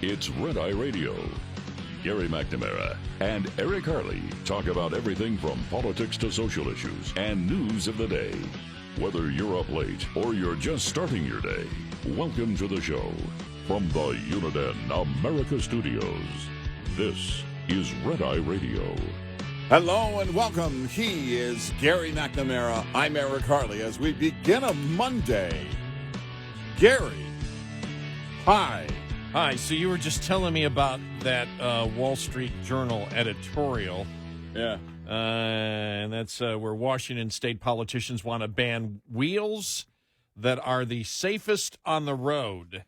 It's Red Eye Radio. Gary McNamara and Eric Harley talk about everything from politics to social issues and news of the day. Whether you're up late or you're just starting your day, welcome to the show. From the Uniden America Studios, this is Red Eye Radio. Hello and welcome. He is Gary McNamara. I'm Eric Harley as we begin a Monday. Gary, hi. Hi. So you were just telling me about that Wall Street Journal editorial. Yeah. And that's where Washington state politicians want to ban wheels that are the safest on the road.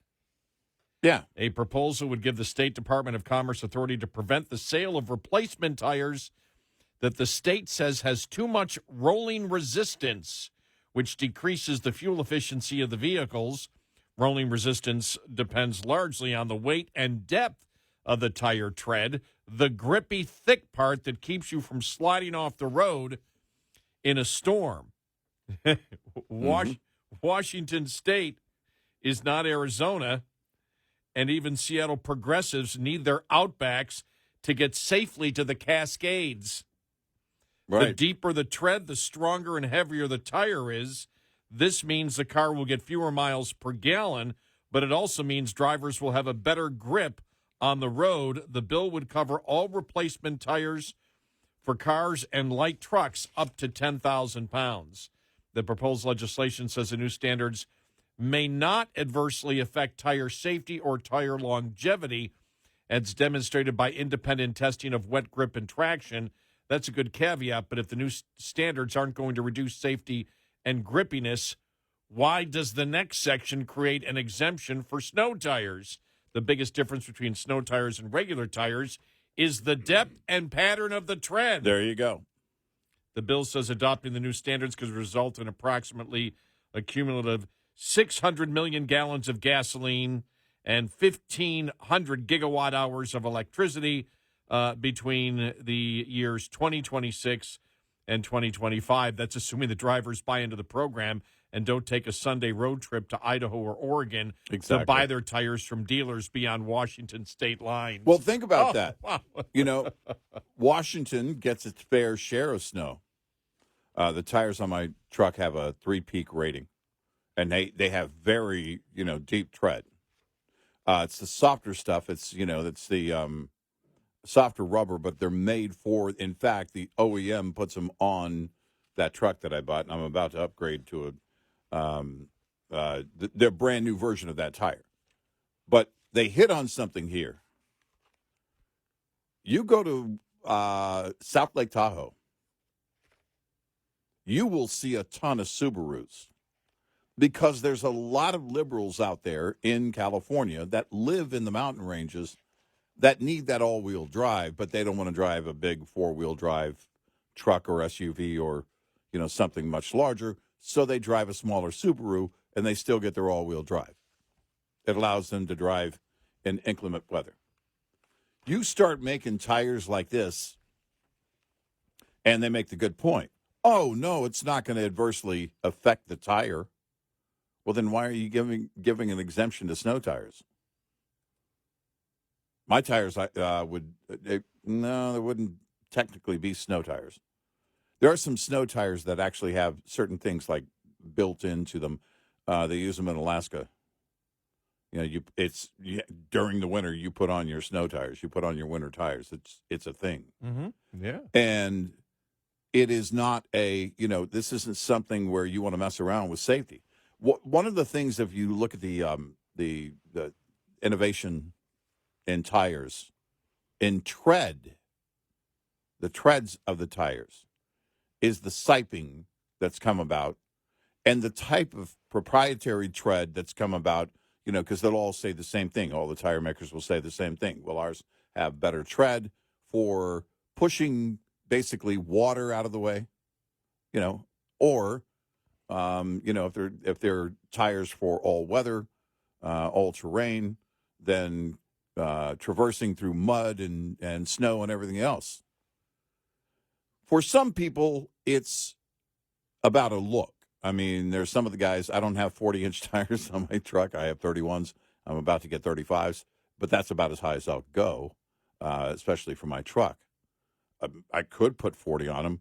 Yeah. A proposal would give the State Department of Commerce authority to prevent the sale of replacement tires that the state says has too much rolling resistance, which decreases the fuel efficiency of the vehicles. Rolling resistance depends largely on the weight and depth of the tire tread, the grippy, thick part that keeps you from sliding off the road in a storm. Washington State is not Arizona, and even Seattle progressives need their Outbacks to get safely to the Cascades. Right. The deeper the tread, the stronger and heavier the tire is. This means the car will get fewer miles per gallon, but it also means drivers will have a better grip on the road. The bill would cover all replacement tires for cars and light trucks up to 10,000 pounds. The proposed legislation says the new standards may not adversely affect tire safety or tire longevity, as demonstrated by independent testing of wet grip and traction. That's a good caveat, but if the new standards aren't going to reduce safety and grippiness, why does the next section create an exemption for snow tires? The biggest difference between snow tires and regular tires is the depth and pattern of the tread. There you go. The bill says adopting the new standards could result in approximately a cumulative 600 million gallons of gasoline and 1,500 gigawatt hours of electricity between the years 2026 and 2025. That's assuming the drivers buy into the program and don't take a Sunday road trip to Idaho or Oregon to buy their tires from dealers beyond Washington state lines. Well, think about that. Wow. You know, Washington gets its fair share of snow. The tires on my truck have a 3-peak rating, and they have very, deep tread. It's the softer stuff. It's the softer rubber, but they're made for, in fact, the OEM puts them on that truck that I bought, and I'm about to upgrade to their brand new version of that tire. But they hit on something here. You go to South Lake Tahoe, you will see a ton of Subarus because there's a lot of liberals out there in California that live in the mountain ranges that need that all-wheel drive, but they don't want to drive a big four-wheel drive truck or SUV or, something much larger, so they drive a smaller Subaru, and they still get their all-wheel drive. It allows them to drive in inclement weather. You start making tires like this, and they make the good point. Oh, no, it's not going to adversely affect the tire. Well, then why are you giving an exemption to snow tires? My tires they wouldn't technically be snow tires. There are some snow tires that actually have certain things like built into them. They use them in Alaska. During the winter you put on your snow tires. You put on your winter tires. It's a thing. Mm-hmm. Yeah. And it is not this isn't something where you want to mess around with safety. One of the things, if you look at the innovation in tires, in tread, the treads of the tires, is the siping that's come about, and the type of proprietary tread that's come about, because they'll all say the same thing. All the tire makers will say the same thing. Well, ours have better tread for pushing basically water out of the way, or, if they're tires for all weather, all terrain, then traversing through mud and snow and everything else. For some people, it's about a look. I mean, there's some of the guys, I don't have 40-inch tires on my truck. I have 31s. I'm about to get 35s. but that's about as high as I'll go, especially for my truck. I could put 40 on them.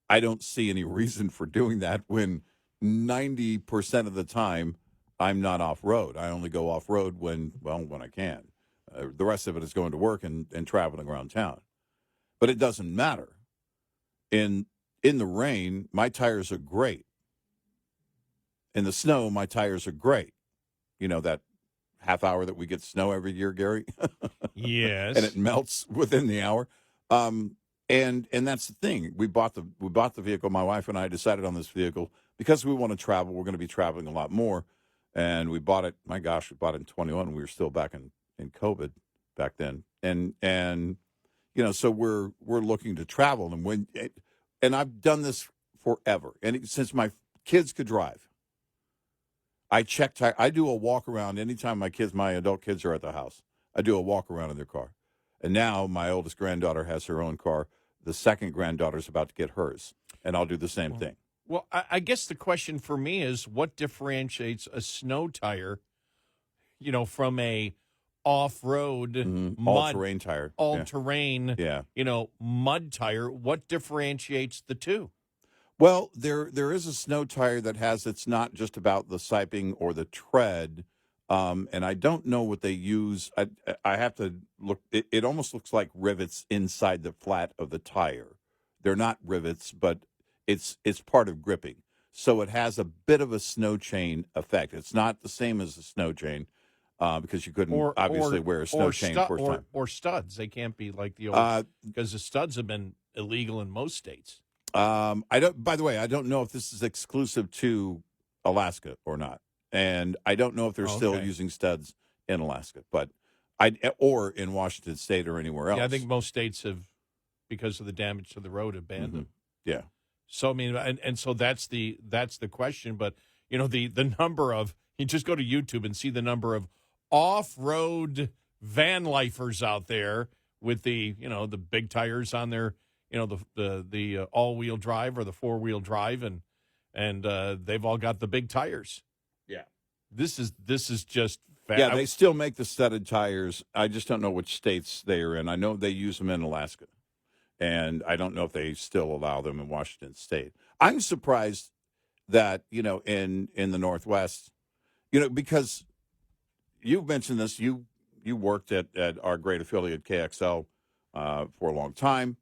I don't see any reason for doing that when 90% of the time I'm not off road. I only go off road when I can. The rest of it is going to work and traveling around town. But it doesn't matter. In the rain, my tires are great. In the snow, my tires are great. You know, that half hour that we get snow every year, Gary? Yes. And it melts within the hour. And that's the thing. We bought the vehicle. My wife and I decided on this vehicle because we want to travel. We're going to be traveling a lot more. And we bought it. My gosh, we bought it in 21. We were still back in COVID back then. And you know, so we're looking to travel. And I've done this forever. And since my kids could drive, I do a walk around anytime my adult kids are at the house. I do a walk around in their car. And now my oldest granddaughter has her own car. The second granddaughter's about to get hers. And I'll do the same thing. Well, I guess the question for me is what differentiates a snow tire, you know, from a off-road All-terrain tire. All-terrain, Yeah. you know, mud tire. What differentiates the two? Well, there is a snow tire that it's not just about the siping or the tread, and I don't know what they use. I have to look. It almost looks like rivets inside the flat of the tire. They're not rivets, but it's part of gripping. So it has a bit of a snow chain effect. It's not the same as a snow chain because you couldn't obviously wear a snow chain first time. Or studs. They can't be like the old because the studs have been illegal in most states. I don't. By the way, I don't know if this is exclusive to Alaska or not, and I don't know if they're still using studs in Alaska, or in Washington State or anywhere else. Yeah, I think most states have, because of the damage to the road, have banned them. Yeah. So I mean, and so that's the question. But you know, the number of you just go to YouTube and see the number of off-road van lifers out there with the big tires on their. You know, the all-wheel drive or the four-wheel drive, and they've all got the big tires. Yeah. This is just Yeah, they still make the studded tires. I just don't know which states they are in. I know they use them in Alaska, and I don't know if they still allow them in Washington State. I'm surprised that, you know, in the Northwest, you know, because you mentioned this, you worked at our great affiliate KXL for a long time.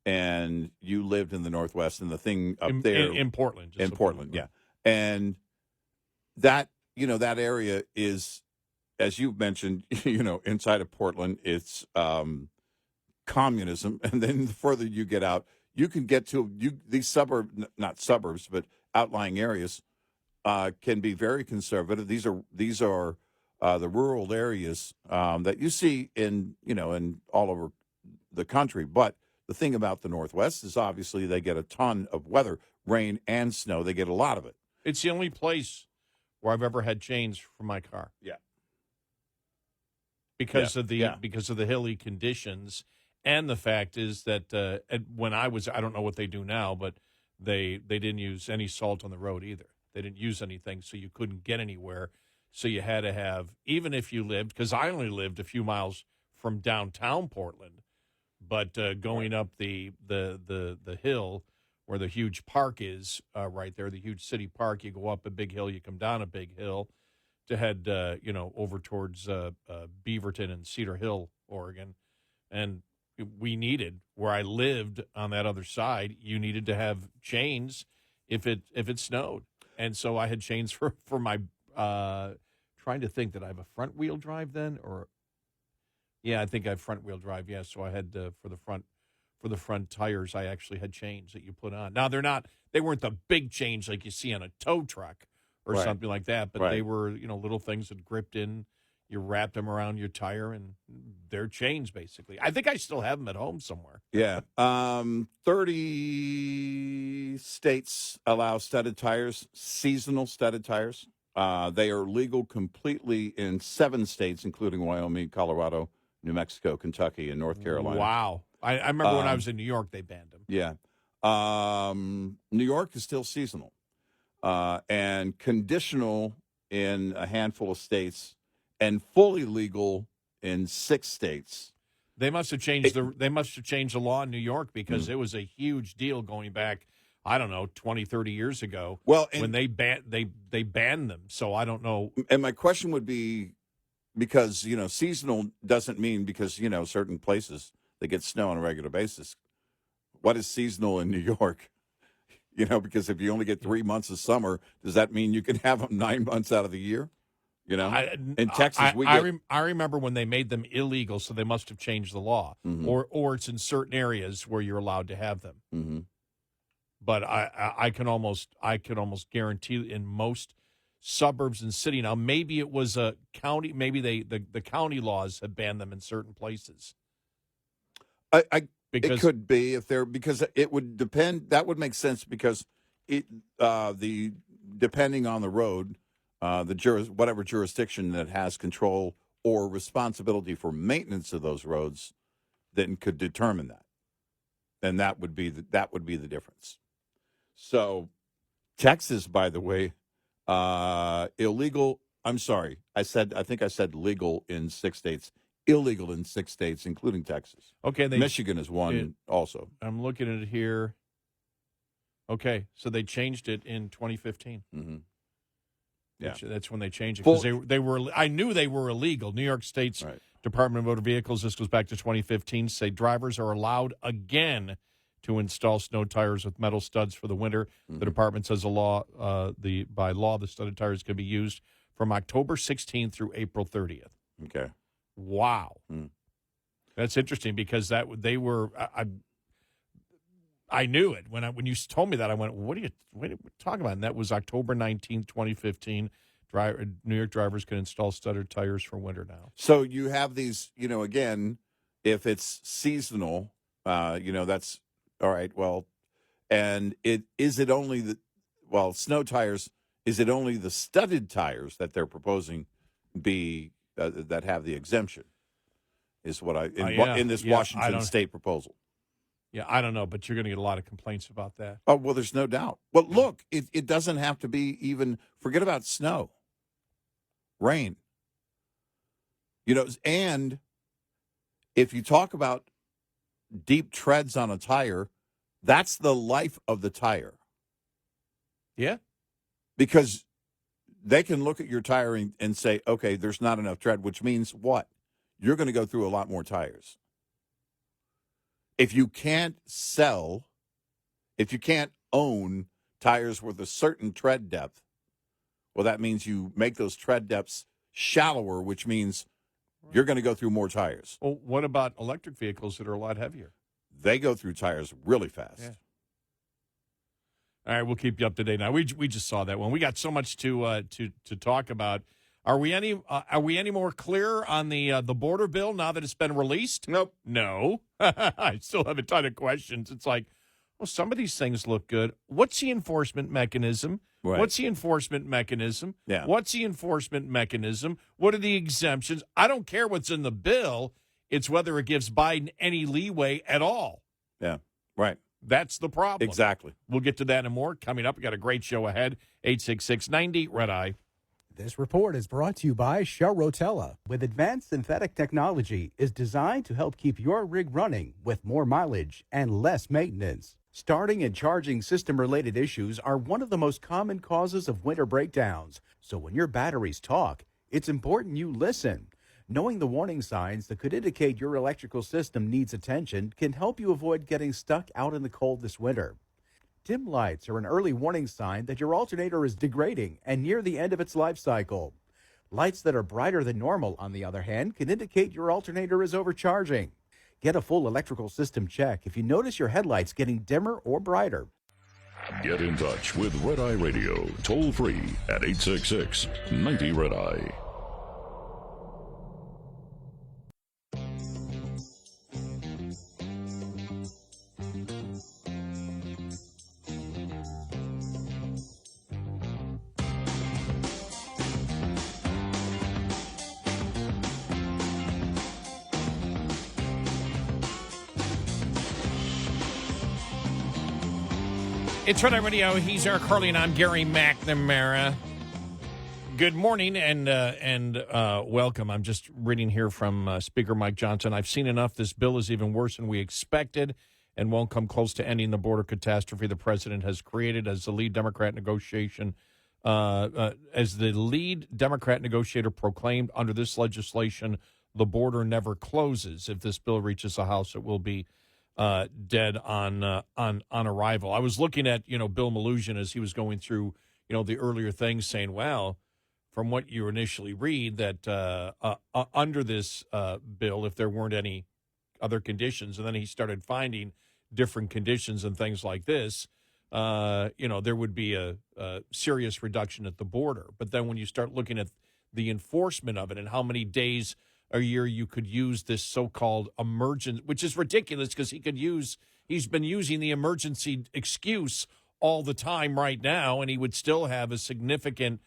And you lived in the Northwest, and the thing up there in Portland, in Portland, yeah, and that that area is, as you've mentioned, inside of Portland, it's communism, and then the further you get out, you can get to these not suburbs, but outlying areas can be very conservative. These are the rural areas that you see in all over the country, but the thing about the Northwest is obviously they get a ton of weather, rain and snow. They get a lot of it. It's the only place where I've ever had chains for my car. Yeah. Because of the hilly conditions, and the fact is that when I don't know what they do now, but they didn't use any salt on the road either. They didn't use anything, so you couldn't get anywhere. So you had to have, even if you lived, because I only lived a few miles from downtown Portland. But going up the hill where the huge park is right there, the huge city park, you go up a big hill, you come down a big hill to head, over towards Beaverton and Cedar Hill, Oregon. And we needed, where I lived on that other side, you needed to have chains if it snowed. And so I had chains for my, trying to think, that I have a front wheel drive then, or... Yeah, I think I have front-wheel drive. Yeah, so I had for the front tires, I actually had chains that you put on. Now they weren't the big chains like you see on a tow truck or something like that, but they were little things that gripped in. You wrapped them around your tire, and they're chains basically. I think I still have them at home somewhere. Yeah, 30 states allow studded tires, seasonal studded tires. They are legal completely in 7 states, including Wyoming, Colorado, New Mexico, Kentucky, and North Carolina. Wow. I remember when I was in New York, they banned them. Yeah. New York is still seasonal and conditional in a handful of states and fully legal in 6 states. They must have changed the law in New York because it was a huge deal going back, I don't know, 20, 30 years ago. Well, when they banned them. So I don't know. And my question would be, because, seasonal doesn't mean because, certain places they get snow on a regular basis. What is seasonal in New York? Because if you only get 3 months of summer, does that mean you can have them 9 months out of the year? In Texas, I remember when they made them illegal, so they must have changed the law, or it's in certain areas where you're allowed to have them. Mm-hmm. But I can almost guarantee in most suburbs and city now, maybe it was a county, maybe the county laws have banned them in certain places. It could be because it would depend. That would make sense because depending on the road. Whatever jurisdiction that has control or responsibility for maintenance of those roads, then could determine that, and that would be the difference. So, Texas, by the way, illegal. I'm sorry, I think I said legal in 6 states, illegal in 6 states, including Texas. Okay, Michigan is one also. I'm looking at it here. Okay, so they changed it in 2015. Mm-hmm. Yeah, that's when they changed it because they were. I knew they were illegal. New York State's Department of Motor Vehicles. This goes back to 2015. Say drivers are allowed again to install snow tires with metal studs for the winter. Mm-hmm. The department says by law the studded tires can be used from October 16th through April 30th. Okay. Wow, that's interesting because they were. I knew it when you told me that. I went, what are you talking about? And that was October 19th, 2015. New York drivers can install studded tires for winter now. So you have these, again, if it's seasonal, that's all right. Well, and snow tires, is it only the studded tires that they're proposing that have the exemption? Is what in this Washington State proposal. Yeah, I don't know, but you're going to get a lot of complaints about that. Oh, well, there's no doubt. Well, look, it doesn't have to be even, forget about snow, rain. And if you talk about deep treads on a tire, that's the life of the tire. Yeah. Because they can look at your tire and say, okay, there's not enough tread, which means what? You're going to go through a lot more tires. If you can't own tires with a certain tread depth, well, that means you make those tread depths shallower, which means you're going to go through more tires. Well, what about electric vehicles that are a lot heavier? They go through tires really fast. Yeah. All right, we'll keep you up to date. Now, we just saw that one. We got so much to talk about. Are we any more clear on the border bill now that it's been released? Nope. No. I still have a ton of questions. It's like, well, some of these things look good. What's the enforcement mechanism? Right. What's the enforcement mechanism? Yeah. What's the enforcement mechanism? What are the exemptions? I don't care what's in the bill. It's whether it gives Biden any leeway at all. Yeah. Right. That's the problem. Exactly. We'll get to that and more coming up. We got a great show ahead. 866-90 Red Eye. This report is brought to you by Shell Rotella. With advanced synthetic technology, is designed to help keep your rig running with more mileage and less maintenance. Starting and charging system-related issues are one of the most common causes of winter breakdowns. So when your batteries talk, it's important you listen. Knowing the warning signs that could indicate your electrical system needs attention can help you avoid getting stuck out in the cold this winter. Dim lights are an early warning sign that your alternator is degrading and near the end of its life cycle. Lights that are brighter than normal, on the other hand, can indicate your alternator is overcharging. Get a full electrical system check if you notice your headlights getting dimmer or brighter. Get in touch with Red Eye Radio, toll free at 866-90 Red Eye. It's Red Eye Radio. He's Eric Harley, and I'm Gary McNamara. Good morning and welcome. I'm just reading here from Speaker Mike Johnson. I've seen enough. This bill is even worse than we expected and won't come close to ending the border catastrophe the president has created as the lead Democrat negotiator proclaimed under this legislation. The border never closes. If this bill reaches the House, it will be dead on arrival. I was looking at Bill Malugin as he was going through the earlier things, saying, well, from what you initially read, that under this bill, if there weren't any other conditions, and then he started finding different conditions and things like this, there would be a serious reduction at the border. But then when you start looking at the enforcement of it and how many days a year you could use this so-called emergency, which is ridiculous because he's been using the emergency excuse all the time right now, and he would still have a significant,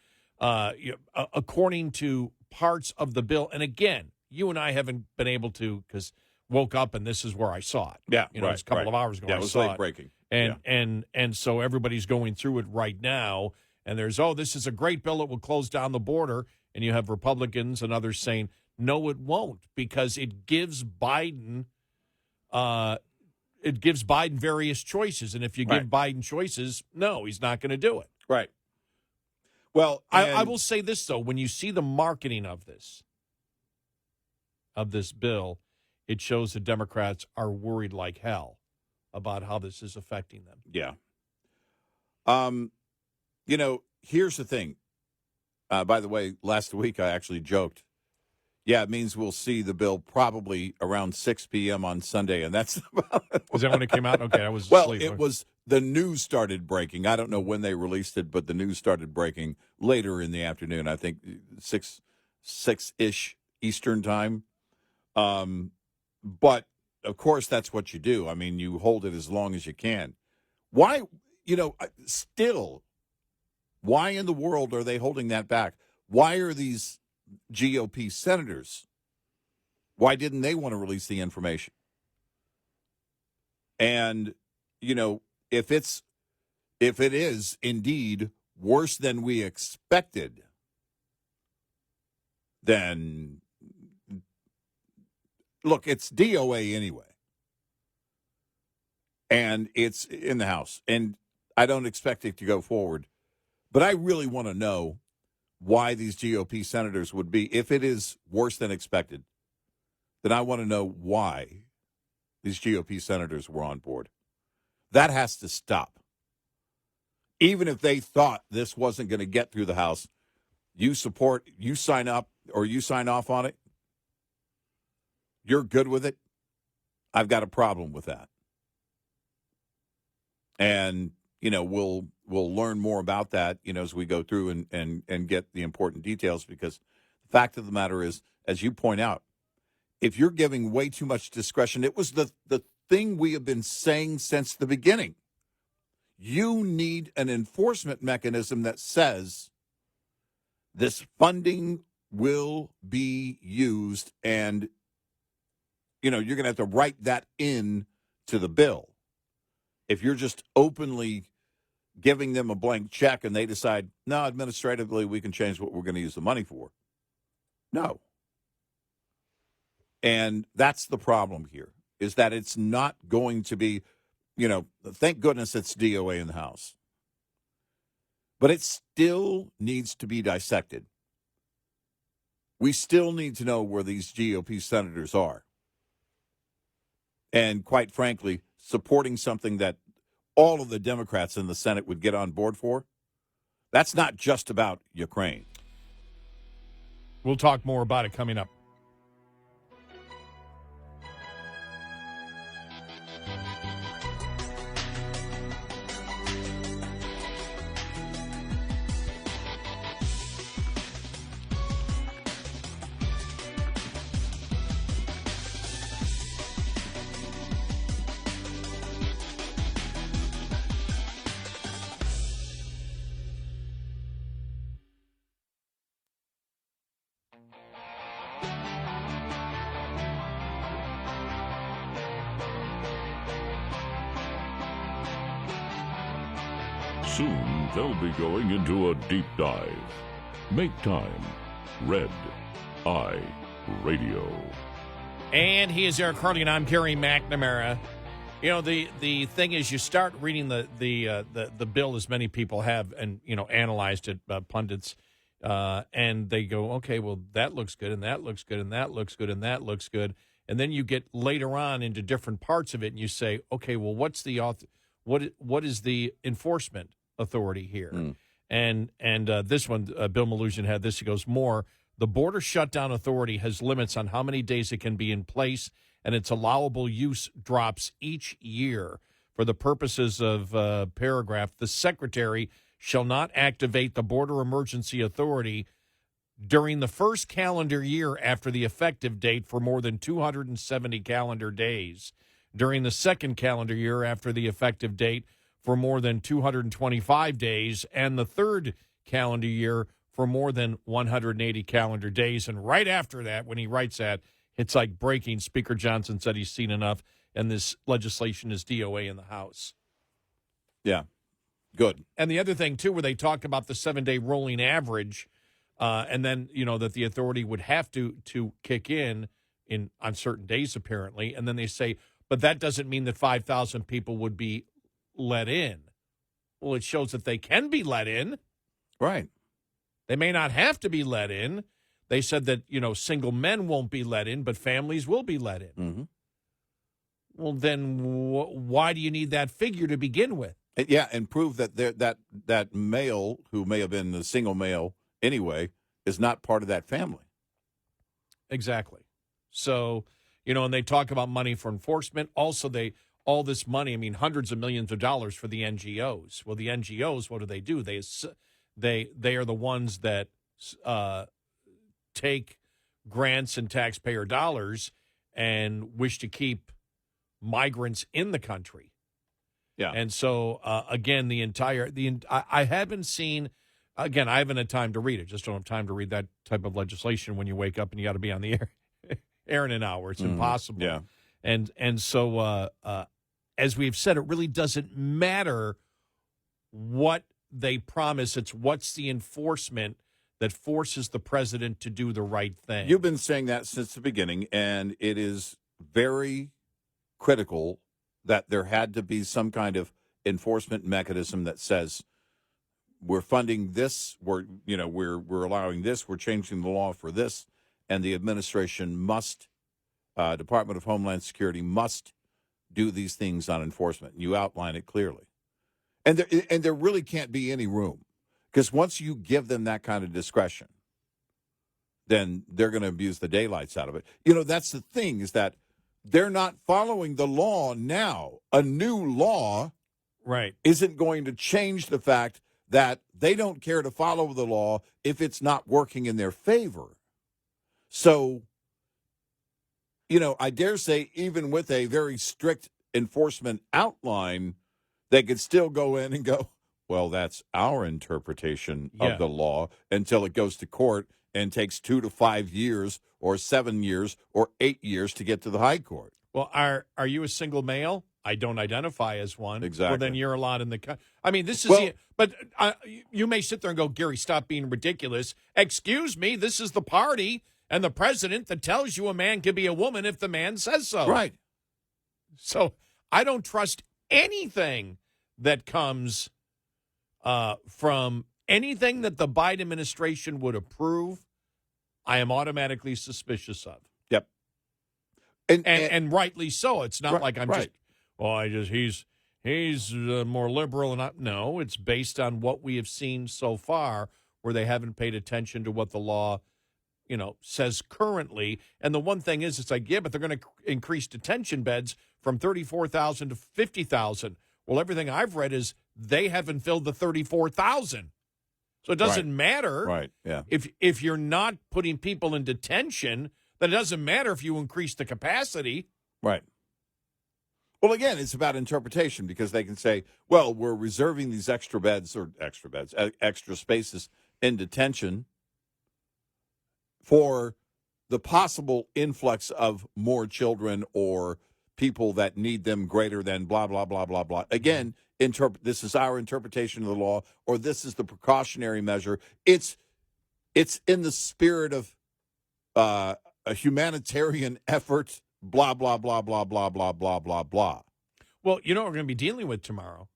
according to parts of the bill. And again, you and I haven't been able to, because woke up and this is where I saw it. Yeah, it's a couple of hours ago. Yeah, I it was saw late it. breaking. And so everybody's going through it right now. And there's, this is a great bill. It will close down the border. And you have Republicans and others saying, no, it won't, because it gives Biden various choices. And if you give Biden choices, no, he's not going to do it. Right. Well, I will say this, though. When you see the marketing of this bill, it shows the Democrats are worried like hell about how this is affecting them. Yeah. Here's the thing. By the way, last week I actually joked. Yeah, it means we'll see the bill probably around 6 p.m. on Sunday, and that's about it. Was that when it came out? Okay, I was well, asleep. It was the news started breaking. I don't know when they released it, but the news started breaking later in the afternoon. I think 6-ish Eastern time. But of course, that's what you do. I mean, you hold it as long as you can. Why? Still, why in the world are they holding that back? Why are these GOP senators, why didn't they want to release the information? And, if it is indeed worse than we expected, then, look, it's D.O.A. anyway. And it's in the House. And I don't expect it to go forward. But I really want to know why these GOP senators would be, if it is worse than expected, then I want to know why these GOP senators were on board. That has to stop. Even if they thought this wasn't going to get through the House, you sign up or you sign off on it, you're good with it, I've got a problem with that. And, we'll learn more about that, as we go through and get the important details, because the fact of the matter is, as you point out, if you're giving way too much discretion, it was the thing we have been saying since the beginning. You need an enforcement mechanism that says this funding will be used, and, you're going to have to write that in to the bill. If you're just openly giving them a blank check and they decide, no, administratively, we can change what we're going to use the money for. No. And that's the problem here, is that it's not going to be, thank goodness it's D.O.A. in the House. But it still needs to be dissected. We still need to know where these GOP senators are. And quite frankly, supporting something that all of the Democrats in the Senate would get on board for, that's not just about Ukraine. We'll talk more about it coming up. Soon, they'll be going into a deep dive. Make time. Red Eye Radio. And he is Eric Harley, and I'm Gary McNamara. You know, the thing is, you start reading the bill, as many people have, and analyzed it, pundits, and they go, okay, well, that looks good, and that looks good, and that looks good, and that looks good, and then you get later on into different parts of it, and you say, okay, well, what is the enforcement authority here? And this one, Bill Maloogian had this. He goes, the Border Shutdown Authority has limits on how many days it can be in place, and its allowable use drops each year. For the purposes of paragraph, the Secretary shall not activate the Border Emergency Authority during the first calendar year after the effective date for more than 270 calendar days, during the second calendar year after the effective date for more than 225 days, and the third calendar year for more than 180 calendar days. And right after that, when he writes that, it's like breaking. Speaker Johnson said he's seen enough, and this legislation is D.O.A. in the House. Yeah, good. And the other thing, too, where they talk about the 7-day rolling average, and then, that the authority would have to kick in on certain days, apparently. And then they say, but that doesn't mean that 5,000 people would be let in. Well, it shows that they can be let in. Right. They may not have to be let in. They said that, single men won't be let in, but families will be let in. Mm-hmm. Well, then why do you need that figure to begin with? Yeah, and prove that that male, who may have been a single male anyway, is not part of that family. Exactly. So, and they talk about money for enforcement. Also, all this money, hundreds of millions of dollars for the NGOs. Well, the NGOs, what do? They are the ones that take grants and taxpayer dollars and wish to keep migrants in the country. Yeah. And so, again, I haven't seen, again, I haven't had time to read it. Just don't have time to read that type of legislation when you wake up and you got to be on the air in an hour. It's impossible. Yeah. And so, as we've said, it really doesn't matter what they promise. It's what's the enforcement that forces the president to do the right thing. You've been saying that since the beginning, and it is very critical that there had to be some kind of enforcement mechanism that says we're funding this, we're allowing this, we're changing the law for this, and the administration must, Department of Homeland Security must do these things on enforcement. You outline it clearly. And there really can't be any room, because once you give them that kind of discretion, then they're going to abuse the daylights out of it. That's the thing, is that they're not following the law now. A new law isn't going to change the fact that they don't care to follow the law if it's not working in their favor. So, I dare say, even with a very strict enforcement outline, they could still go in and go, well, that's our interpretation of the law, until it goes to court and takes 2 to 5 years or 7 years or 8 years to get to the high court. Well, are you a single male? I don't identify as one. Exactly. Well, then you're allowed in the this is but you may sit there and go, Gary, stop being ridiculous. Excuse me, this is the party and the president that tells you a man can be a woman if the man says so. Right. So I don't trust anything that comes from anything that the Biden administration would approve. I am automatically suspicious of. Yep. And rightly so. It's not like I'm he's more liberal. No, it's based on what we have seen so far, where they haven't paid attention to what the law, says currently. And the one thing is, it's like, but they're going to increase detention beds from 34,000 to 50,000. Well, everything I've read is they haven't filled the 34,000. So it doesn't matter. Right, yeah. If you're not putting people in detention, then it doesn't matter if you increase the capacity. Right. Well, again, it's about interpretation, because they can say, well, we're reserving these extra spaces in detention for the possible influx of more children or people that need them greater than blah, blah, blah, blah, blah. Again, this is our interpretation of the law, or this is the precautionary measure. It's It's in the spirit of a humanitarian effort, blah, blah, blah, blah, blah, blah, blah, blah, blah. Well, you know what we're going to be dealing with tomorrow?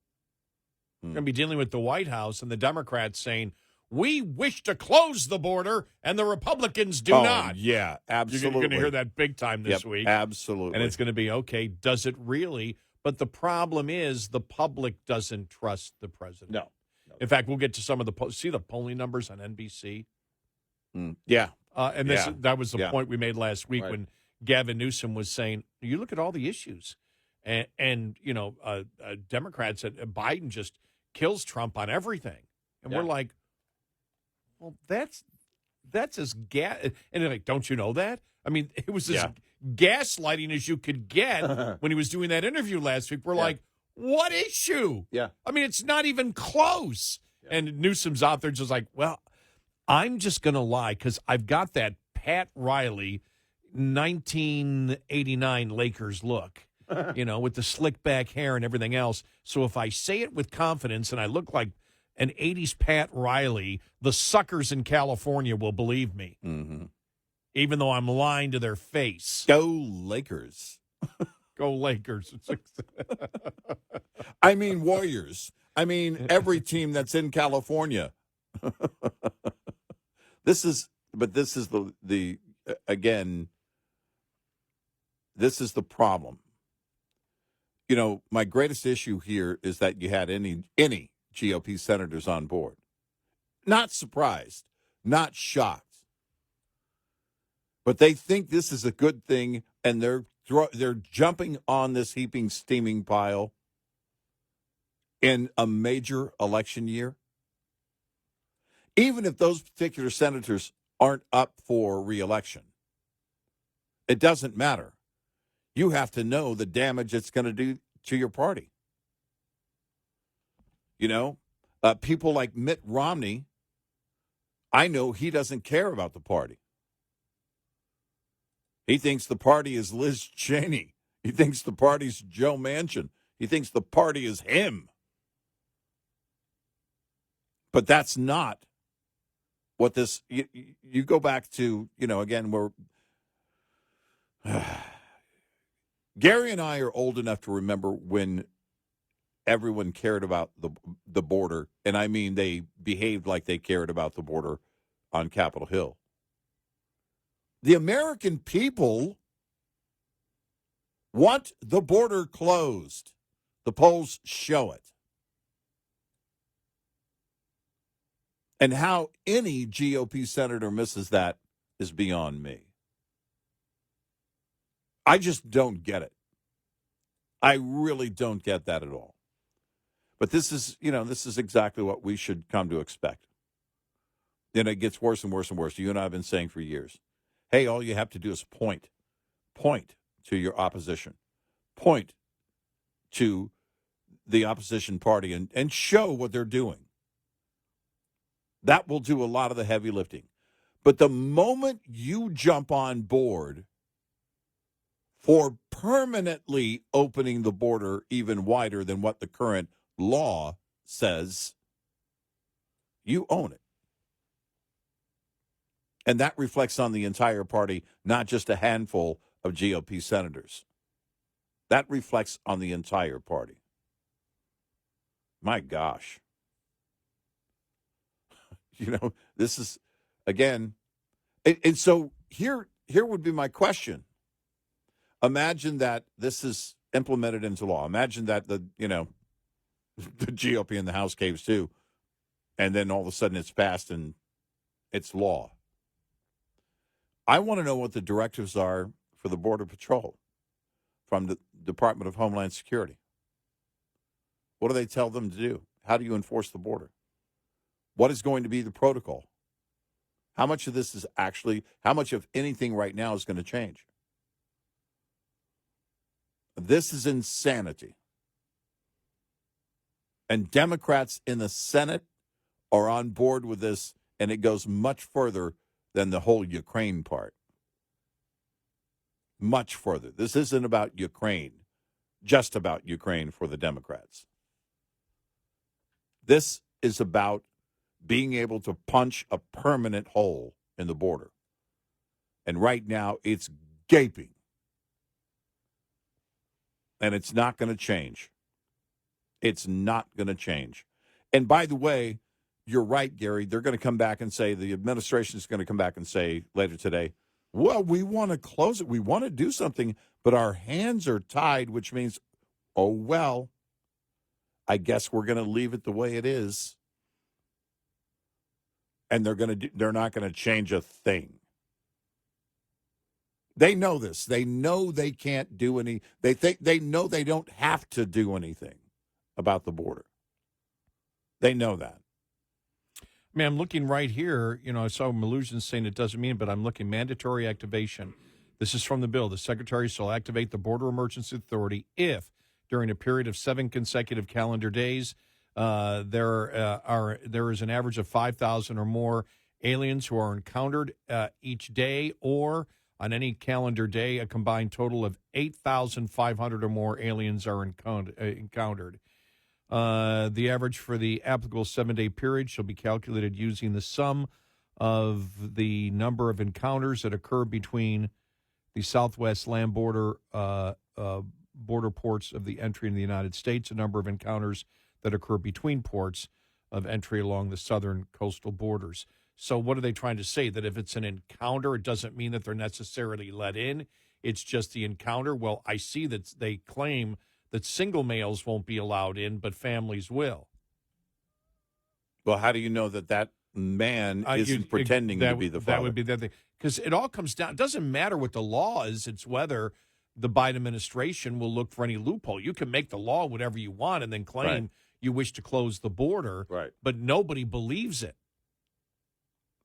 We're going to be dealing with the White House and the Democrats saying, we wish to close the border, and the Republicans do not. Yeah, absolutely. You're going to hear that big time this week. Absolutely. And it's going to be, okay, does it really? But the problem is the public doesn't trust the president. No. In fact, we'll get to some of see the polling numbers on NBC? Yeah. And that was the point we made last week Right. when Gavin Newsom was saying, you look at all the issues. And Democrats, Biden just kills Trump on everything. And we're like, well, that's as and they're like, don't you know that? I mean, it was as gaslighting as you could get when he was doing that interview last week. We're like, what issue? Yeah. I mean, it's not even close. Yeah. And Newsom's out there just like, well, I'm just going to lie because I've got that Pat Riley 1989 Lakers look, with the slick back hair and everything else. So if I say it with confidence and I look like an 80s Pat Riley, the suckers in California will believe me, even though I'm lying to their face. Go Lakers. Go Lakers. I mean, Warriors. I mean, every team that's in California. This is the again, this is the problem. My greatest issue here is that you had any GOP senators on board. Not surprised, not shocked. But they think this is a good thing, and they're jumping on this heaping, steaming pile in a major election year. Even if those particular senators aren't up for re-election, it doesn't matter. You have to know the damage it's going to do to your party. People like Mitt Romney, I know he doesn't care about the party. He thinks the party is Liz Cheney. He thinks the party's Joe Manchin. He thinks the party is him. But that's not what this, you go back to, again, we're, Gary and I are old enough to remember when everyone cared about the border, and I mean they behaved like they cared about the border on Capitol Hill. The American people want the border closed. The polls show it. And how any GOP senator misses that is beyond me. I just don't get it. I really don't get that at all. But this is exactly what we should come to expect. Then it gets worse and worse and worse. You and I have been saying for years, hey, all you have to do is point to your opposition, point to the opposition party and show what they're doing. That will do a lot of the heavy lifting. But the moment you jump on board for permanently opening the border even wider than what the current law says, you own it. And that reflects on the entire party, not just a handful of GOP senators. That reflects on the entire party. My gosh. This is, again, and so here would be my question. Imagine that this is implemented into law. Imagine that the GOP in the House caves too, and then all of a sudden it's passed and it's law. I want to know what the directives are for the Border Patrol from the Department of Homeland Security. What do they tell them to do? How do you enforce the border? What is going to be the protocol? How much of this is how much of anything right now is going to change? This is insanity. And Democrats in the Senate are on board with this, and it goes much further than the whole Ukraine part. Much further. This isn't about Ukraine, just about Ukraine for the Democrats. This is about being able to punch a permanent hole in the border. And right now, it's gaping. And it's not going to change. It's not going to change. And by the way, you're right, Gary. They're going to come back and say, the administration is going to come back and say later today, well, we want to close it. We want to do something, but our hands are tied, which means, oh, well, I guess we're going to leave it the way it is. And they're not going to change a thing. They know this. They know they can't do any. They know they don't have to do anything about the border. They know that. I mean, I'm looking right here. You know, I saw Maluzhin saying it doesn't mean, but I'm looking mandatory activation. This is from the bill. The secretary shall activate the Border Emergency Authority if, during a period of 7 consecutive calendar days, there is an average of 5,000 or more aliens who are encountered each day, or on any calendar day, a combined total of 8,500 or more aliens are encountered. The average for the applicable 7-day period shall be calculated using the sum of the number of encounters that occur between the southwest land border ports of the entry in the United States, a number of encounters that occur between ports of entry along the southern coastal borders. So what are they trying to say? That if it's an encounter, it doesn't mean that they're necessarily let in. It's just the encounter. Well, I see that they claim that single males won't be allowed in, but families will. Well, how do you know that man isn't pretending to be the father? That would be the thing. Because it all comes down, it doesn't matter what the law is, it's whether the Biden administration will look for any loophole. You can make the law whatever you want and then claim you wish to close the border, but nobody believes it.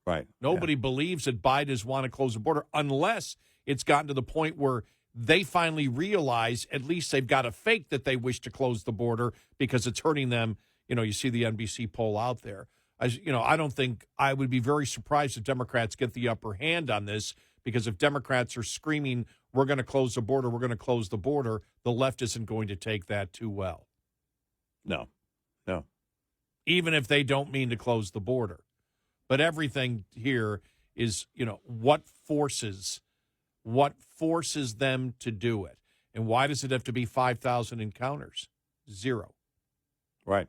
Right. Nobody believes that Bidens want to close the border unless it's gotten to the point where they finally realize at least they've got to fake that they wish to close the border because it's hurting them. You know, you see the NBC poll out there. I don't think I would be very surprised if Democrats get the upper hand on this, because if Democrats are screaming, we're going to close the border, we're going to close the border, the left isn't going to take that too well. No. Even if they don't mean to close the border. But everything here is, what forces them to do it. And why does it have to be 5,000 encounters? 0. Right.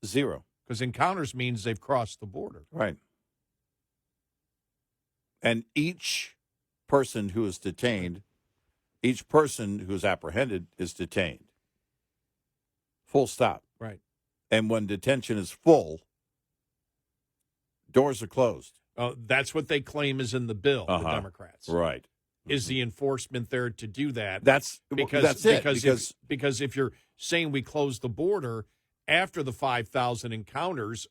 0. Because encounters means they've crossed the border. Right. And each person who is detained, each person who is apprehended is detained. Full stop. Right. And when detention is full, doors are closed. That's what they claim is in the bill, the Democrats. Right. Is the enforcement there to do that? That's it. Because if you're saying we close the border after the 5,000 encounters,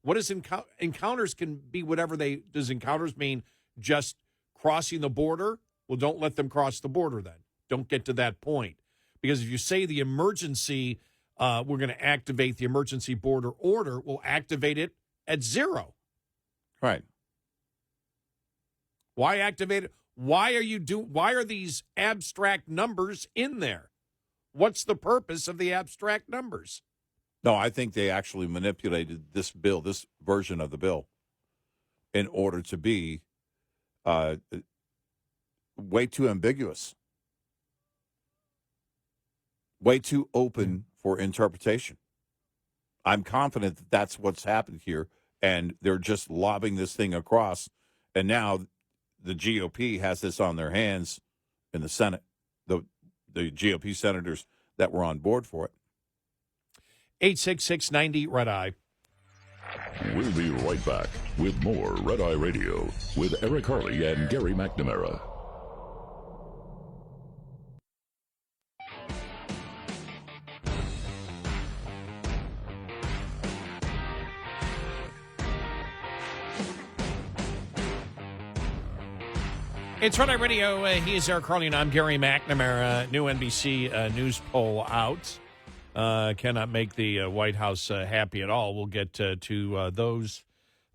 what is encounters can be whatever does encounters mean just crossing the border? Well, don't let them cross the border then. Don't get to that point. Because if you say the emergency, we're going to activate the emergency border order, we'll activate it at 0. Right. Why activate it? Why are these abstract numbers in there? What's the purpose of the abstract numbers? No, I think they actually manipulated this bill, this version of the bill, in order to be way too ambiguous, way too open for interpretation. I'm confident that that's what's happened here, and they're just lobbing this thing across, and now the GOP has this on their hands in the Senate, the GOP senators that were on board for it. 866-90 Red Eye. We'll be right back with more Red Eye Radio with Eric Harley and Gary McNamara. It's Red Eye Radio. He is Eric Harley, and I'm Gary McNamara. New NBC news poll out. Cannot make the White House happy at all. We'll get to those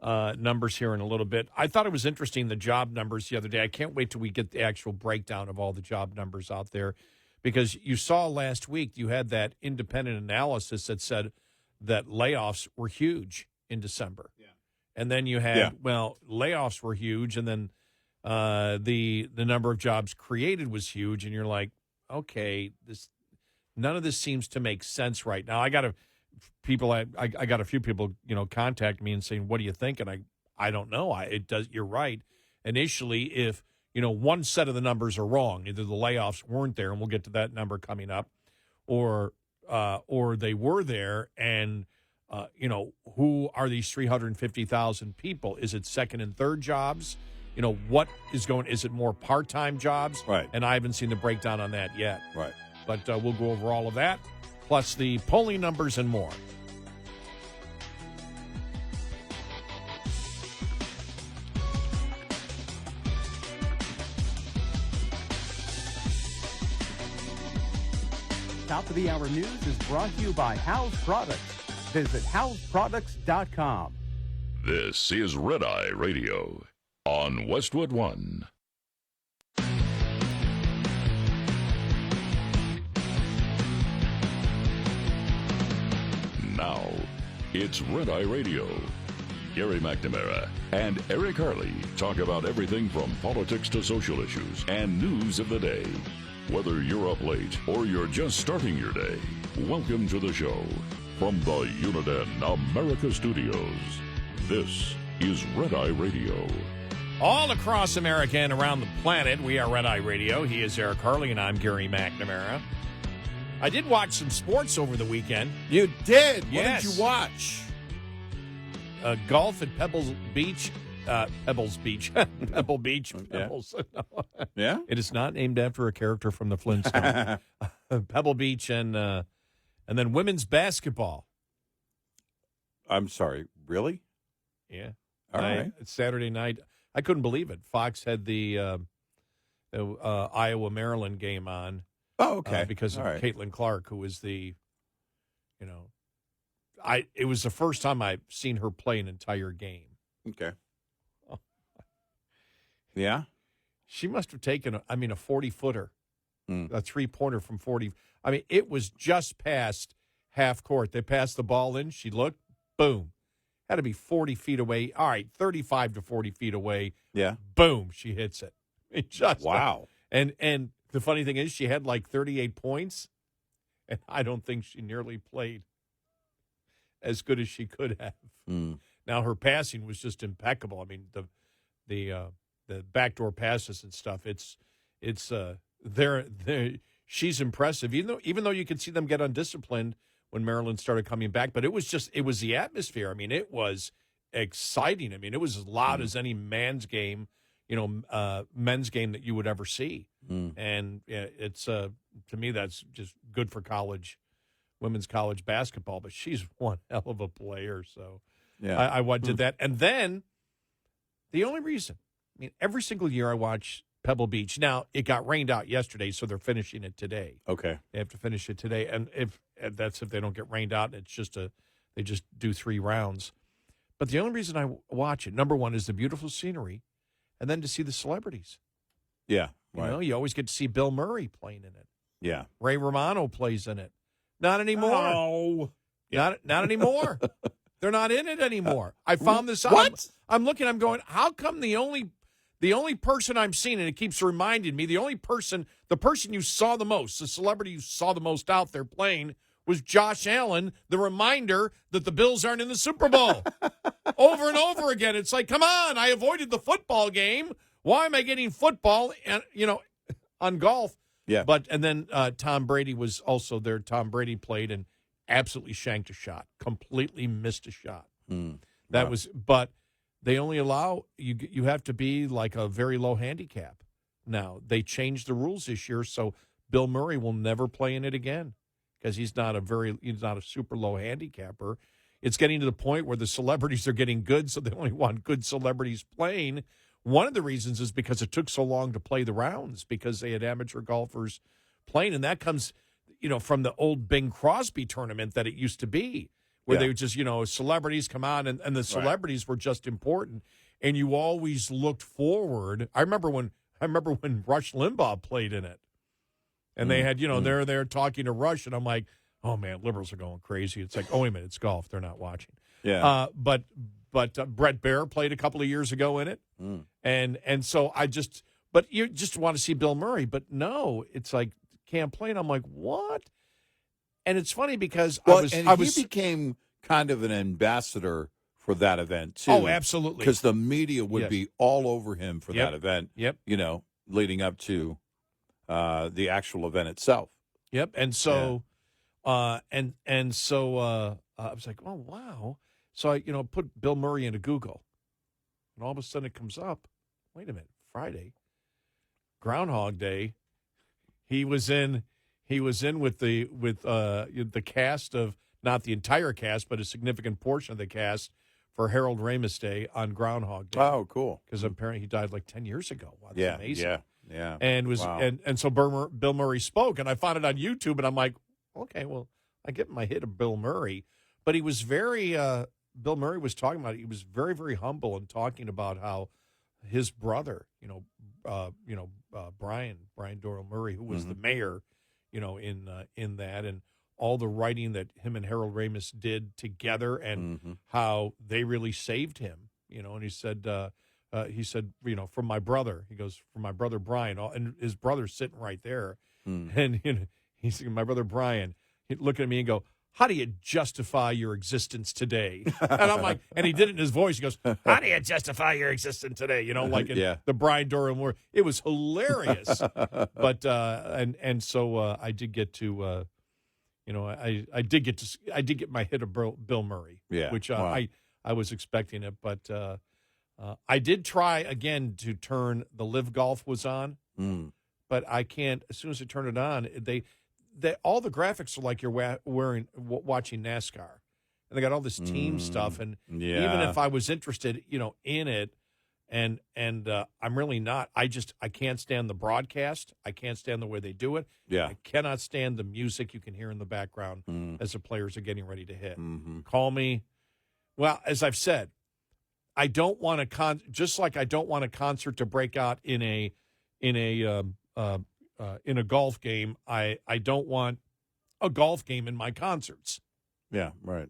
numbers here in a little bit. I thought it was interesting, the job numbers the other day. I can't wait till we get the actual breakdown of all the job numbers out there, because you saw last week you had that independent analysis that said that layoffs were huge in December. Yeah. And then you had, layoffs were huge, and then the number of jobs created was huge, and you're like, okay, none of this seems to make sense right now. I got a few people, contact me and saying, what do you think? And I don't know. You're right. Initially, if, one set of the numbers are wrong, either the layoffs weren't there, and we'll get to that number coming up, or they were there, and who are these 350,000 people? Is it second and third jobs? What is going? Is it more part-time jobs? Right. And I haven't seen the breakdown on that yet. Right. But we'll go over all of that, plus the polling numbers and more. Top of the hour news is brought to you by House Products. Visit houseproducts.com. This is Red Eye Radio on Westwood One. Now, it's Red Eye Radio. Gary McNamara and Eric Harley talk about everything from politics to social issues and news of the day. Whether you're up late or you're just starting your day, welcome to the show. From the Uniden America Studios, this is Red Eye Radio. All across America and around the planet, we are Red Eye Radio. He is Eric Harley, and I'm Gary McNamara. I did watch some sports over the weekend. You did? Yes. What did you watch? Golf at Pebble Beach. Pebble Beach. Pebbles. Yeah? It is not named after a character from the Flintstones. Pebble Beach and then women's basketball. I'm sorry. Really? Yeah. All right. Saturday night. I couldn't believe it. Fox had the Iowa-Maryland game on. Oh, okay. Because of All right. Caitlin Clark, who was it was the first time I've seen her play an entire game. Okay. Yeah? She must have taken, a 40-footer, a three-pointer from 40. It was just past half court. They passed the ball in. She looked, boom. Had to be 40 feet away. All right, 35 to 40 feet away. Yeah. Boom, she hits it. Wow. And the funny thing is she had like 38 points, and I don't think she nearly played as good as she could have. Now, her passing was just impeccable. The backdoor passes and stuff, she's impressive. Even though you could see them get undisciplined when Maryland started coming back, but it was the atmosphere. It was exciting. It was as loud as any men's game that you would ever see. And it's to me, that's just good for women's college basketball, but she's one hell of a player. So yeah, I did that. And then the only reason, every single year I watch Pebble Beach. Now, it got rained out yesterday, so they're finishing it today. Okay. They have to finish it today. And if they don't get rained out, it's just they just do 3 rounds. But the only reason I watch it, number one, is the beautiful scenery, and then to see the celebrities. Yeah. Right. You always get to see Bill Murray playing in it. Yeah. Ray Romano plays in it. Not anymore. Oh. Yeah. Not anymore. They're not in it anymore. I found this out. What? I'm looking, I'm going, how come the only person I'm seeing, and it keeps reminding me, the person you saw the most, the celebrity you saw the most out there playing was Josh Allen, the reminder that the Bills aren't in the Super Bowl. Over and over again. It's like, come on, I avoided the football game. Why am I getting football and on golf? Yeah. And then Tom Brady was also there. Tom Brady played and absolutely shanked a shot, completely missed a shot. But they only allow you have to be like a very low handicap. Now, they changed the rules this year, so Bill Murray will never play in it again because he's not a super low handicapper. It's getting to the point where the celebrities are getting good, so they only want good celebrities playing. One of the reasons is because it took so long to play the rounds because they had amateur golfers playing, and that comes, from the old Bing Crosby tournament that it used to be, where they would just, celebrities come on, and the celebrities were just important, and you always looked forward. I remember when Rush Limbaugh played in it, and they had, they're there talking to Rush, and I'm like, oh man, liberals are going crazy. It's like, oh wait a minute, it's golf. They're not watching. Yeah. But Brett Baer played a couple of years ago in it, and so but you just want to see Bill Murray, but no, it's like can't play, and I'm like, what? And it's funny because he became kind of an ambassador for that event too. Oh, absolutely, because the media would be all over him for that event. Yep, leading up to the actual event itself. Yep, and so, I was like, oh wow. So I, put Bill Murray into Google, and all of a sudden it comes up. Wait a minute, Friday, Groundhog Day. He was in with the cast of, not the entire cast, but a significant portion of the cast for Harold Ramis Day on Groundhog Day. Oh, cool! Because apparently he died like 10 years ago. Wow, that's amazing. Yeah. And so Bill Murray spoke, and I found it on YouTube, and I'm like, okay, well, I get my hit of Bill Murray, but he was very. Bill Murray was talking about it. He was very, very humble and talking about how his brother, Brian Doyle Murray, who was the mayor, in that, and all the writing that him and Harold Ramis did together, and how they really saved him, and he said, from my brother, he goes, from my brother Brian, and his brother's sitting right there, and he said, my brother Brian, he'd look at me and go, how do you justify your existence today? And I'm like, and he did it in his voice. He goes, how do you justify your existence today? Like in the Brian Doran War. It was hilarious. But so I did get to, I did get my hit of Bill Murray. Yeah, which wow. I was expecting it, but I did try again to turn the Live Golf was on, but I can't. As soon as I turn it on, all the graphics are like you're watching NASCAR, and they got all this team stuff. And even if I was interested, in it, and I'm really not. I can't stand the broadcast. I can't stand the way they do it. Yeah, I cannot stand the music you can hear in the background as the players are getting ready to hit. Call me. Well, as I've said, I don't want just like I don't want a concert to break out in a golf game. I don't want a golf game in my concerts. Yeah, right.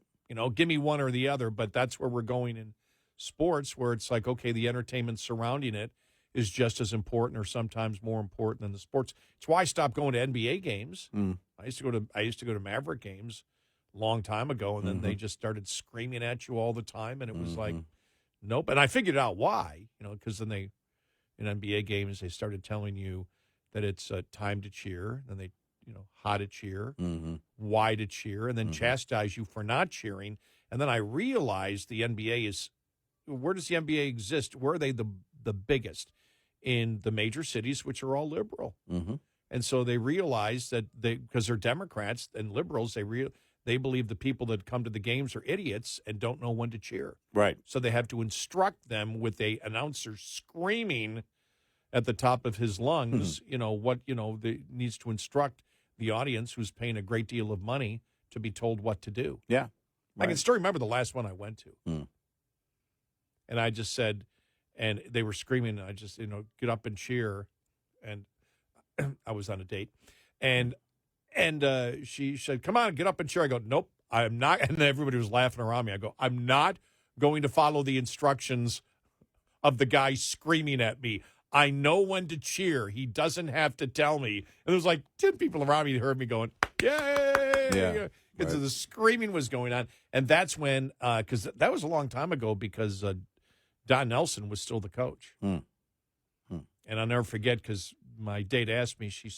Give me one or the other, but that's where we're going in sports, where it's like, okay, the entertainment surrounding it is just as important or sometimes more important than the sports. It's why I stopped going to NBA games. I used to go to Maverick games a long time ago, and then they just started screaming at you all the time, and it was like, nope. And I figured out why, because then in NBA games, they started telling you that it's time to cheer, then they, how to cheer, why to cheer, and then chastise you for not cheering. And then I realized the NBA is, where does the NBA exist? Where are they the biggest? In the major cities, which are all liberal. And so they realized that because they're Democrats and liberals, they believe the people that come to the games are idiots and don't know when to cheer. Right. So they have to instruct them with a announcer screaming at the top of his lungs, needs to instruct the audience who's paying a great deal of money to be told what to do. Yeah. Right. I can still remember the last one I went to. And I just said, and they were screaming, and I just, get up and cheer. And I was on a date. And she said, come on, get up and cheer. I go, nope, I'm not. And everybody was laughing around me. I go, I'm not going to follow the instructions of the guy screaming at me. I know when to cheer. He doesn't have to tell me. And there was like 10 people around me that heard me going, yay! Yeah. Because the screaming was going on. And that's when, because that was a long time ago, because Don Nelson was still the coach. And I'll never forget, because my date asked me, she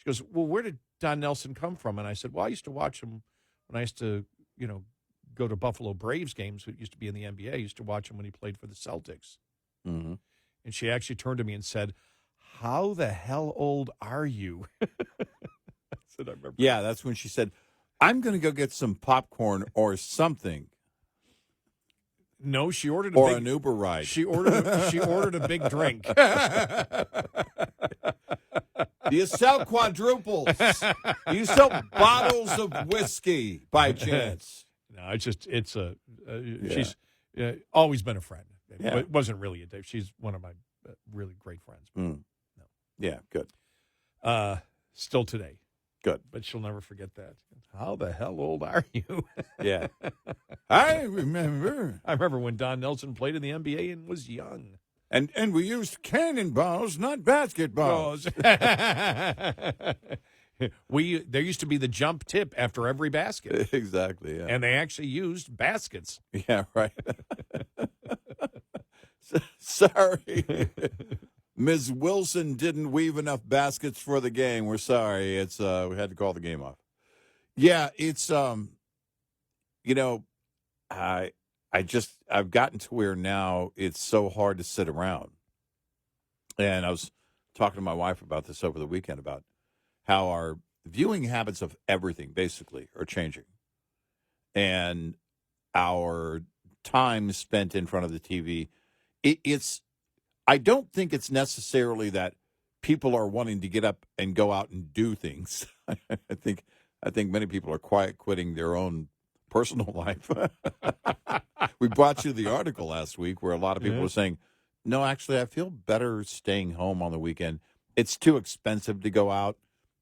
goes, well, where did Don Nelson come from? And I said, well, I used to watch him when I used to, go to Buffalo Braves games. It used to be in the NBA. I used to watch him when he played for the Celtics. And she actually turned to me and said, how the hell old are you? I said, I remember. Yeah, that's when she said, I'm going to go get some popcorn or something. No, she ordered an Uber ride. She ordered a big drink. Do you sell quadruples? Do you sell bottles of whiskey by chance? No, she's always been a friend. Yeah. It wasn't really a date. She's one of my really great friends. No. Yeah, good. Still today. Good. But she'll never forget that. How the hell old are you? Yeah. I remember. I remember when Don Nelson played in the NBA and was young. And we used cannonballs, not basketballs. There used to be the jump tip after every basket. Exactly, yeah. And they actually used baskets. Yeah, right. Sorry. Ms. Wilson didn't weave enough baskets for the game. We're sorry. It's we had to call the game off. Yeah, it's I've gotten to where now it's so hard to sit around. And I was talking to my wife about this over the weekend about how our viewing habits of everything basically are changing. And our time spent in front of the TV, I don't think it's necessarily that people are wanting to get up and go out and do things. I think many people are quiet quitting their own personal life. We brought you the article last week where a lot of people were saying, no, actually, I feel better staying home on the weekend. It's too expensive to go out.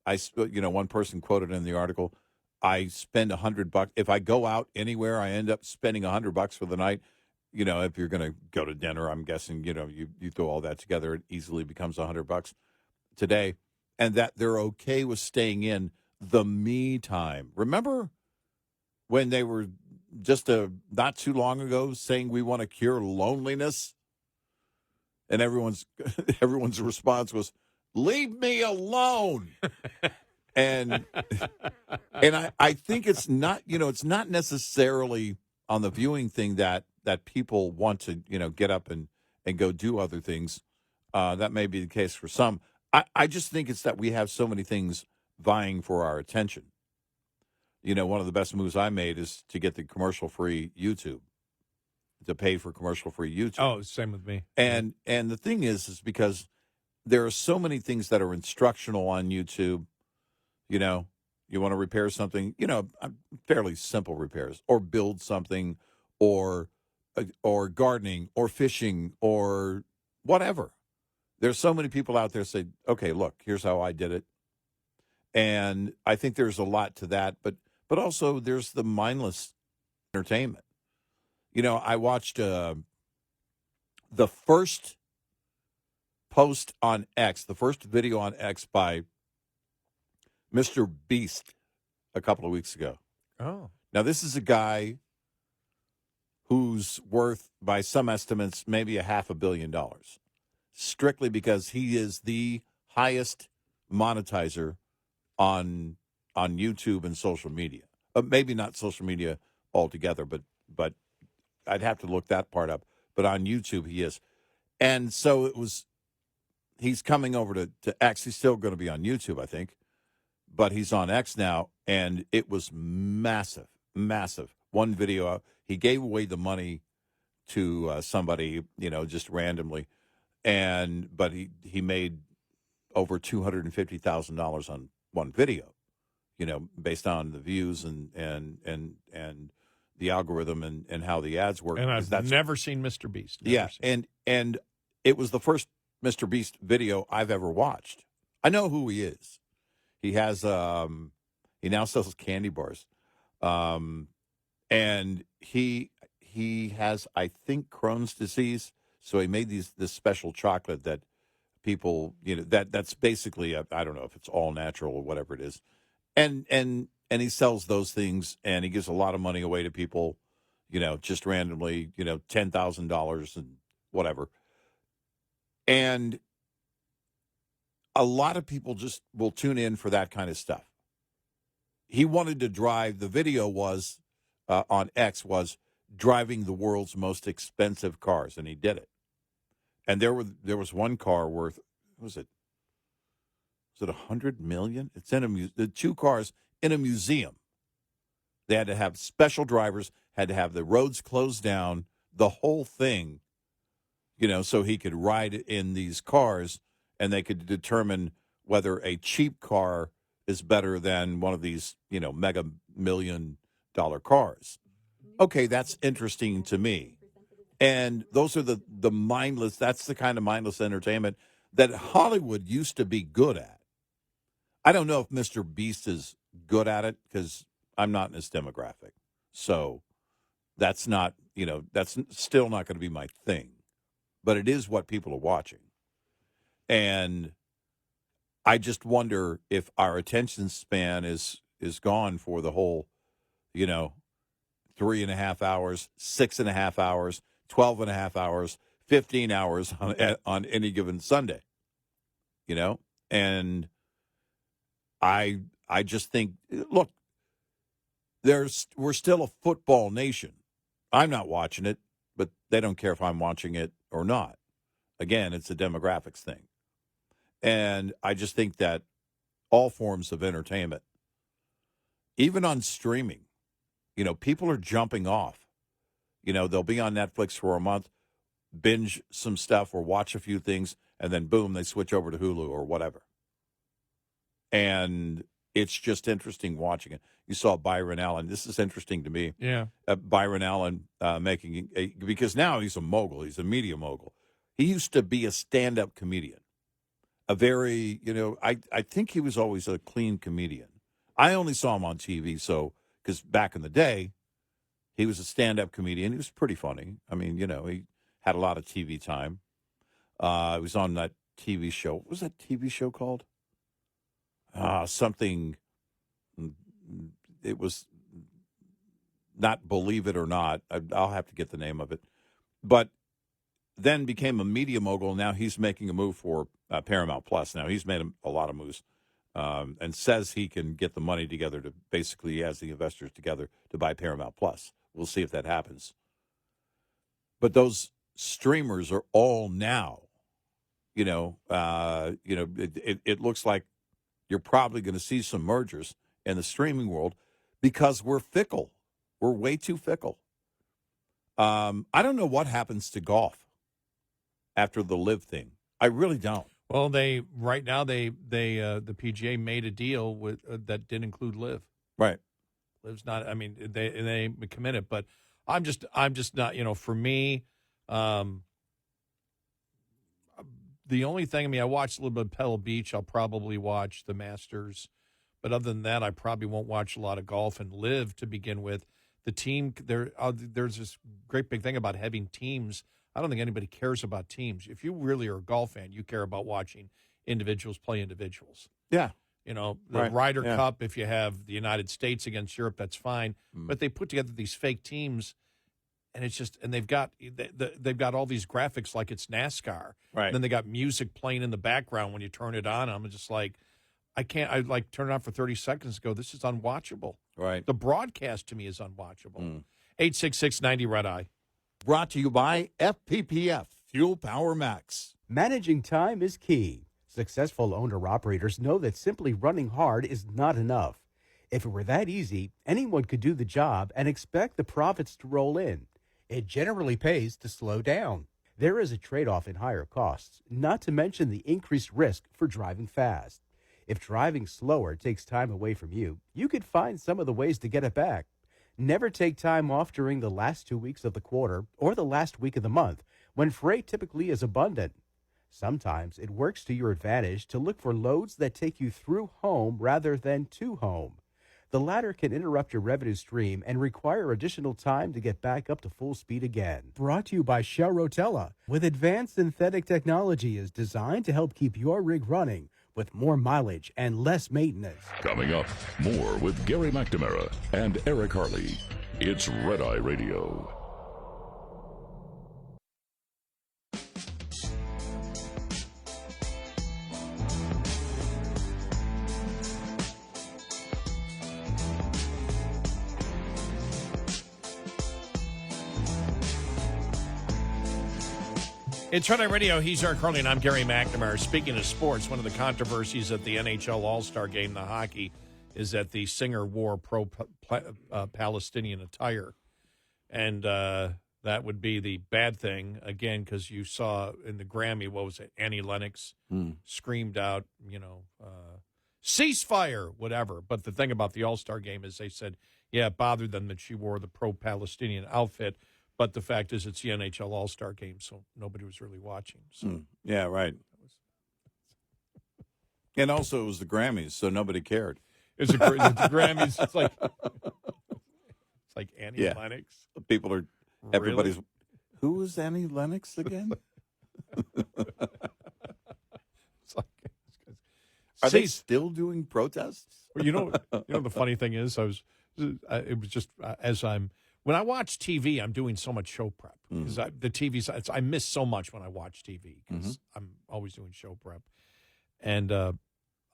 One person quoted in the article, I spend $100. If I go out anywhere, I end up spending $100 for the night. If you're going to go to dinner, I'm guessing, you throw all that together, it easily becomes $100 today. And that they're okay with staying in the me time. Remember when they were just not too long ago saying we want to cure loneliness? And everyone's response was, leave me alone. and I think it's not, it's not necessarily on the viewing thing that people want to, get up and go do other things. That may be the case for some. I just think it's that we have so many things vying for our attention. One of the best moves I made is to get the commercial-free YouTube, to pay for commercial-free YouTube. Oh, same with me. And the thing is because there are so many things that are instructional on YouTube. You want to repair something, fairly simple repairs, or build something, or gardening, or fishing, or whatever. There's so many people out there say, okay, look, here's how I did it. And I think there's a lot to that, but also there's the mindless entertainment. I watched the first post on X, the first video on X by Mr. Beast a couple of weeks ago. Oh. Now, this is a guy who's worth, by some estimates, maybe $500 million, strictly because he is the highest monetizer on YouTube and social media. Maybe not social media altogether, but I'd have to look that part up. But on YouTube, he is. And so he's coming over to X. He's still going to be on YouTube, I think. But he's on X now, and it was massive, massive. One video, he gave away the money to somebody, just randomly. But he made over $250,000 on one video, based on the views and the algorithm and how the ads work. And I've never seen Mr. Beast. And it was the first Mr. Beast video I've ever watched. I know who he is. He has he now sells candy bars, and he has, I think, Crohn's disease. So he made this special chocolate that people, that's basically I don't know if it's all natural or whatever it is, and he sells those things, and he gives a lot of money away to people, just randomly, $10,000 and whatever, and a lot of people just will tune in for that kind of stuff. He wanted to drive, the video was, on X, was driving the world's most expensive cars, and he did it. And there was one car worth, what was it? Was it $100 million? It's in the two cars in a museum. They had to have special drivers, had to have the roads closed down, the whole thing, so he could ride in these cars, and they could determine whether a cheap car is better than one of these, mega $1 million cars. Okay, that's interesting to me. And those are the mindless, that's the kind of mindless entertainment that Hollywood used to be good at. I don't know if Mr. Beast is good at it because I'm not in his demographic. So that's not, that's still not going to be my thing. But it is what people are watching. And I just wonder if our attention span is gone for the whole, 3.5 hours, 6.5 hours, 12.5 hours, 15 hours on any given Sunday, and I just think, look, we're still a football nation. I'm not watching it, but they don't care if I'm watching it or not. Again, it's a demographics thing. And I just think that all forms of entertainment, even on streaming, people are jumping off. They'll be on Netflix for a month, binge some stuff or watch a few things, and then boom, they switch over to Hulu or whatever. And it's just interesting watching it. You saw Byron Allen. This is interesting to me. Yeah. Byron Allen because now he's a mogul. He's a media mogul. He used to be a stand-up comedian. A very, I think he was always a clean comedian. I only saw him on TV, because back in the day, he was a stand-up comedian. He was pretty funny. I mean, he had a lot of TV time. He was on that TV show. What was that TV show called? Something. It was not Believe It or Not. I'll have to get the name of it. But then became a media mogul. Now he's making a move for Paramount Plus. Now he's made a lot of moves and says he can get the money together to basically, he has the investors together to buy Paramount Plus. We'll see if that happens. But those streamers are all now, it looks like you're probably going to see some mergers in the streaming world because we're fickle. We're way too fickle. I don't know what happens to golf after the LIV thing. I really don't. Well, the PGA made a deal with that didn't include LIV. Right. LIV's not. I mean, they committed, but I'm just not. For me, the only thing. I mean, I watched a little bit of Pebble Beach. I'll probably watch the Masters, but other than that, I probably won't watch a lot of golf and LIV to begin with. The team there's this great big thing about having teams. I don't think anybody cares about teams. If you really are a golf fan, you care about watching individuals play individuals. Yeah. The right. Ryder Cup, if you have the United States against Europe, that's fine. But they put together these fake teams, and it's just, and they've got all these graphics like it's NASCAR. Right. And then they got music playing in the background when you turn it on. I'm just like, I turn it on for 30 seconds and go, this is unwatchable. Right. The broadcast to me is unwatchable. 866-90 Red Eye. Brought to you by FPPF, Fuel Power Max. Managing time is key. Successful owner-operators know that simply running hard is not enough. If it were that easy, anyone could do the job and expect the profits to roll in. It generally pays to slow down. There is a trade-off in higher costs, not to mention the increased risk for driving fast. If driving slower takes time away from you, you could find some of the ways to get it back. Never take time off during the last 2 weeks of the quarter or the last week of the month, when freight typically is abundant. Sometimes it works to your advantage to look for loads that take you through home rather than to home. The latter can interrupt your revenue stream and require additional time to get back up to full speed again. Brought to you by Shell Rotella, with advanced synthetic technology is designed to help keep your rig running with more mileage and less maintenance. Coming up, more with Gary McNamara and Eric Harley. It's Red Eye Radio. It's Red Eye Radio. He's Eric Harley, and I'm Gary McNamara. Speaking of sports, one of the controversies at the NHL All-Star Game, the hockey, is that the singer wore pro-Palestinian attire. And that would be the bad thing, again, because you saw in the Grammy, what was it, Annie Lennox screamed out, ceasefire, whatever. But the thing about the All-Star Game is they said, yeah, it bothered them that she wore the pro-Palestinian outfit. But the fact is, it's the NHL All-Star Game, so nobody was really watching. So Yeah, right. And also, it was the Grammys, so nobody cared. It's the Grammys. It's like Annie Lennox. People are, everybody's, who is Annie Lennox again? Are they still doing protests? You know, the funny thing is, it was just when I watch TV, I'm doing so much show prep because the TV's, I miss so much when I watch TV because I'm always doing show prep, and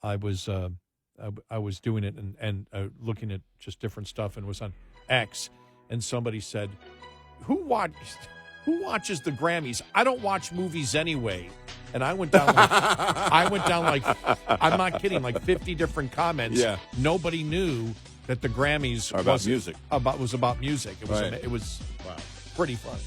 I was doing it and looking at just different stuff, and was on X, and somebody said, who watches the Grammys? I don't watch movies anyway. And I went down like I'm not kidding, like 50 different comments. Yeah. Nobody knew that the Grammys was about music. It was pretty funny.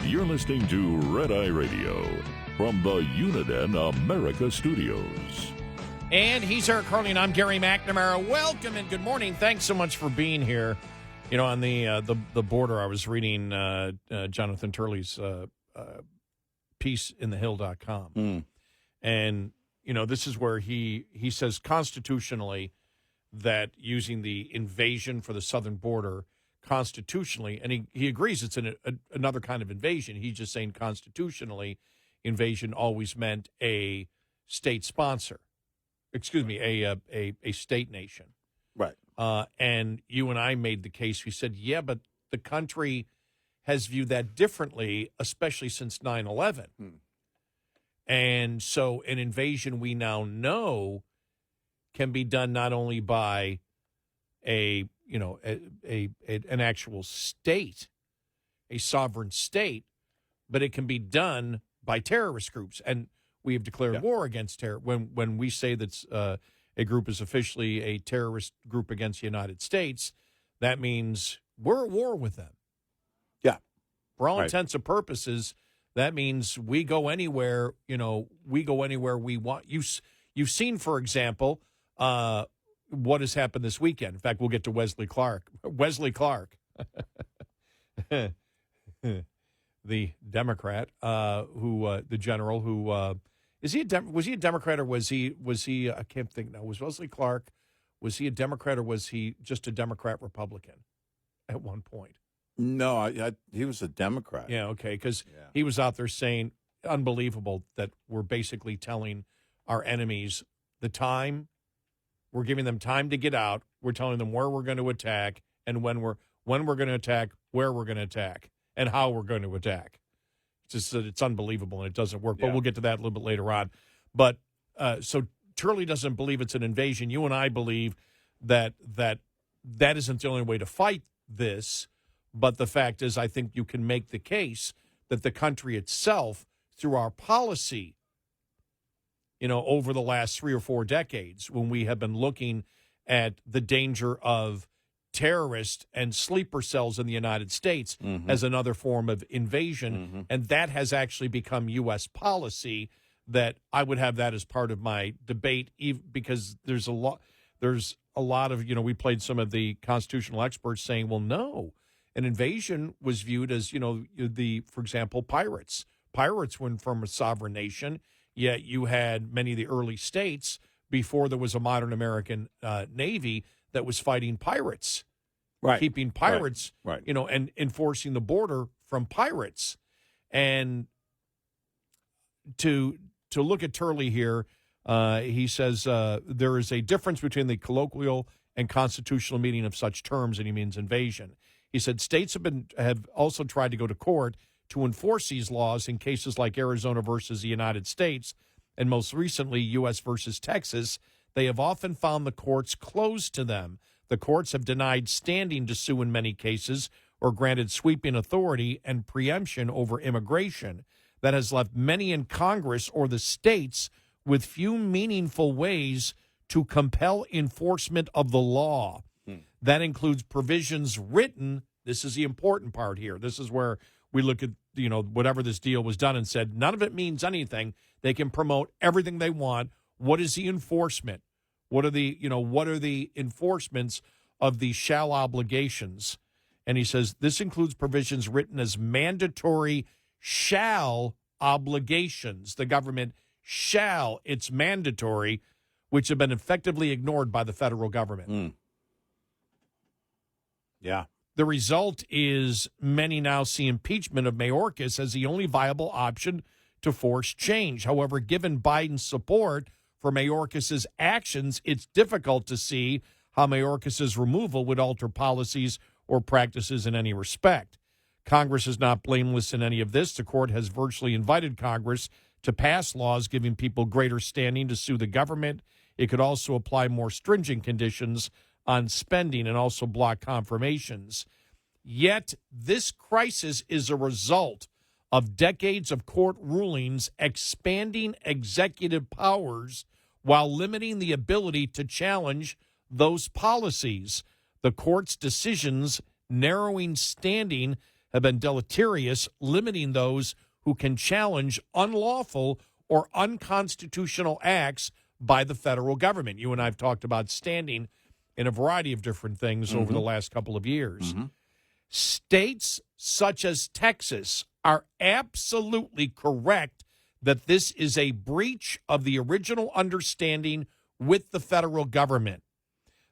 You're listening to Red Eye Radio from the Uniden America Studios. And he's Eric Carly, and I'm Gary McNamara. Welcome and good morning. Thanks so much for being here. You know, on the border, I was reading Jonathan Turley's piece in thehill.com. And, you know, this is where he says constitutionally that using the invasion for the southern border constitutionally, and he agrees it's another kind of invasion. He's just saying constitutionally, invasion always meant a state sponsor. Excuse me, a state nation. Right. And you and I made the case. We said, yeah, but the country has viewed that differently, especially since 9/11. And so an invasion we now know can be done not only by an actual state, a sovereign state, but it can be done by terrorist groups. And we have declared war against terror. When we say that a group is officially a terrorist group against the United States, that means we're at war with them. Yeah. For all intents and purposes, that means we go anywhere, we want. You've seen, for example, what has happened this weekend. In fact, we'll get to Wesley Clark. Wesley Clark, the Democrat, the general who was he a Democrat or was he? I can't think now. Was Wesley Clark? Was he a Democrat or was he just a Democrat Republican at one point? No, he was a Democrat. Yeah, okay, because he was out there saying, unbelievable, that we're basically telling our enemies the time. We're giving them time to get out. We're telling them where we're going to attack and when we're going to attack, where we're going to attack, and how we're going to attack. It's just that it's unbelievable and it doesn't work. But we'll get to that a little bit later on. But so Turley doesn't believe it's an invasion. You and I believe that isn't the only way to fight this. But the fact is, I think you can make the case that the country itself, through our policy, over the last 3 or 4 decades, when we have been looking at the danger of terrorists and sleeper cells in the United States as another form of invasion, and that has actually become U.S. policy, that I would have that as part of my debate, because there's a lot of, we played some of the constitutional experts saying, well, no, an invasion was viewed as, for example, pirates. Pirates were from a sovereign nation. Yet you had many of the early states, before there was a modern American Navy, that was fighting pirates, keeping pirates, and enforcing the border from pirates. And to look at Turley here, he says there is a difference between the colloquial and constitutional meaning of such terms, and he means invasion. He said states have also tried to go to court to enforce these laws in cases like Arizona versus the United States, and most recently, U.S. versus Texas. They have often found the courts closed to them. The courts have denied standing to sue in many cases, or granted sweeping authority and preemption over immigration. That has left many in Congress or the states with few meaningful ways to compel enforcement of the law. That includes provisions written. This is the important part here. This is where we look at, whatever this deal was done and said, none of it means anything. They can promote everything they want. What is the enforcement? What are the enforcements of the shall obligations? And he says this includes provisions written as mandatory shall obligations. The government shall, it's mandatory, which have been effectively ignored by the federal government. Yeah. The result is many now see impeachment of Mayorkas as the only viable option to force change. However, given Biden's support for Mayorkas's actions, it's difficult to see how Mayorkas's removal would alter policies or practices in any respect. Congress is not blameless in any of this. The court has virtually invited Congress to pass laws giving people greater standing to sue the government. It could also apply more stringent conditions on spending and also block confirmations. Yet this crisis is a result of decades of court rulings expanding executive powers while limiting the ability to challenge those policies. The court's decisions narrowing standing have been deleterious, limiting those who can challenge unlawful or unconstitutional acts by the federal government. You and I have talked about standing in a variety of different things over the last couple of years. States such as Texas are absolutely correct that this is a breach of the original understanding with the federal government.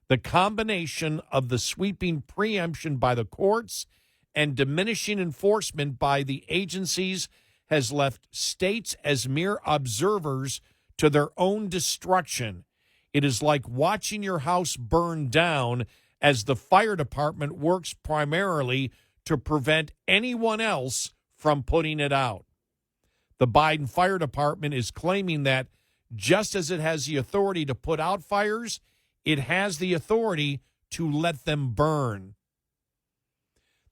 The combination of the sweeping preemption by the courts and diminishing enforcement by the agencies has left states as mere observers to their own destruction. It is like watching your house burn down as the fire department works primarily to prevent anyone else from putting it out. The Biden Fire Department is claiming that just as it has the authority to put out fires, it has the authority to let them burn.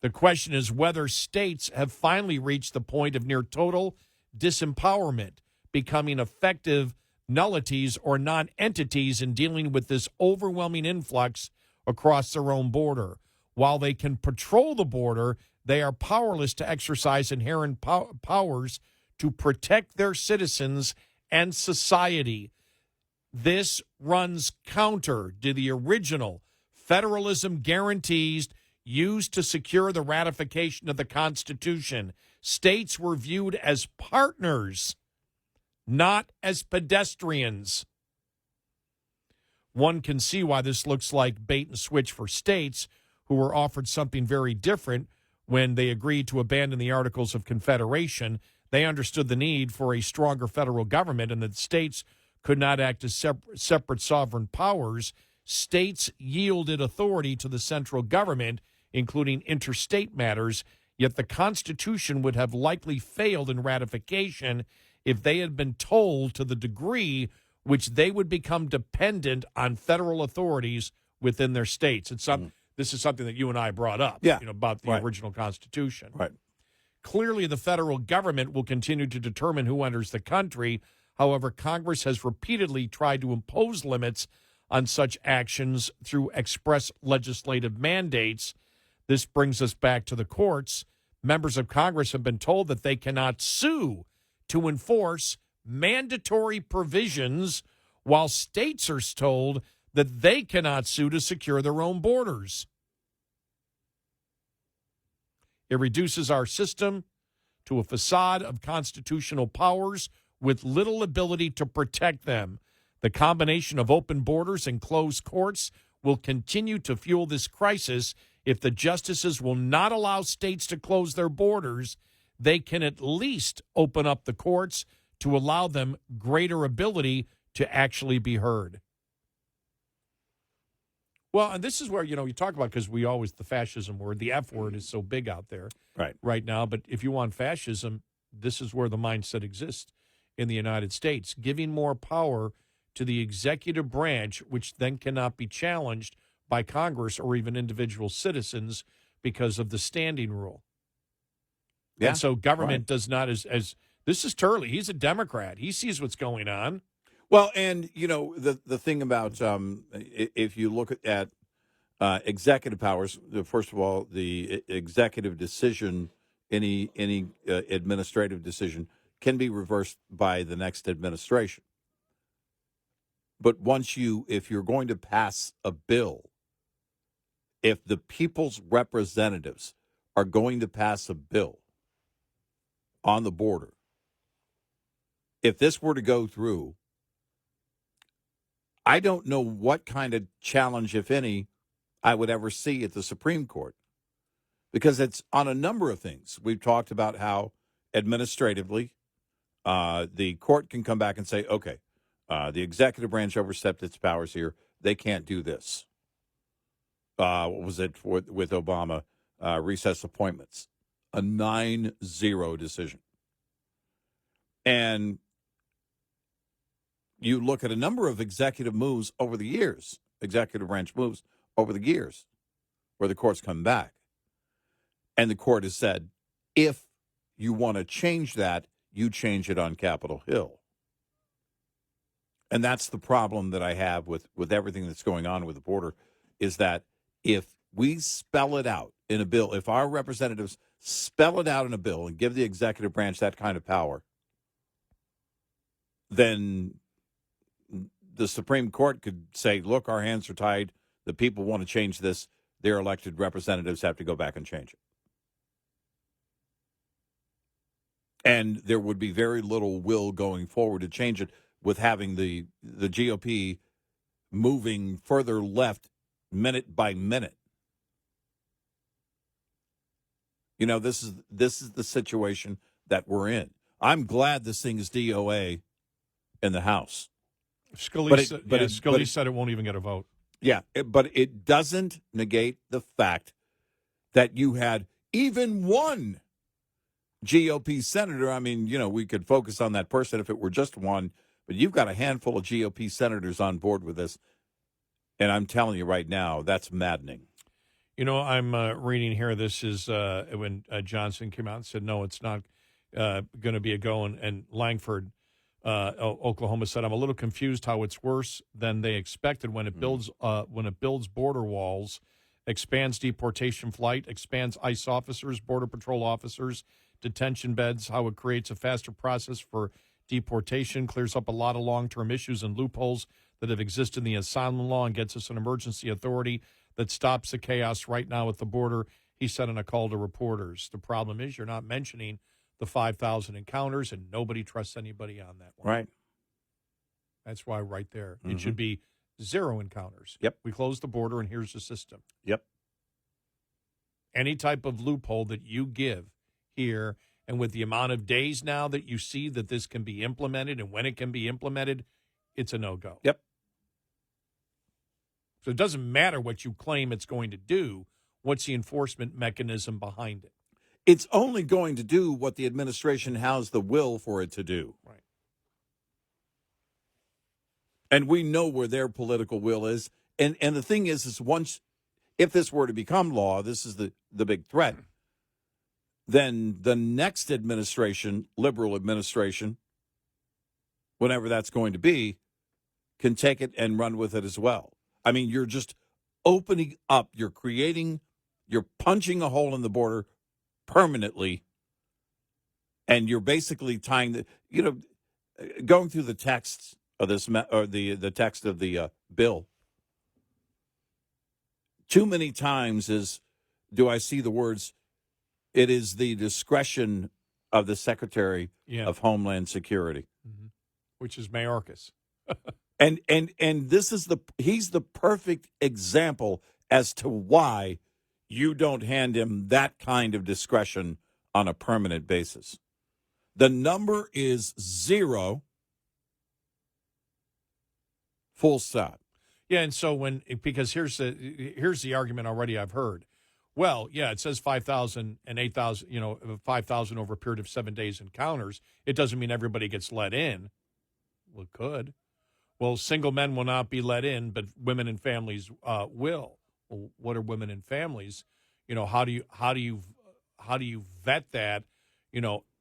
The question is whether states have finally reached the point of near total disempowerment, becoming effective nullities or non-entities in dealing with this overwhelming influx across their own border. While they can patrol the border, they are powerless to exercise inherent powers to protect their citizens and society. This runs counter to the original federalism guarantees used to secure the ratification of the Constitution. States were viewed as partners, not as pedestrians. One can see why this looks like bait and switch for states who were offered something very different when they agreed to abandon the Articles of Confederation. They understood the need for a stronger federal government and that states could not act as separate sovereign powers. States yielded authority to the central government, including interstate matters, yet the Constitution would have likely failed in ratification if they had been told to the degree which they would become dependent on federal authorities within their states. This is something that you and I brought up about the original Constitution. Right. Clearly, the federal government will continue to determine who enters the country. However, Congress has repeatedly tried to impose limits on such actions through express legislative mandates. This brings us back to the courts. Members of Congress have been told that they cannot sue to enforce mandatory provisions, while states are told that they cannot sue to secure their own borders. It reduces our system to a facade of constitutional powers with little ability to protect them. The combination of open borders and closed courts will continue to fuel this crisis. If the justices will not allow states to close their borders, they can at least open up the courts to allow them greater ability to actually be heard. Well, and this is where, you talk about, because we always, the fascism word, the F word is so big out there right now. But if you want fascism, this is where the mindset exists in the United States, giving more power to the executive branch, which then cannot be challenged by Congress or even individual citizens because of the standing rule. Yeah, and so government does not, as this is Turley, he's a Democrat. He sees what's going on. Well, and, the thing about if you look at executive powers, first of all, the executive decision any administrative decision can be reversed by the next administration. But if you're going to pass a bill, if the people's representatives are going to pass a bill on the border, if this were to go through, I don't know what kind of challenge, if any, I would ever see at the Supreme Court, because it's on a number of things. We've talked about how administratively the court can come back and say, okay, the executive branch overstepped its powers here. They can't do this. What was it with Obama? Recess appointments. A 9-0 decision. And you look at a number of executive moves over the years, executive branch moves over the years, where the court's come back. And the court has said, if you want to change that, you change it on Capitol Hill. And that's the problem that I have with everything that's going on with the border, is that if we spell it out in a bill, if our representatives spell it out in a bill and give the executive branch that kind of power, then the Supreme Court could say, look, our hands are tied. The people want to change this. Their elected representatives have to go back and change it. And there would be very little will going forward to change it, with having the GOP moving further left minute by minute. You know, this is the situation that we're in. I'm glad this thing is D.O.A. in the House. Scalise said it won't even get a vote. Yeah, but it doesn't negate the fact that you had even one GOP senator. I mean, you know, we could focus on that person if it were just one, but you've got a handful of GOP senators on board with this. And I'm telling you right now, that's maddening. You know, I'm reading here, this is when Johnson came out and said, no, it's not going to be a go. And Langford, Oklahoma, said, I'm a little confused how it's worse than they expected when it builds border walls, expands deportation flight, expands ICE officers, Border Patrol officers, detention beds, how it creates a faster process for deportation, clears up a lot of long-term issues and loopholes that have existed in the asylum law, and gets us an emergency authority that stops the chaos right now at the border, he said in a call to reporters. The problem is you're not mentioning the 5,000 encounters, and nobody trusts anybody on that one. Right. That's why right there. It should be 0 encounters. Yep. We close the border, and here's the system. Yep. Any type of loophole that you give here, and with the amount of days now that you see that this can be implemented and when it can be implemented, it's a no-go. Yep. So it doesn't matter what you claim it's going to do. What's the enforcement mechanism behind it? It's only going to do what the administration has the will for it to do. Right. And we know where their political will is. And the thing is if this were to become law, this is the big threat, then the next administration, liberal administration, whenever that's going to be, can take it and run with it as well. I mean, you're just opening up, you're punching a hole in the border permanently, and you're basically tying going through the texts of this, or the text of the bill. Too many times do I see the words, it is the discretion of the Secretary of Homeland Security. Mm-hmm. Which is Mayorkas. And he's the perfect example as to why you don't hand him that kind of discretion on a permanent basis. The number is 0, full stop. Yeah, and so because here's the argument already I've heard. Well, yeah, it says 5,000 and 8,000, 5,000 over a period of 7 days encounters. It doesn't mean everybody gets let in. Well, it could. Well, single men will not be let in, but women and families will. Well, what are women and families? How do you vet that?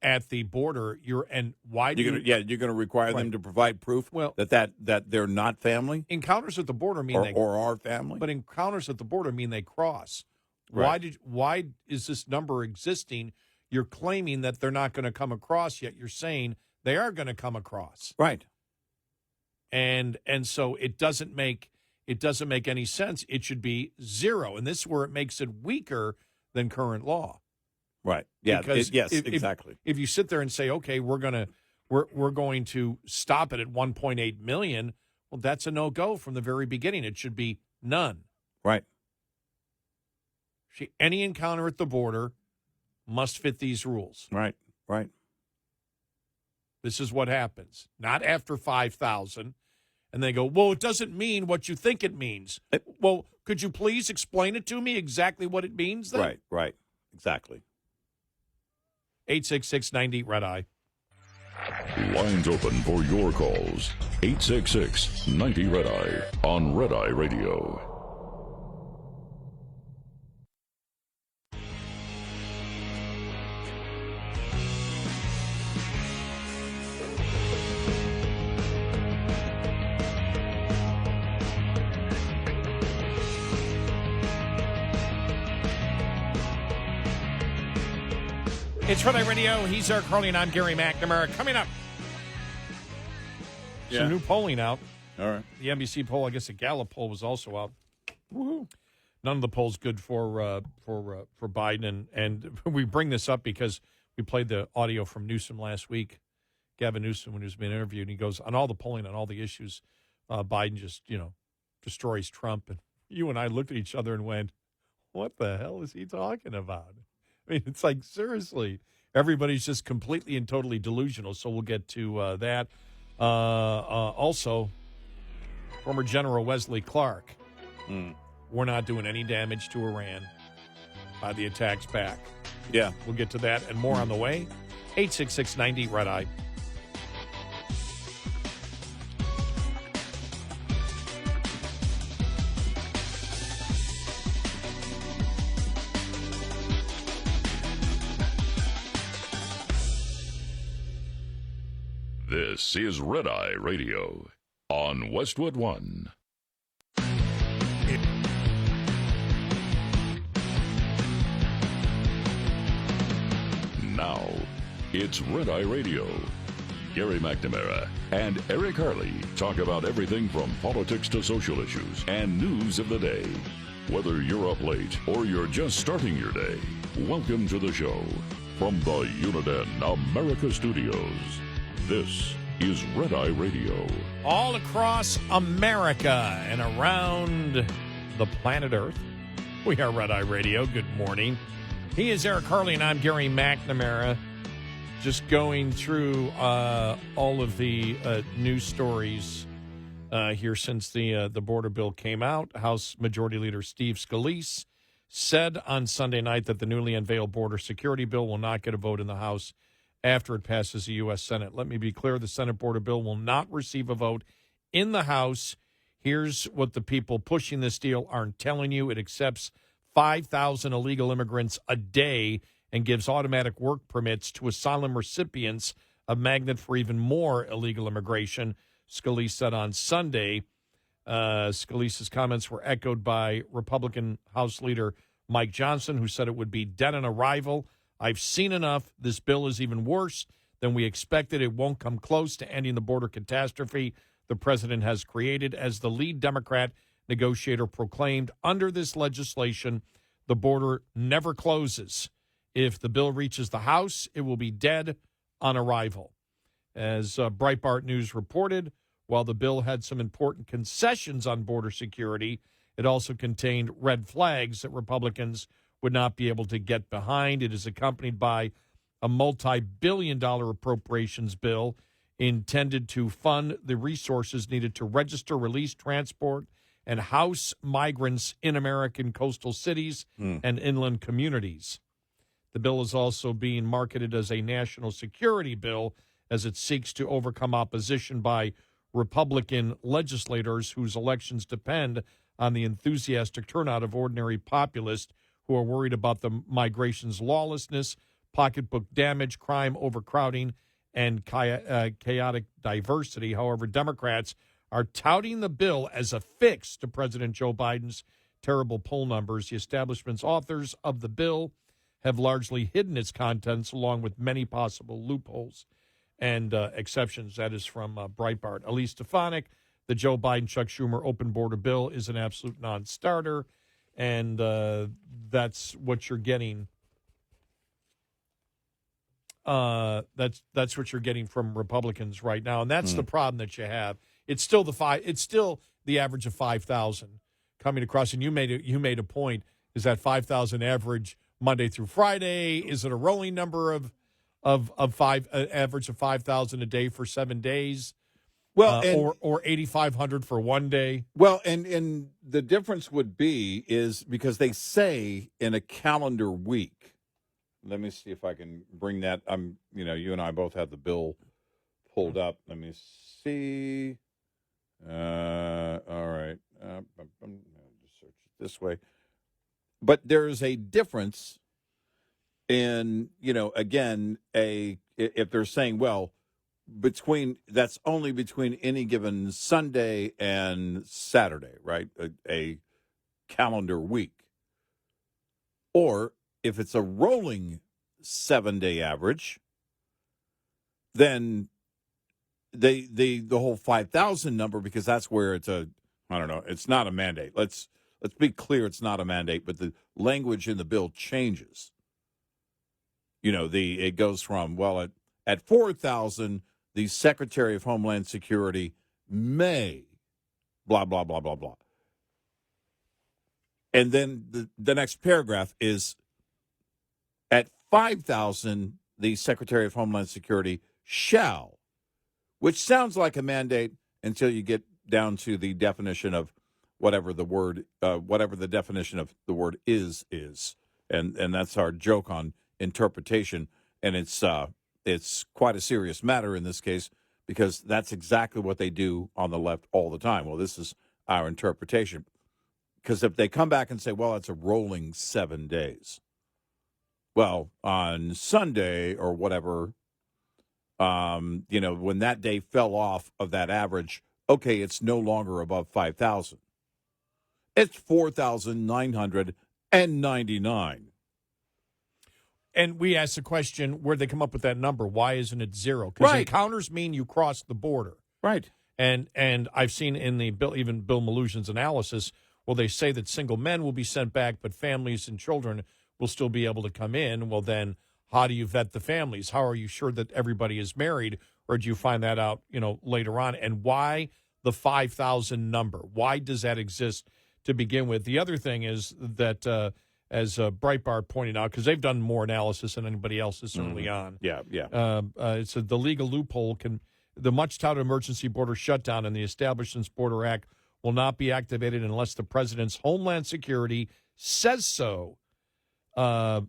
At the border, you're going to require them to provide proof that they're not family. Encounters at the border mean or are family, but encounters at the border mean they cross. Right. Why is this number existing? you're claiming that they're not going to come across, yet you're saying they are going to come across. Right. And so it doesn't make any sense. It should be 0. And this is where it makes it weaker than current law. Right. Yeah. Because exactly. If you sit there and say, okay, we're going to stop it at 1.8 million, well, that's a no-go from the very beginning. It should be none. Right. Any encounter at the border must fit these rules. Right. Right. This is what happens. Not after 5,000. And they go, well, it doesn't mean what you think it means. Well, could you please explain it to me exactly what it means then? Right. Right. Exactly. 866-90-RED-EYE. Lines open for your calls. 866-90-RED-EYE on Red Eye Radio. It's Red Eye Radio. He's Eric Carly, and I'm Gary McNamara. Coming up, some new polling out. All right. The NBC poll, I guess the Gallup poll was also out. Woohoo! None of the polls good for Biden, and we bring this up because we played the audio from Newsom last week, Gavin Newsom, when he was being interviewed, and he goes on all the polling on all the issues. Biden just destroys Trump, and you and I looked at each other and went, "What the hell is he talking about?" I mean, it's like, seriously, everybody's just completely and totally delusional. So we'll get to that. Also, former General Wesley Clark. We're not doing any damage to Iran by the attacks back. Yeah. We'll get to that and more on the way. 866-90-RED-EYE. This is Red Eye Radio on Westwood One. Now, it's Red Eye Radio. Gary McNamara and Eric Harley talk about everything from politics to social issues and news of the day. Whether you're up late or you're just starting your day, welcome to the show. From the Uniden America Studios, this is Red Eye Radio. All across America and around the planet Earth, we are Red Eye Radio. Good morning. He is Eric Harley, and I'm Gary McNamara. Just going through all of the news stories here since the border bill came out. House Majority Leader Steve Scalise said on Sunday night that the newly unveiled border security bill will not get a vote in the House after it passes the U.S. Senate. Let me be clear, the Senate border bill will not receive a vote in the House. Here's what the people pushing this deal aren't telling you. It accepts 5,000 illegal immigrants a day and gives automatic work permits to asylum recipients, a magnet for even more illegal immigration, Scalise said on Sunday. Scalise's comments were echoed by Republican House Leader Mike Johnson, who said it would be dead on arrival. I've seen enough. This bill is even worse than we expected. It won't come close to ending the border catastrophe the president has created. As the lead Democrat negotiator proclaimed, under this legislation, the border never closes. If the bill reaches the House, it will be dead on arrival. As Breitbart News reported, while the bill had some important concessions on border security, it also contained red flags that Republicans would not be able to get behind. It is accompanied by a multi-billion-dollar appropriations bill intended to fund the resources needed to register, release, transport, and house migrants in American coastal cities and inland communities. The bill is also being marketed as a national security bill as it seeks to overcome opposition by Republican legislators whose elections depend on the enthusiastic turnout of ordinary populists who are worried about the migration's lawlessness, pocketbook damage, crime, overcrowding, and chaotic diversity. However, Democrats are touting the bill as a fix to President Joe Biden's terrible poll numbers. The establishment's authors of the bill have largely hidden its contents along with many possible loopholes and exceptions. That is from Breitbart. Elise Stefanik, the Joe Biden-Chuck Schumer open border bill is an absolute non-starter, and that's what you're getting. That's what you're getting from Republicans right now, and that's the problem that you have. It's still the average of 5,000 coming across, and you made a point. Is that 5,000 average Monday through Friday? Is it a rolling number of five, average of 5,000 a day for 7 days? Well, or 8,500 for 1 day. Well, and the difference would be is because they say in a calendar week. Let me see if I can bring that. You and I both have the bill pulled up. Let me see. All right. Just search it this way. But there's a difference in, again, if they're saying, well, that's only between any given Sunday and Saturday, right? A calendar week. Or if it's a rolling 7-day average, then the whole 5,000 number, because that's where it's it's not a mandate. Let's be clear, it's not a mandate, but the language in the bill changes. It goes from, at 4,000, the Secretary of Homeland Security may blah, blah, blah, blah, blah. And then the next paragraph is at 5,000, the Secretary of Homeland Security shall, which sounds like a mandate until you get down to the definition of whatever the definition of the word is. And that's our joke on interpretation. And it's quite a serious matter in this case, because that's exactly what they do on the left all the time. Well, this is our interpretation. Because if they come back and say, well, it's a rolling 7 days. Well, on Sunday or whatever, when that day fell off of that average, okay, it's no longer above 5,000. It's 4,999. And we asked the question, where'd they come up with that number? Why isn't it zero? Because encounters mean you cross the border. Right. And I've seen in the bill, even Bill Malushin's analysis, they say that single men will be sent back, but families and children will still be able to come in. Well, then how do you vet the families? How are you sure that everybody is married? Or do you find that out, later on? And why the 5,000 number? Why does that exist to begin with? The other thing is that, as Breitbart pointed out, because they've done more analysis than anybody else this early on. Yeah. It said the legal loophole the much-touted emergency border shutdown and the Establishment Border Act will not be activated unless the president's Homeland Security says so. That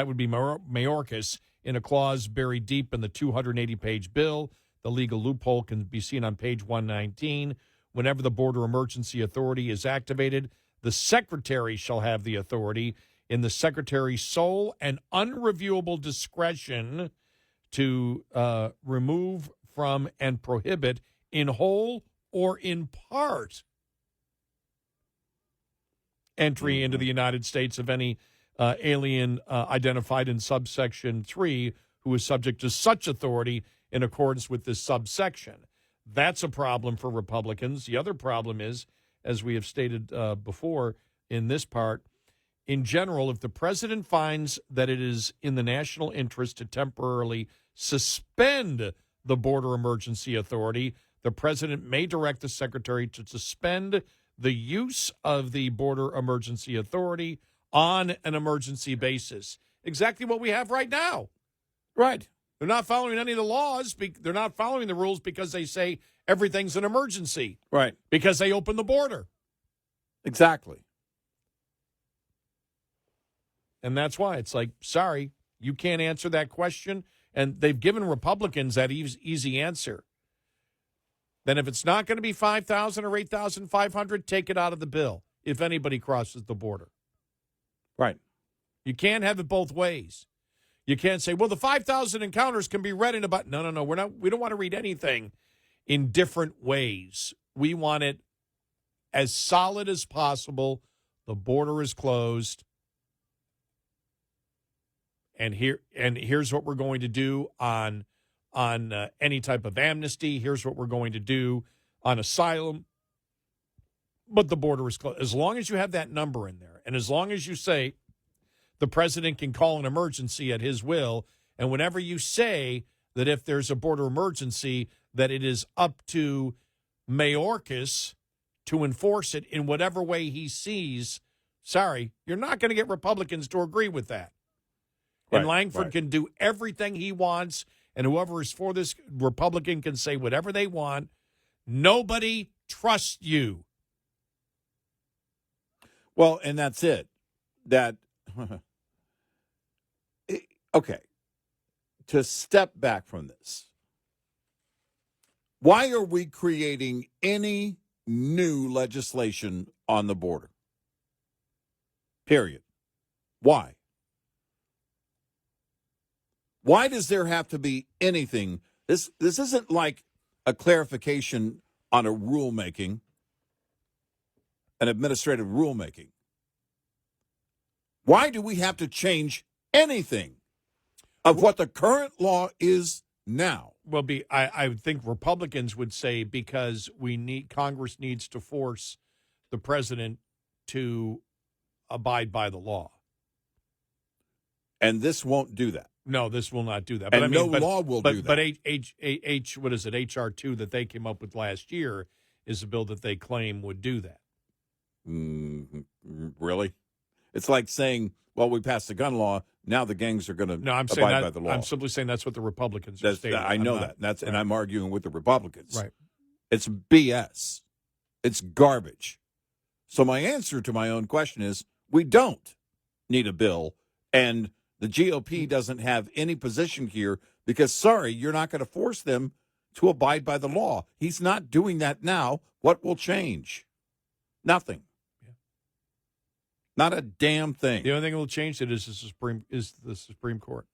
would be Mayorkas in a clause buried deep in the 280-page bill. The legal loophole can be seen on page 119. Whenever the Border Emergency Authority is activated, the Secretary shall have the authority in the Secretary's sole and unreviewable discretion to remove from and prohibit in whole or in part entry into the United States of any alien identified in subsection 3 who is subject to such authority in accordance with this subsection. That's a problem for Republicans. The other problem is, as we have stated before in this part, in general, if the president finds that it is in the national interest to temporarily suspend the Border Emergency Authority, the president may direct the secretary to suspend the use of the Border Emergency Authority on an emergency basis. Exactly what we have right now. Right. They're not following any of the laws. They're not following the rules because they say everything's an emergency. Right. Because they open the border. Exactly. And that's why it's like, sorry, you can't answer that question. And they've given Republicans that easy answer. Then if it's not going to be 5,000 or 8,500, take it out of the bill if anybody crosses the border. Right. You can't have it both ways. You can't say, well, the 5,000 encounters can be read in about. No. We don't want to read anything in different ways. We want it as solid as possible. The border is closed. and here's what we're going to do on any type of amnesty. Here's what we're going to do on asylum. But the border is closed. As long as you have that number in there, and as long as you say the president can call an emergency at his will, and whenever you say that if there's a border emergency, that it is up to Mayorkas to enforce it in whatever way he sees, sorry, you're not going to get Republicans to agree with that. And Langford can do everything he wants, and whoever is for this Republican can say whatever they want. Nobody trusts you. Well, and that's it. That, okay, to step back from this, why are we creating any new legislation on the border? Period. Why? Why does there have to be anything? This isn't like a clarification on a rulemaking, an administrative rulemaking. Why do we have to change anything of what the current law is now? Well, I would think Republicans would say because Congress needs to force the president to abide by the law. And this won't do that. No, this will not do that. And no law will do that. But what is it, H.R. 2 that they came up with last year is a bill that they claim would do that. Really? It's like saying, well, we passed the gun law, now the gangs are going to abide by the law. I'm simply saying that's what the Republicans are stating. I know that. And I'm arguing with the Republicans. Right. It's BS. It's garbage. So my answer to my own question is we don't need a bill, and the GOP doesn't have any position here because, sorry, you're not going to force them to abide by the law. He's not doing that now. What will change? Nothing. Yeah. Not a damn thing. The only thing that will change it is the Supreme Court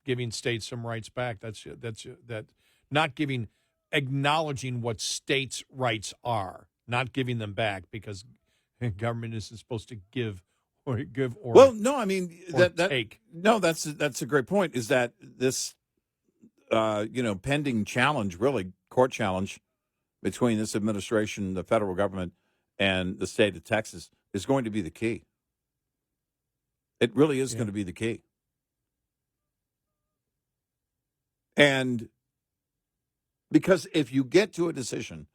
giving states some rights back. That's not acknowledging what states' rights are, not giving them back because government isn't supposed to give. Well, no, I mean take. No, that's a great point. Is that this, pending challenge, really court challenge between this administration, the federal government, and the state of Texas is going to be the key. It really is going to be the key. And because if you get to a decision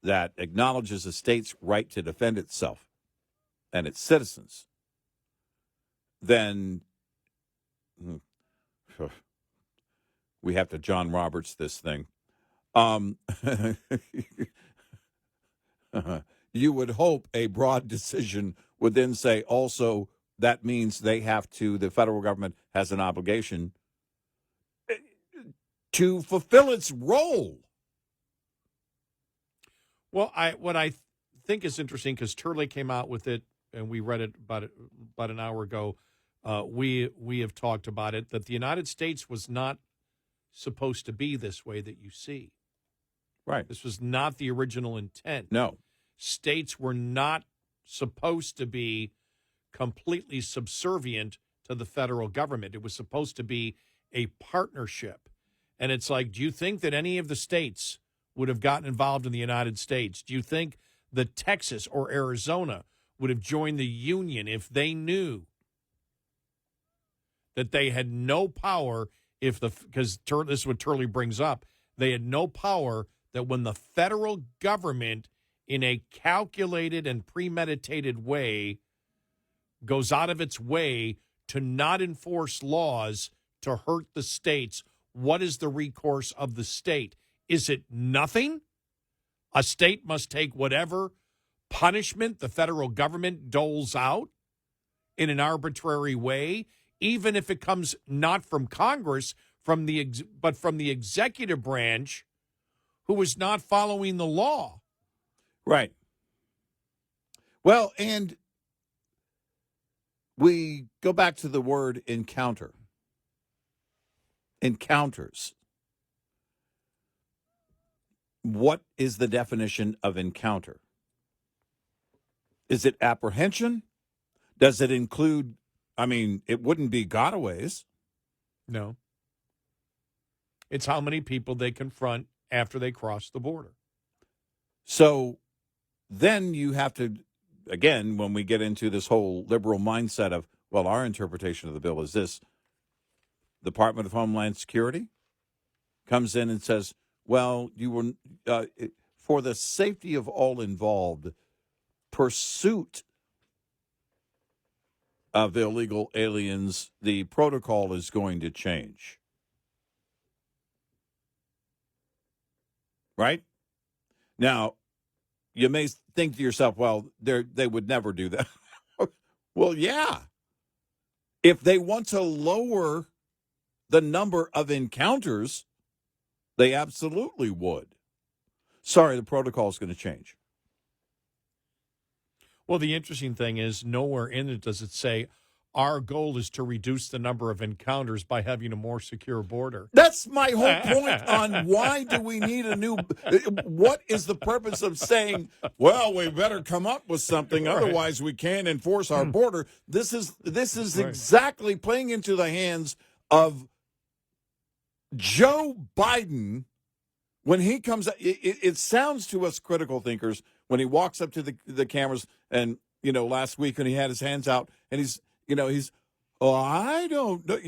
that acknowledges a state's right to defend itself and its citizens, then we have to John Roberts this thing. You would hope a broad decision would then say also that means the federal government has an obligation to fulfill its role. Well, what I think is interesting, because Turley came out with it, and we read it about an hour ago. We have talked about it, that the United States was not supposed to be this way that you see. Right. This was not the original intent. No. States were not supposed to be completely subservient to the federal government. It was supposed to be a partnership. And it's like, do you think that any of the states would have gotten involved in the United States? Do you think that Texas or Arizona would have joined the Union if they knew that they had no power because this is what Turley brings up, they had no power that when the federal government in a calculated and premeditated way goes out of its way to not enforce laws to hurt the states, what is the recourse of the state? Is it nothing? A state must take whatever punishment the federal government doles out in an arbitrary way, even if it comes not from Congress, but from the executive branch, who is not following the law. Right. Well, and we go back to the word encounter. Encounters. What is the definition of encounter? Is it apprehension? Does it include, it wouldn't be gotaways. No. It's how many people they confront after they cross the border. So then you have to, again, when we get into this whole liberal mindset of, well, our interpretation of the bill is this, Department of Homeland Security comes in and says, well, you were, for the safety of all involved, pursuit of illegal aliens, the protocol is going to change. Right? Now, you may think to yourself, well, they would never do that. Well, yeah. If they want to lower the number of encounters, they absolutely would. Sorry, the protocol is going to change. Well, the interesting thing is nowhere in it does it say our goal is to reduce the number of encounters by having a more secure border. That's my whole point on why do we need a new, what is the purpose of saying, well, we better come up with something, otherwise we can't enforce our border. This is exactly playing into the hands of Joe Biden when he comes. It sounds to us critical thinkers when he walks up to the cameras and, last week when he had his hands out and he's, oh, I don't know,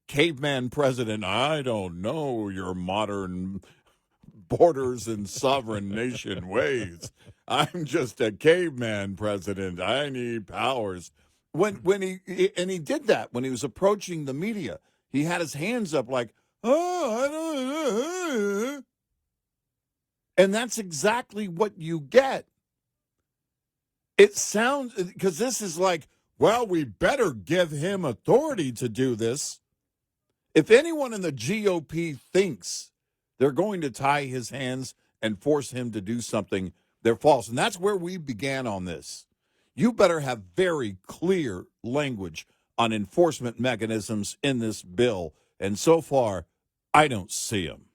caveman president, I don't know your modern borders and sovereign nation ways. I'm just a caveman president. I need powers. When he did that, when he was approaching the media, he had his hands up like, oh, I don't know. And that's exactly what you get. It sounds, because this is like, well, we better give him authority to do this. If anyone in the GOP thinks they're going to tie his hands and force him to do something, they're false. And that's where we began on this. You better have very clear language on enforcement mechanisms in this bill. And so far, I don't see them.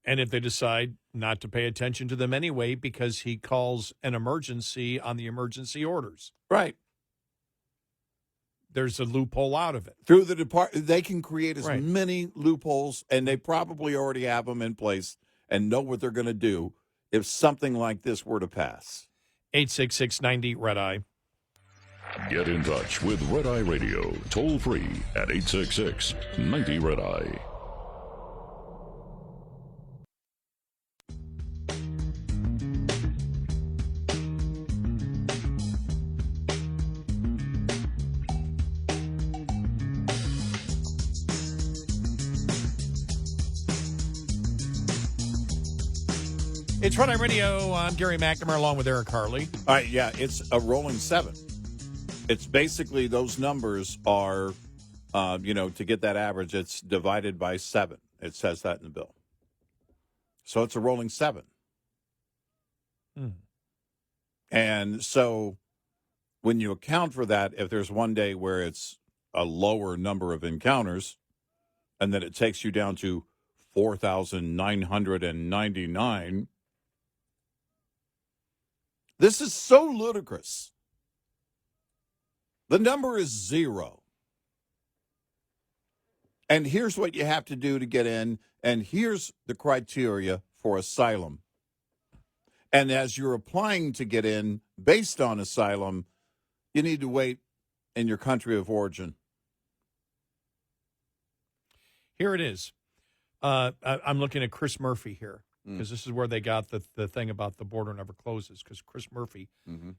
And if they decide not to pay attention to them anyway because he calls an emergency on the emergency orders. Right. There's a loophole out of it. Through the department, they can create as many loopholes, and they probably already have them in place and know what they're going to do if something like this were to pass. 866-90-RED-EYE. Get in touch with Red Eye Radio, toll free at 866-90-RED-EYE. It's Red Eye Radio. I'm Gary McNamara along with Eric Harley. All right, yeah, it's a rolling 7. It's basically those numbers are, to get that average, it's divided by 7. It says that in the bill. So it's a rolling 7. And so when you account for that, if there's one day where it's a lower number of encounters and then it takes you down to 4,999, this is so ludicrous. The number is 0. And here's what you have to do to get in, and here's the criteria for asylum. And as you're applying to get in based on asylum, you need to wait in your country of origin. Here it is. I'm looking at Chris Murphy here, because this is where they got the thing about the border never closes, because Chris Murphy,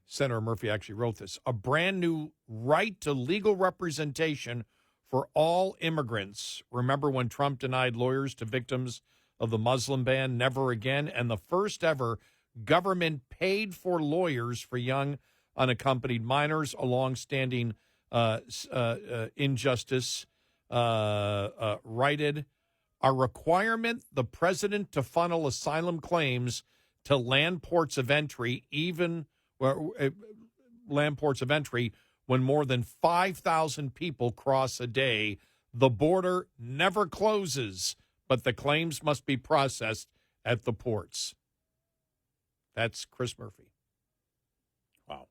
Senator Murphy, actually wrote this. A brand new right to legal representation for all immigrants. Remember when Trump denied lawyers to victims of the Muslim ban? Never again. And the first ever government paid for lawyers for young unaccompanied minors, a longstanding injustice righted. A requirement the president to funnel asylum claims to land ports of entry, land ports of entry when more than 5,000 people cross a day. The border never closes, but the claims must be processed at the ports. That's Chris Murphy. Wow.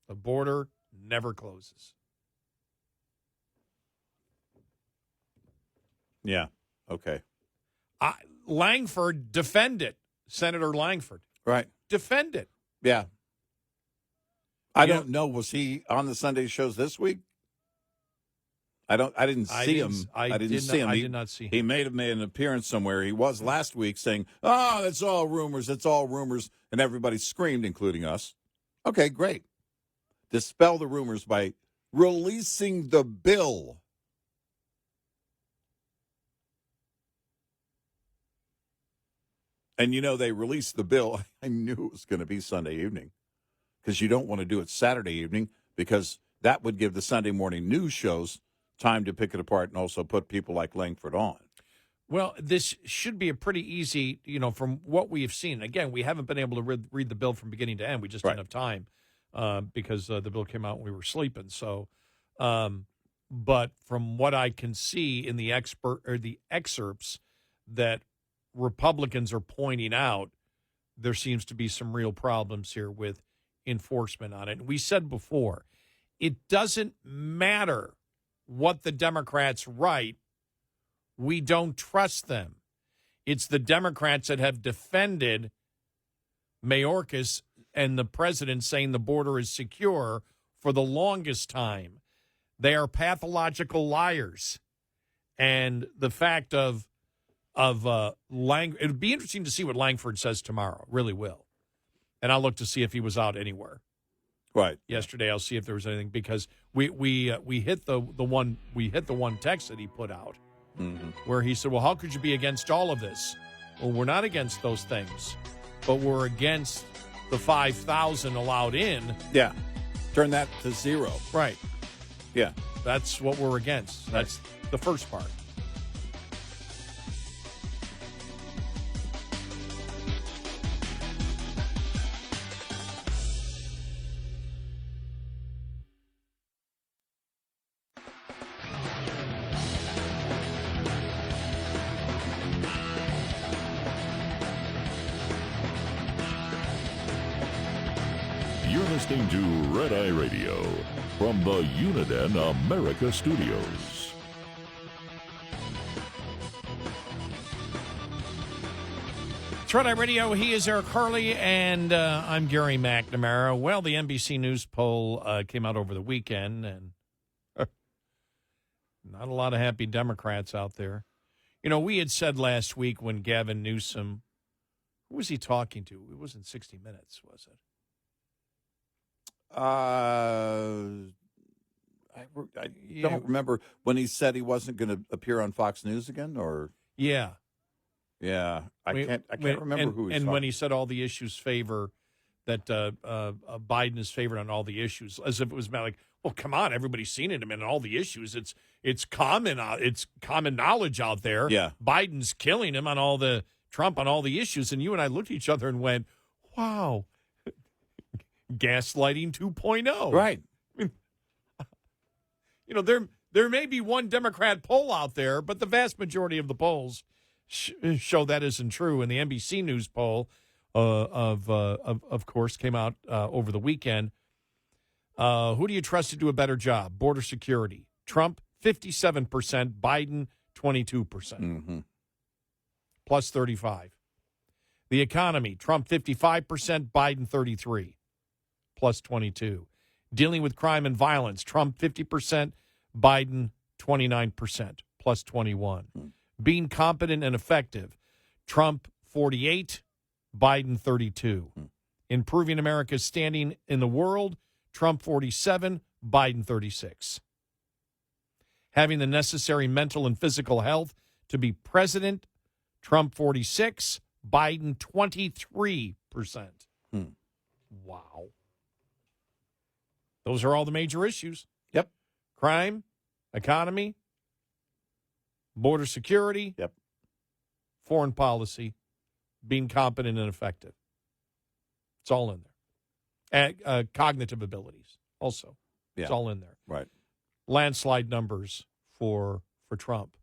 The border never closes. Yeah. Okay. Langford, defend it. Senator Langford. Right. Defend it. Yeah. I don't know. Was he on the Sunday shows this week? I didn't see him. I didn't see him. I did not see him. He may have made an appearance somewhere. He was last week saying, "Oh, that's all rumors. It's all rumors," and everybody screamed, including us. Okay, great. Dispel the rumors by releasing the bill. And they released the bill. I knew it was going to be Sunday evening, because you don't want to do it Saturday evening, because that would give the Sunday morning news shows time to pick it apart and also put people like Langford on. Well, this should be a pretty easy, from what we have seen. Again, we haven't been able to read the bill from beginning to end. We just didn't have time because the bill came out when we were sleeping. So, but from what I can see in the excerpts that Republicans are pointing out, there seems to be some real problems here with enforcement on it. And we said before, it doesn't matter what the Democrats write. We don't trust them. It's the Democrats that have defended Mayorkas and the president saying the border is secure for the longest time. They are pathological liars. And the fact of it would be interesting to see what Langford says tomorrow. Really will. And I'll look to see if he was out anywhere. Right. Yesterday, I'll see if there was anything, because we hit the one text that he put out, where he said, "Well, how could you be against all of this?" Well, we're not against those things, but we're against the 5,000 allowed in. Yeah. Turn that to zero. Right. Yeah. That's what we're against. That's the first part. You're listening to Red Eye Radio from the Uniden America Studios. It's Red Eye Radio. He is Eric Harley, and I'm Gary McNamara. Well, the NBC News poll came out over the weekend, and not a lot of happy Democrats out there. We had said last week when Gavin Newsom, who was he talking to? It wasn't 60 Minutes, was it? I don't remember when he said he wasn't going to appear on Fox News again, or yeah. I can't remember who he. And when he said all the issues favor that Biden is favored on all the issues, as if it was like, well, come on, everybody's seen it. I mean, all the issues, it's common knowledge out there. Yeah, Biden's killing him on Trump on all the issues, and you and I looked at each other and went, wow. Gaslighting 2.0. Right. I mean, there may be one Democrat poll out there, but the vast majority of the polls show that isn't true. And the NBC News poll, of course, came out over the weekend. Who do you trust to do a better job? Border security. Trump, 57%. Biden, 22%. Mm-hmm. Plus 35. The economy. Trump, 55%. Biden, 33%. Plus 22. Dealing with crime and violence, Trump 50%, Biden 29%, plus 21. Being competent and effective, Trump 48, Biden 32. Improving America's standing in the world, Trump 47, Biden 36. Having the necessary mental and physical health to be president, Trump 46, Biden 23%. Wow. Those are all the major issues. Yep. Crime, economy, border security, yep, foreign policy, being competent and effective. It's all in there. And cognitive abilities also. Yeah. It's all in there. Right. Landslide numbers for Trump.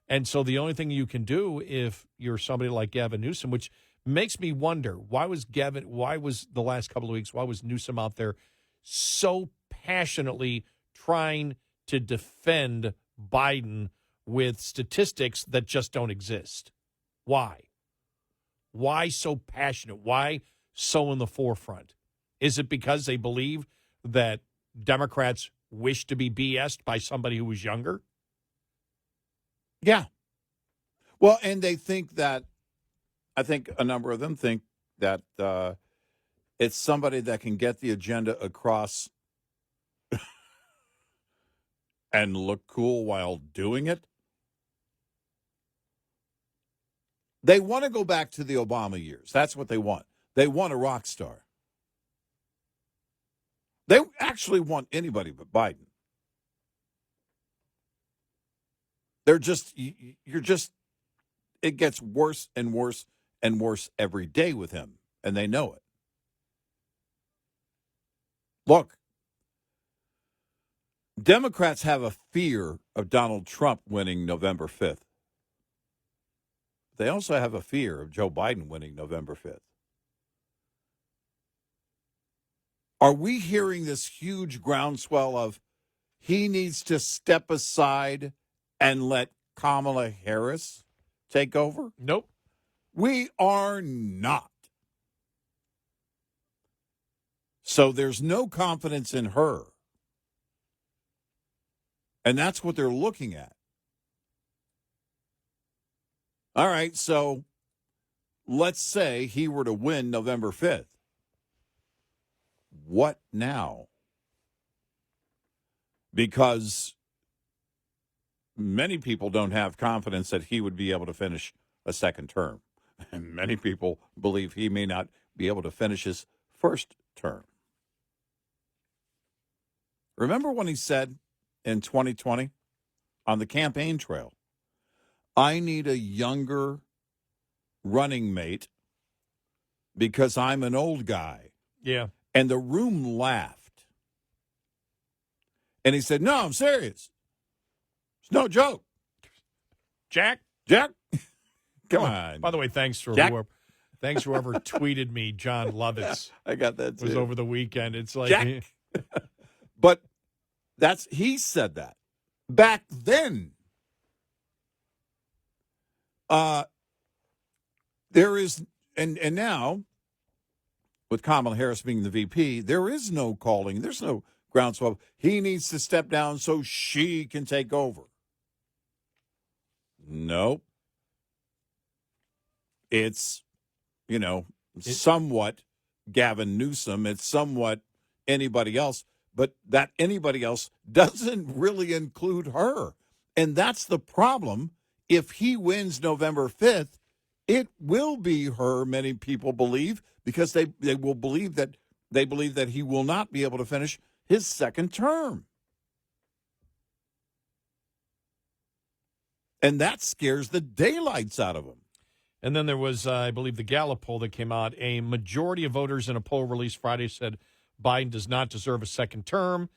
And so the only thing you can do if you're somebody like Gavin Newsom, which makes me wonder, why was the last couple of weeks, why was Newsom out there so passionately trying to defend Biden with statistics that just don't exist. Why? Why so passionate? Why so in the forefront? Is it because they believe that Democrats wish to be BS'd by somebody who was younger? Yeah. Well, and they think that, I think a number of them think that it's somebody that can get the agenda across and look cool while doing it. They want to go back to the Obama years. That's what they want. They want a rock star. They actually want anybody but Biden. It gets worse and worse and worse every day with him, and they know it. Look, Democrats have a fear of Donald Trump winning November 5th. They also have a fear of Joe Biden winning November 5th. Are we hearing this huge groundswell of he needs to step aside and let Kamala Harris take over? Nope. We are not. So there's no confidence in her. And that's what they're looking at. All right, so let's say he were to win November 5th. What now? Because many people don't have confidence that he would be able to finish a second term. And many people believe he may not be able to finish his first term. Remember when he said in 2020 on the campaign trail, I need a younger running mate because I'm an old guy. Yeah. And the room laughed. And he said, no, I'm serious. It's no joke. Jack? Come on. By the way, thanks to Jack? whoever tweeted me, John Lovitz. I got that too. Was over the weekend. It's like Jack. But he said that back then. There is, and now with Kamala Harris being the VP, there is no calling. There's no groundswell. He needs to step down so she can take over. Nope. It's, somewhat Gavin Newsom. It's somewhat anybody else. But that anybody else doesn't really include her. And that's the problem. If he wins November 5th, it will be her, many people believe, because they will believe that he will not be able to finish his second term. And that scares the daylights out of him. And then there was, I believe, the Gallup poll that came out. A majority of voters in a poll released Friday said Biden does not deserve a second term.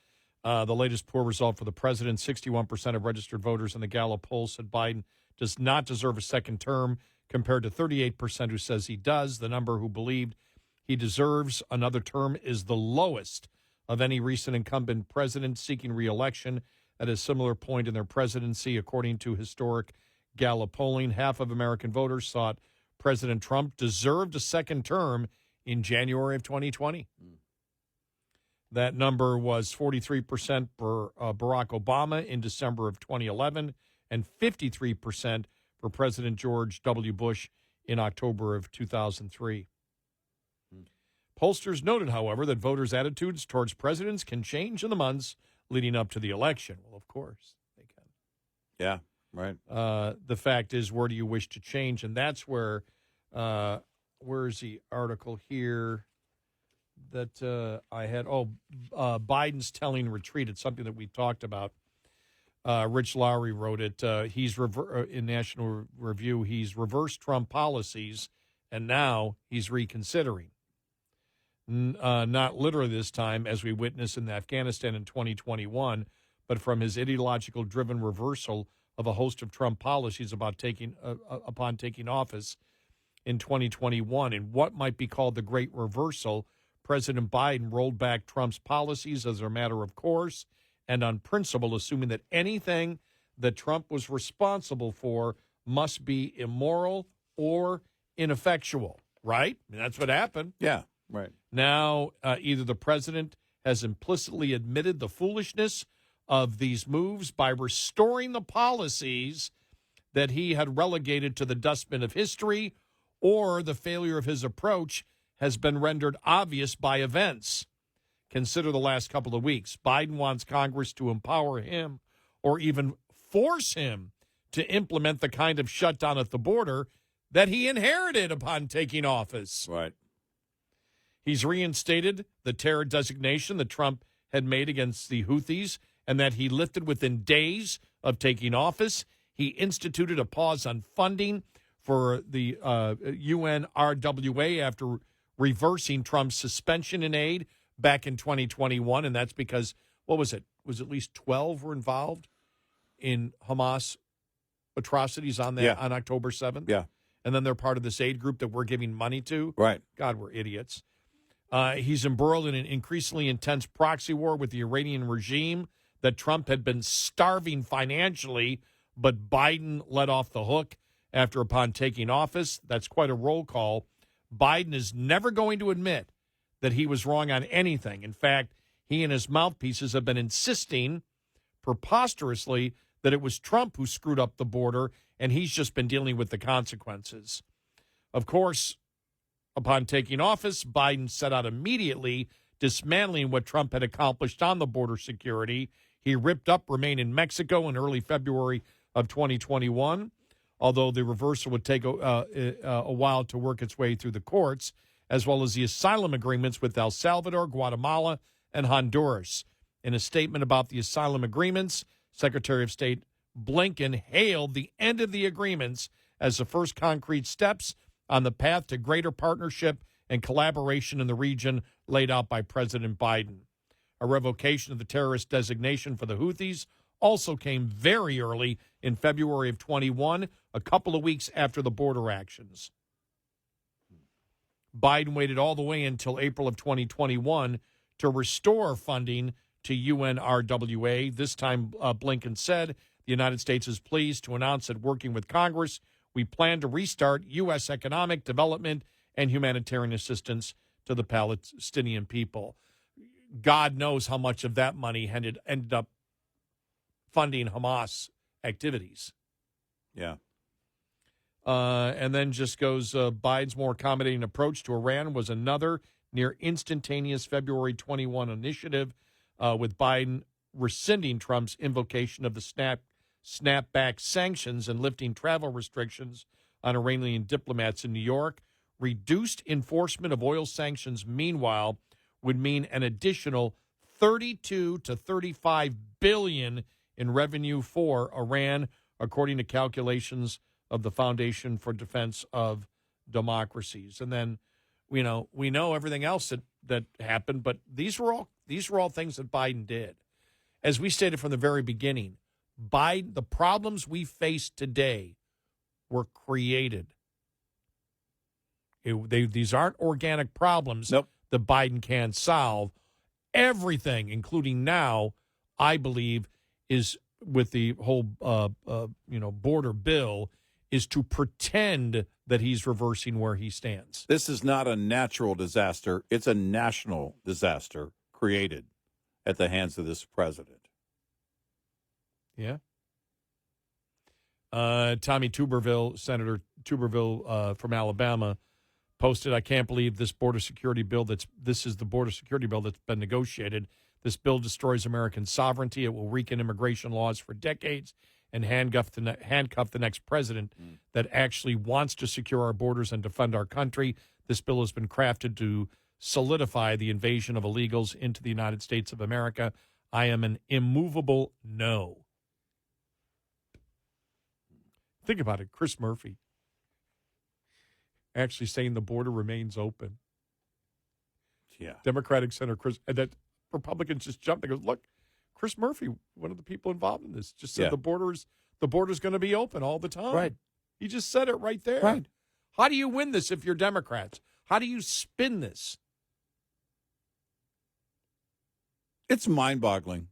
The latest poll result for the president, 61% of registered voters in the Gallup poll said Biden does not deserve a second term, compared to 38% who says he does. The number who believed he deserves another term is the lowest of any recent incumbent president seeking re-election at a similar point in their presidency, according to historic Gallup polling. Half of American voters thought President Trump deserved a second term in January of 2020. That number was 43% for Barack Obama in December of 2011 and 53% for President George W. Bush in October of 2003. Pollsters noted, however, that voters' attitudes towards presidents can change in the months leading up to the election. Well, of course, they can. Yeah, right. The fact is, where do you wish to change? And that's where, where's the article here that I had? Biden's telling retreat. It's something that we talked about. Rich Lowry wrote it. He's in National Review. He's reversed Trump policies, and now he's reconsidering. Not literally this time, as we witnessed in Afghanistan in 2021, but from his ideological-driven reversal of a host of Trump policies upon taking office in 2021. In what might be called the Great Reversal, President Biden rolled back Trump's policies as a matter of course and on principle, assuming that anything that Trump was responsible for must be immoral or ineffectual, right? I mean, that's what happened. Yeah, right. Now, either the president has implicitly admitted the foolishness of these moves by restoring the policies that he had relegated to the dustbin of history, or the failure of his approach has been rendered obvious by events. Consider the last couple of weeks. Biden wants Congress to empower him or even force him to implement the kind of shutdown at the border that he inherited upon taking office. Right. He's reinstated the terror designation that Trump had made against the Houthis and that he lifted within days of taking office. He instituted a pause on funding for the UNRWA after reversing Trump's suspension in aid back in 2021, and that's because, what was it? Was at least 12 were involved in Hamas atrocities on that on October 7th? Yeah. And then they're part of this aid group that we're giving money to? Right. God, we're idiots. He's embroiled in an increasingly intense proxy war with the Iranian regime that Trump had been starving financially, but Biden let off the hook upon taking office. That's quite a roll call. Biden is never going to admit that he was wrong on anything. In fact, he and his mouthpieces have been insisting preposterously that it was Trump who screwed up the border, and he's just been dealing with the consequences. Of course, upon taking office, Biden set out immediately dismantling what Trump had accomplished on the border security. He ripped up Remain in Mexico in early February of 2021, although the reversal would take a while to work its way through the courts, as well as the asylum agreements with El Salvador, Guatemala, and Honduras. In a statement about the asylum agreements, Secretary of State Blinken hailed the end of the agreements as the first concrete steps on the path to greater partnership and collaboration in the region laid out by President Biden. A revocation of the terrorist designation for the Houthis also came very early in February of 21, a couple of weeks after the border actions. Biden waited all the way until April of 2021 to restore funding to UNRWA. This time, Blinken said, the United States is pleased to announce that working with Congress, we plan to restart U.S. economic development and humanitarian assistance to the Palestinian people. God knows how much of that money ended up funding Hamas activities. Yeah. And then just goes, Biden's more accommodating approach to Iran was another near instantaneous February 21 initiative, with Biden rescinding Trump's invocation of the snapback sanctions and lifting travel restrictions on Iranian diplomats in New York. Reduced enforcement of oil sanctions, meanwhile, would mean an additional 32 to 35 billion in revenue for Iran, according to calculations of the Foundation for Defense of Democracies. And then, we know everything else that happened, but these were all things that Biden did. As we stated from the very beginning, the problems we face today were created. These aren't organic problems that Biden can't solve. Everything, including now, I believe, is with the whole border bill, is to pretend that he's reversing where he stands. This is not a natural disaster. It's a national disaster created at the hands of this president. Yeah. Tommy Tuberville, Senator Tuberville from Alabama, posted, I can't believe this border security bill this is the border security bill that's been negotiated. This bill destroys American sovereignty. It will weaken immigration laws for decades and handcuff the next president that actually wants to secure our borders and defend our country. This bill has been crafted to solidify the invasion of illegals into the United States of America. I am an immovable no. Think about it. Chris Murphy actually saying the border remains open. Yeah. Democratic Senator Chris, and that Republicans just jumped and goes, look, Chris Murphy, one of the people involved in this, just said the border's going to be open all the time. Right. He just said it right there. Right. How do you win this if you're Democrats? How do you spin this? It's mind-boggling.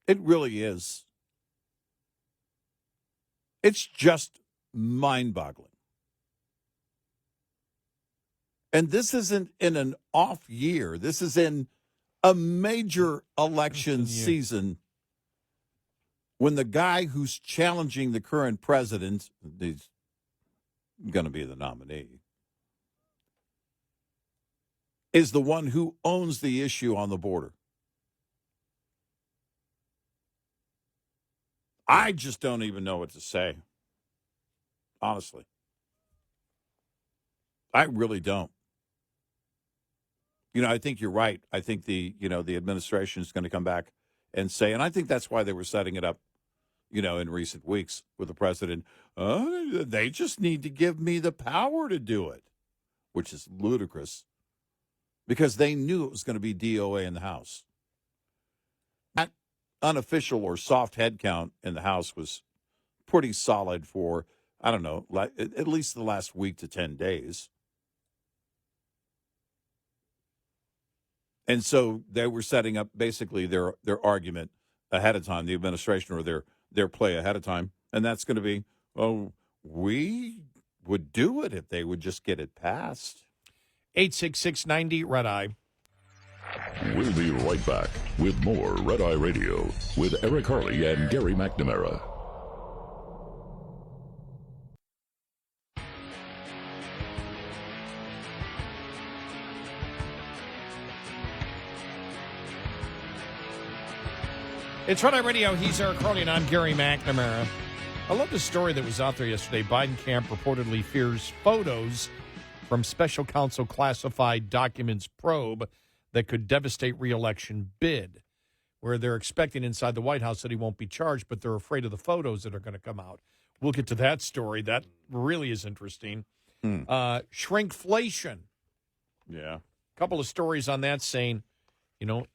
It really is. It's just mind-boggling. And this isn't in an off year. This is in a major election season when the guy who's challenging the current president, he's going to be the nominee, is the one who owns the issue on the border. I just don't even know what to say. Honestly. I really don't. I think you're right. I think the administration is going to come back and say, and I think that's why they were setting it up, in recent weeks with the president. They just need to give me the power to do it, which is ludicrous because they knew it was going to be D.O.A. in the House. That unofficial or soft head count in the House was pretty solid for, I don't know, at least the last week to 10 days. And so they were setting up basically their argument ahead of time, the administration, or their play ahead of time. And that's going to be, we would do it if they would just get it passed. 86690 Red Eye. We'll be right back with more Red Eye Radio with Eric Harley and Gary McNamara. It's Red Eye Radio. He's Eric Harley, and I'm Gary McNamara. I love the story that was out there yesterday. Biden camp reportedly fears photos from special counsel classified documents probe that could devastate re-election bid, where they're expecting inside the White House that he won't be charged, but they're afraid of the photos that are going to come out. We'll get to that story. That really is interesting. Shrinkflation. Yeah. A couple of stories on that saying,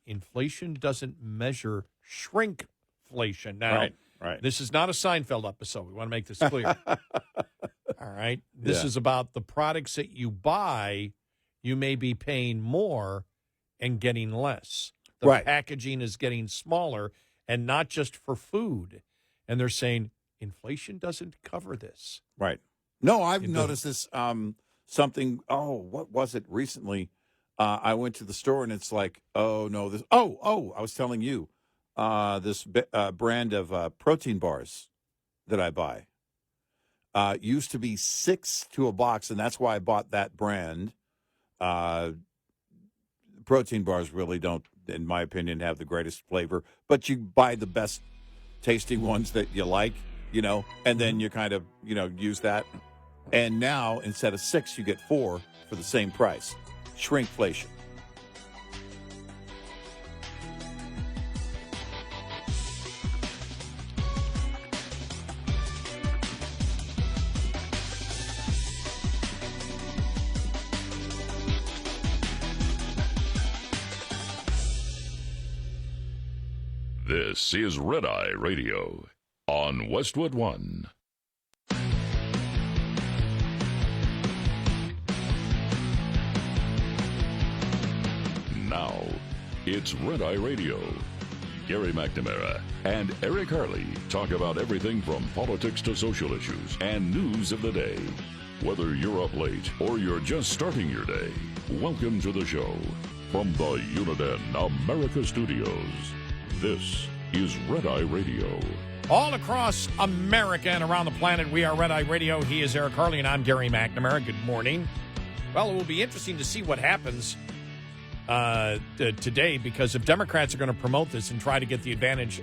inflation doesn't measure shrinkflation. Now, right. This is not a Seinfeld episode. We want to make this clear. All right? This is about the products that you buy, you may be paying more and getting less. The packaging is getting smaller, and not just for food. And they're saying inflation doesn't cover this. Right. No, I've noticed this what was it recently? I went to the store and it's like, I was telling you, this brand of protein bars that I buy used to be $6 a box, and that's why I bought that brand. Protein bars really don't, in my opinion, have the greatest flavor, but you buy the best tasting ones that you like, and then you kind of, use that. And now, instead of 6, you get 4 for the same price. Shrinkflation. This is Red Eye Radio on Westwood One. Now, it's Red Eye Radio. Gary McNamara and Eric Harley talk about everything from politics to social issues and news of the day. Whether you're up late or you're just starting your day, welcome to the show. From the Uniden America Studios, this is Red Eye Radio. All across America and around the planet, we are Red Eye Radio. He is Eric Harley, and I'm Gary McNamara. Good morning. Well, it will be interesting to see what happens today, because if Democrats are going to promote this and try to get the advantage,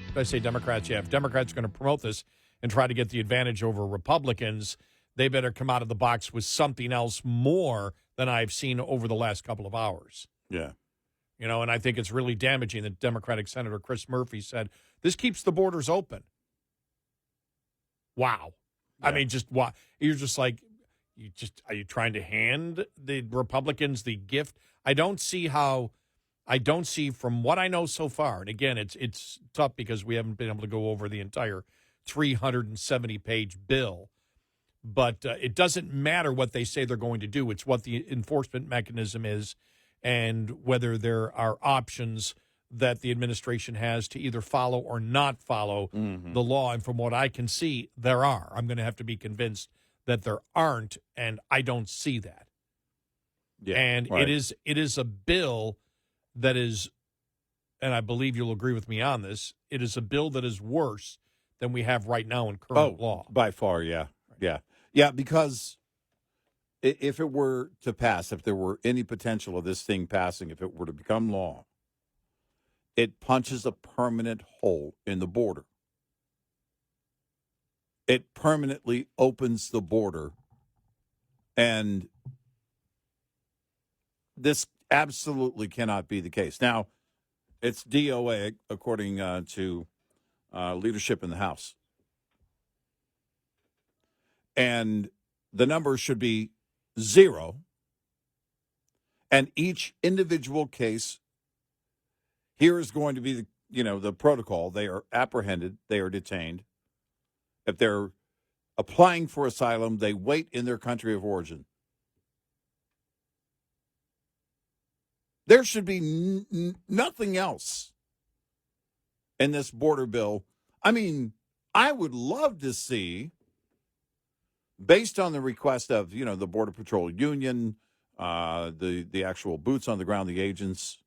if I say Democrats, if Democrats are going to promote this and try to get the advantage over Republicans, they better come out of the box with something else more than I've seen over the last couple of hours. Yeah. And I think it's really damaging that Democratic Senator Chris Murphy said, this keeps the borders open. Wow. Yeah. I mean, just wow. You're just like, are you trying to hand the Republicans the gift? I don't see from what I know so far, and again, it's tough because we haven't been able to go over the entire 370-page bill, but it doesn't matter what they say they're going to do. It's what the enforcement mechanism is and whether there are options that the administration has to either follow or not follow the law. And from what I can see, there are. I'm going to have to be convinced that there aren't, and I don't see that. Yeah, and right. it is a bill that is, and I believe you'll agree with me on this, it is a bill that is worse than we have right now in current law. By far, yeah. Yeah, because if it were to pass, if there were any potential of this thing passing, if it were to become law, it punches a permanent hole in the border. It permanently opens the border, and this absolutely cannot be the case. Now, it's D.O.A., according to leadership in the House. And the number should be 0. And each individual case, here is going to be the protocol. They are apprehended. They are detained. If they're applying for asylum, they wait in their country of origin. There should be nothing else in this border bill. I mean, I would love to see, based on the request of, the Border Patrol Union, the actual boots on the ground, the agents,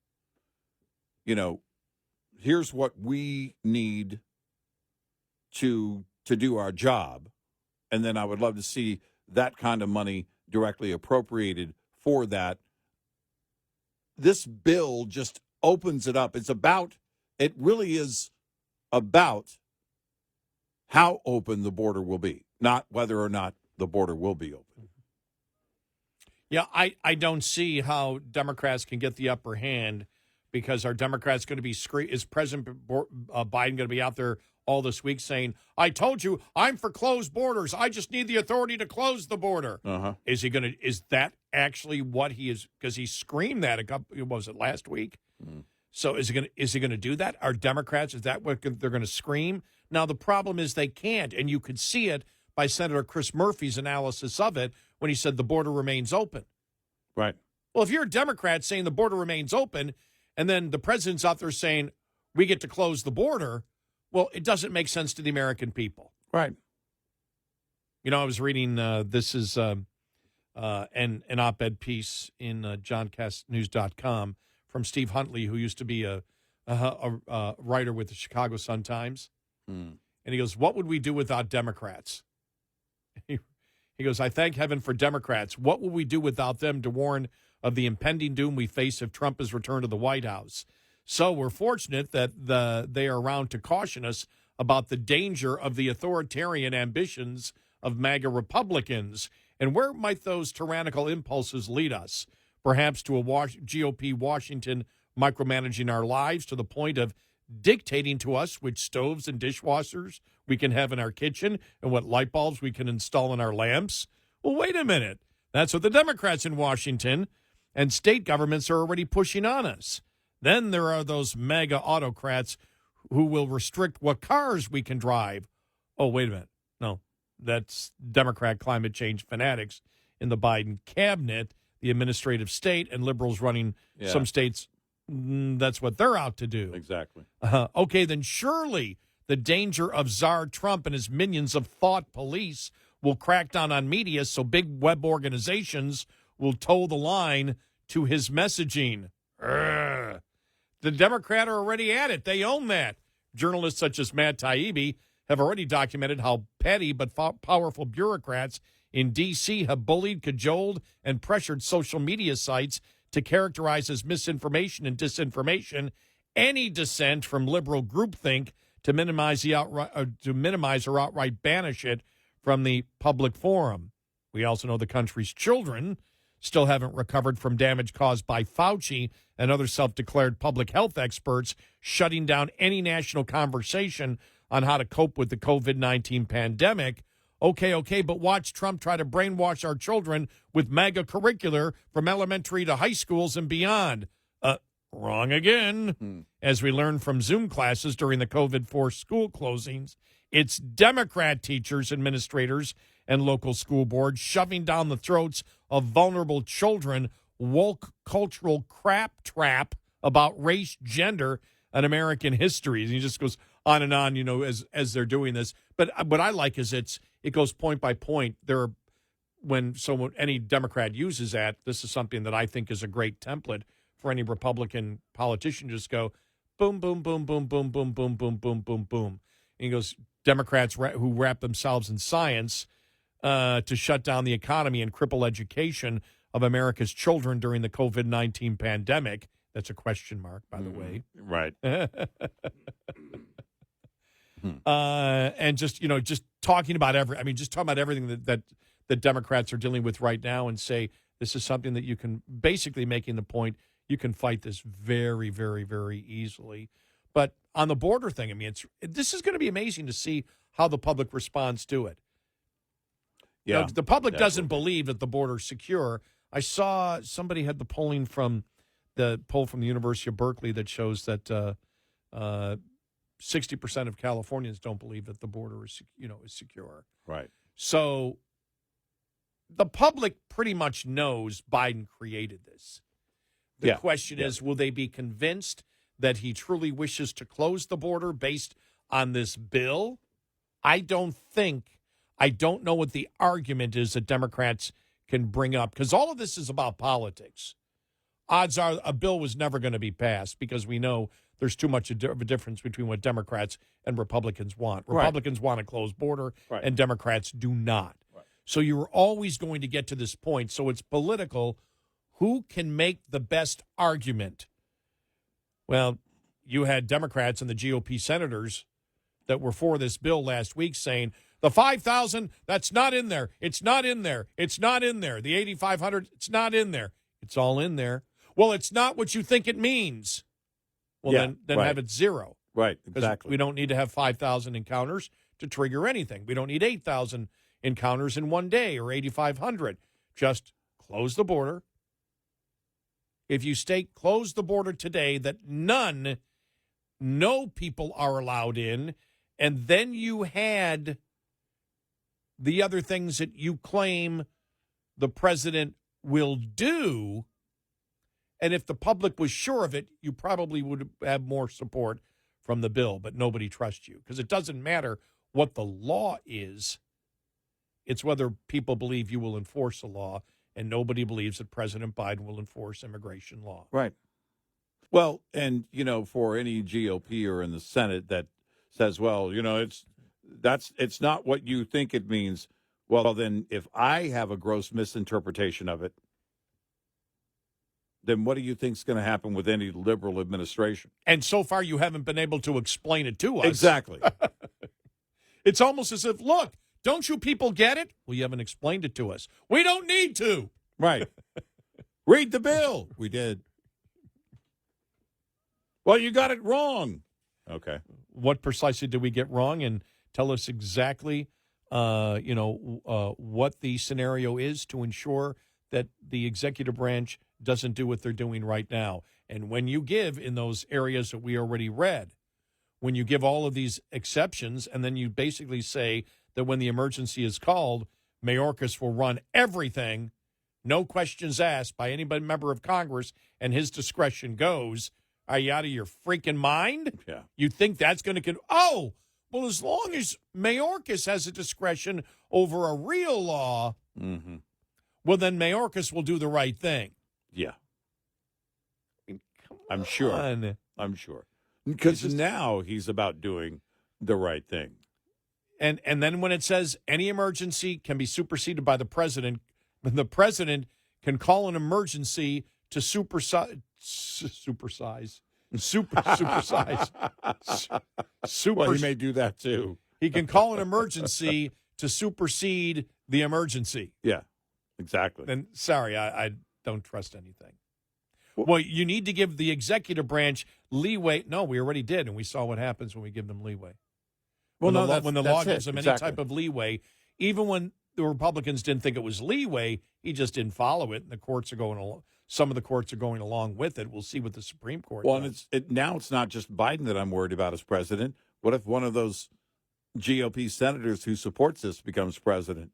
here's what we need to do our job. And then I would love to see that kind of money directly appropriated for that. This bill just opens it up. It really is about how open the border will be, not whether or not the border will be open. Yeah, I don't see how Democrats can get the upper hand, because are Democrats going to be is President Biden going to be out there all this week saying, I told you, I'm for closed borders. I just need the authority to close the border. Uh-huh. Is that actually what he is? Because he screamed that last week? So is he going to do that? Are Democrats, is that what they're going to scream? Now, the problem is they can't, and you could see it by Senator Chris Murphy's analysis of it when he said the border remains open. Right. Well, if you're a Democrat saying the border remains open, and then the president's out there saying we get to close the border, well, it doesn't make sense to the American people. Right. I was reading, this is an op-ed piece in johncastnews.com from Steve Huntley, who used to be a writer with the Chicago Sun-Times. And he goes, what would we do without Democrats? He goes, I thank heaven for Democrats. What will we do without them to warn of the impending doom we face if Trump is returned to the White House? So we're fortunate that they are around to caution us about the danger of the authoritarian ambitions of MAGA Republicans. And where might those tyrannical impulses lead us? Perhaps to a GOP Washington micromanaging our lives to the point of dictating to us which stoves and dishwashers we can have in our kitchen and what light bulbs we can install in our lamps. Well, wait a minute. That's what the Democrats in Washington and state governments are already pushing on us. Then there are those MAGA autocrats who will restrict what cars we can drive. Oh, wait a minute. No, that's Democrat climate change fanatics in the Biden cabinet, the administrative state, and liberals running some states. That's what they're out to do. Exactly. Okay, then surely the danger of Czar Trump and his minions of thought police will crack down on media so big web organizations will toe the line to his messaging. The Democrats are already at it. They own that. Journalists such as Matt Taibbi have already documented how petty but powerful bureaucrats in D.C. have bullied, cajoled, and pressured social media sites to characterize as misinformation and disinformation any dissent from liberal groupthink to minimize or outright banish it from the public forum. We also know the country's children still haven't recovered from damage caused by Fauci and other self-declared public health experts shutting down any national conversation on how to cope with the COVID-19 pandemic. Okay, but watch Trump try to brainwash our children with MAGA curricular from elementary to high schools and beyond. Wrong again. As we learned from Zoom classes during the COVID-forced school closings, it's Democrat teachers, administrators, and local school boards shoving down the throats of vulnerable children woke cultural crap trap about race, gender, and American history. And he just goes on and on, as they're doing this. But what I like is it goes point by point. When any Democrat uses that, this is something that I think is a great template for any Republican politician. Just go boom, boom, boom, boom, boom, boom, boom, boom, boom, boom, boom. And he goes, Democrats who wrap themselves in science to shut down the economy and cripple education of America's children during the COVID-19 pandemic. That's a question mark, by the way. Right. And just talking about everything that the Democrats are dealing with right now, and say this is something that you can, basically making the point, you can fight this very, very, very easily. But on the border thing, I mean, this is going to be amazing to see how the public responds to it. Yeah, the public doesn't believe that the border's secure. I saw somebody had the poll from the University of Berkeley that shows that 60% of Californians don't believe that the border is secure. Right. So the public pretty much knows Biden created this. The question is, will they be convinced that he truly wishes to close the border based on this bill? I don't know what the argument is that Democrats can bring up, because all of this is about politics. Odds are a bill was never going to be passed because we know there's too much of a difference between what Democrats and Republicans want. Republicans want a closed border, and Democrats do not. Right. So you're always going to get to this point. So it's political. Who can make the best argument? Well, you had Democrats and the GOP senators that were for this bill last week saying, the 5,000, that's not in there. It's not in there. It's not in there. The 8,500, it's not in there. It's all in there. Well, it's not what you think it means. Well, then have it zero. Right, exactly. We don't need to have 5,000 encounters to trigger anything. We don't need 8,000 encounters in one day or 8,500. Just close the border. If you close the border today that no people are allowed in, and then you had the other things that you claim the president will do, and if the public was sure of it, you probably would have more support from the bill, but nobody trusts you because it doesn't matter what the law is. It's whether people believe you will enforce the law, and nobody believes that President Biden will enforce immigration law. Right. Well, and, for any GOPer in the Senate that says, well, it's not what you think it means. Well, then if I have a gross misinterpretation of it, then what do you think is going to happen with any liberal administration? And so far, you haven't been able to explain it to us. Exactly. It's almost as if, look, don't you people get it? Well, you haven't explained it to us. We don't need to. Right. Read the bill. We did. Well, you got it wrong. Okay. What precisely did we get wrong? And tell us exactly, what the scenario is to ensure that the executive branch doesn't do what they're doing right now. And when you give in those areas that we already read, when you give all of these exceptions, and then you basically say that when the emergency is called, Mayorkas will run everything, no questions asked by any member of Congress, and his discretion goes. Are you out of your freaking mind? Yeah. You think that's going to well, as long as Mayorkas has a discretion over a real law, well, then Mayorkas will do the right thing. Yeah. I mean, I'm sure. I'm sure. Because now he's about doing the right thing. And then when it says any emergency can be superseded by the president, the president can call an emergency to supersize. Well, he may do that too. He can call an emergency to supersede the emergency. Yeah, exactly. Then, sorry, I don't trust anything. Well, you need to give the executive branch leeway. No, we already did, and we saw what happens when we give them leeway. When the law gives them any type of leeway, even when the Republicans didn't think it was leeway, he just didn't follow it, and the courts are going along. Some of the courts are going along with it. We'll see what the Supreme Court does. And now it's not just Biden that I'm worried about as president. What if one of those GOP senators who supports this becomes president?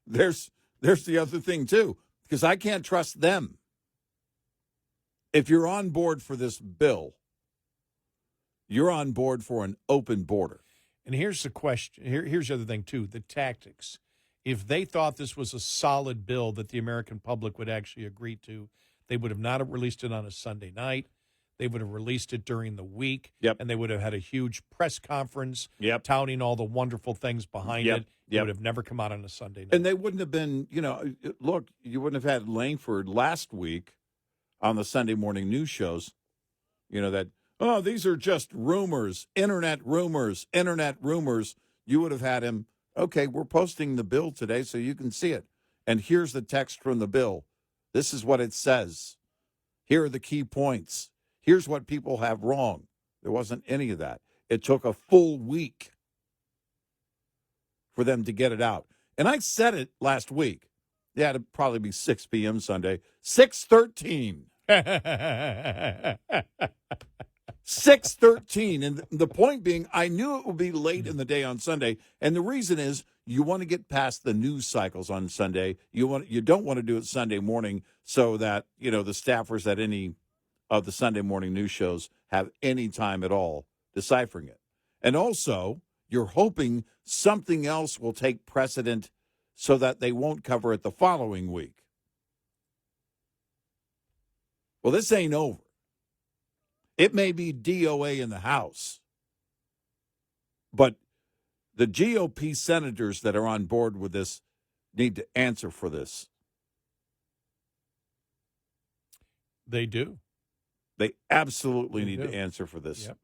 There's the other thing, too, because I can't trust them. If you're on board for this bill, you're on board for an open border. And here's the question. Here's the other thing, too, the tactics. If they thought this was a solid bill that the American public would actually agree to, they would have not released it on a Sunday night. They would have released it during the week. Yep. And they would have had a huge press conference Yep. touting all the wonderful things behind Yep. it. It would have never come out on a Sunday night. And they wouldn't have been, look, you wouldn't have had Langford last week on the Sunday morning news shows, that, oh, these are just rumors, internet rumors. You would have had him, okay, we're posting the bill today so you can see it. And here's the text from the bill. This is what it says. Here are the key points. Here's what people have wrong. There wasn't any of that. It took a full week for them to get it out. And I said it last week. Yeah, it'd probably be 6 p.m. Sunday. 6:13. 6:13. And the point being, I knew it would be late in the day on Sunday. And the reason is you want to get past the news cycles on Sunday. You don't want to do it Sunday morning so that, the staffers at any of the Sunday morning news shows have any time at all deciphering it. And also, you're hoping something else will take precedent so that they won't cover it the following week. Well, this ain't over. It may be D.O.A. in the House, but the GOP senators that are on board with this need to answer for this. They do. They absolutely They need do. to answer for this. Yep.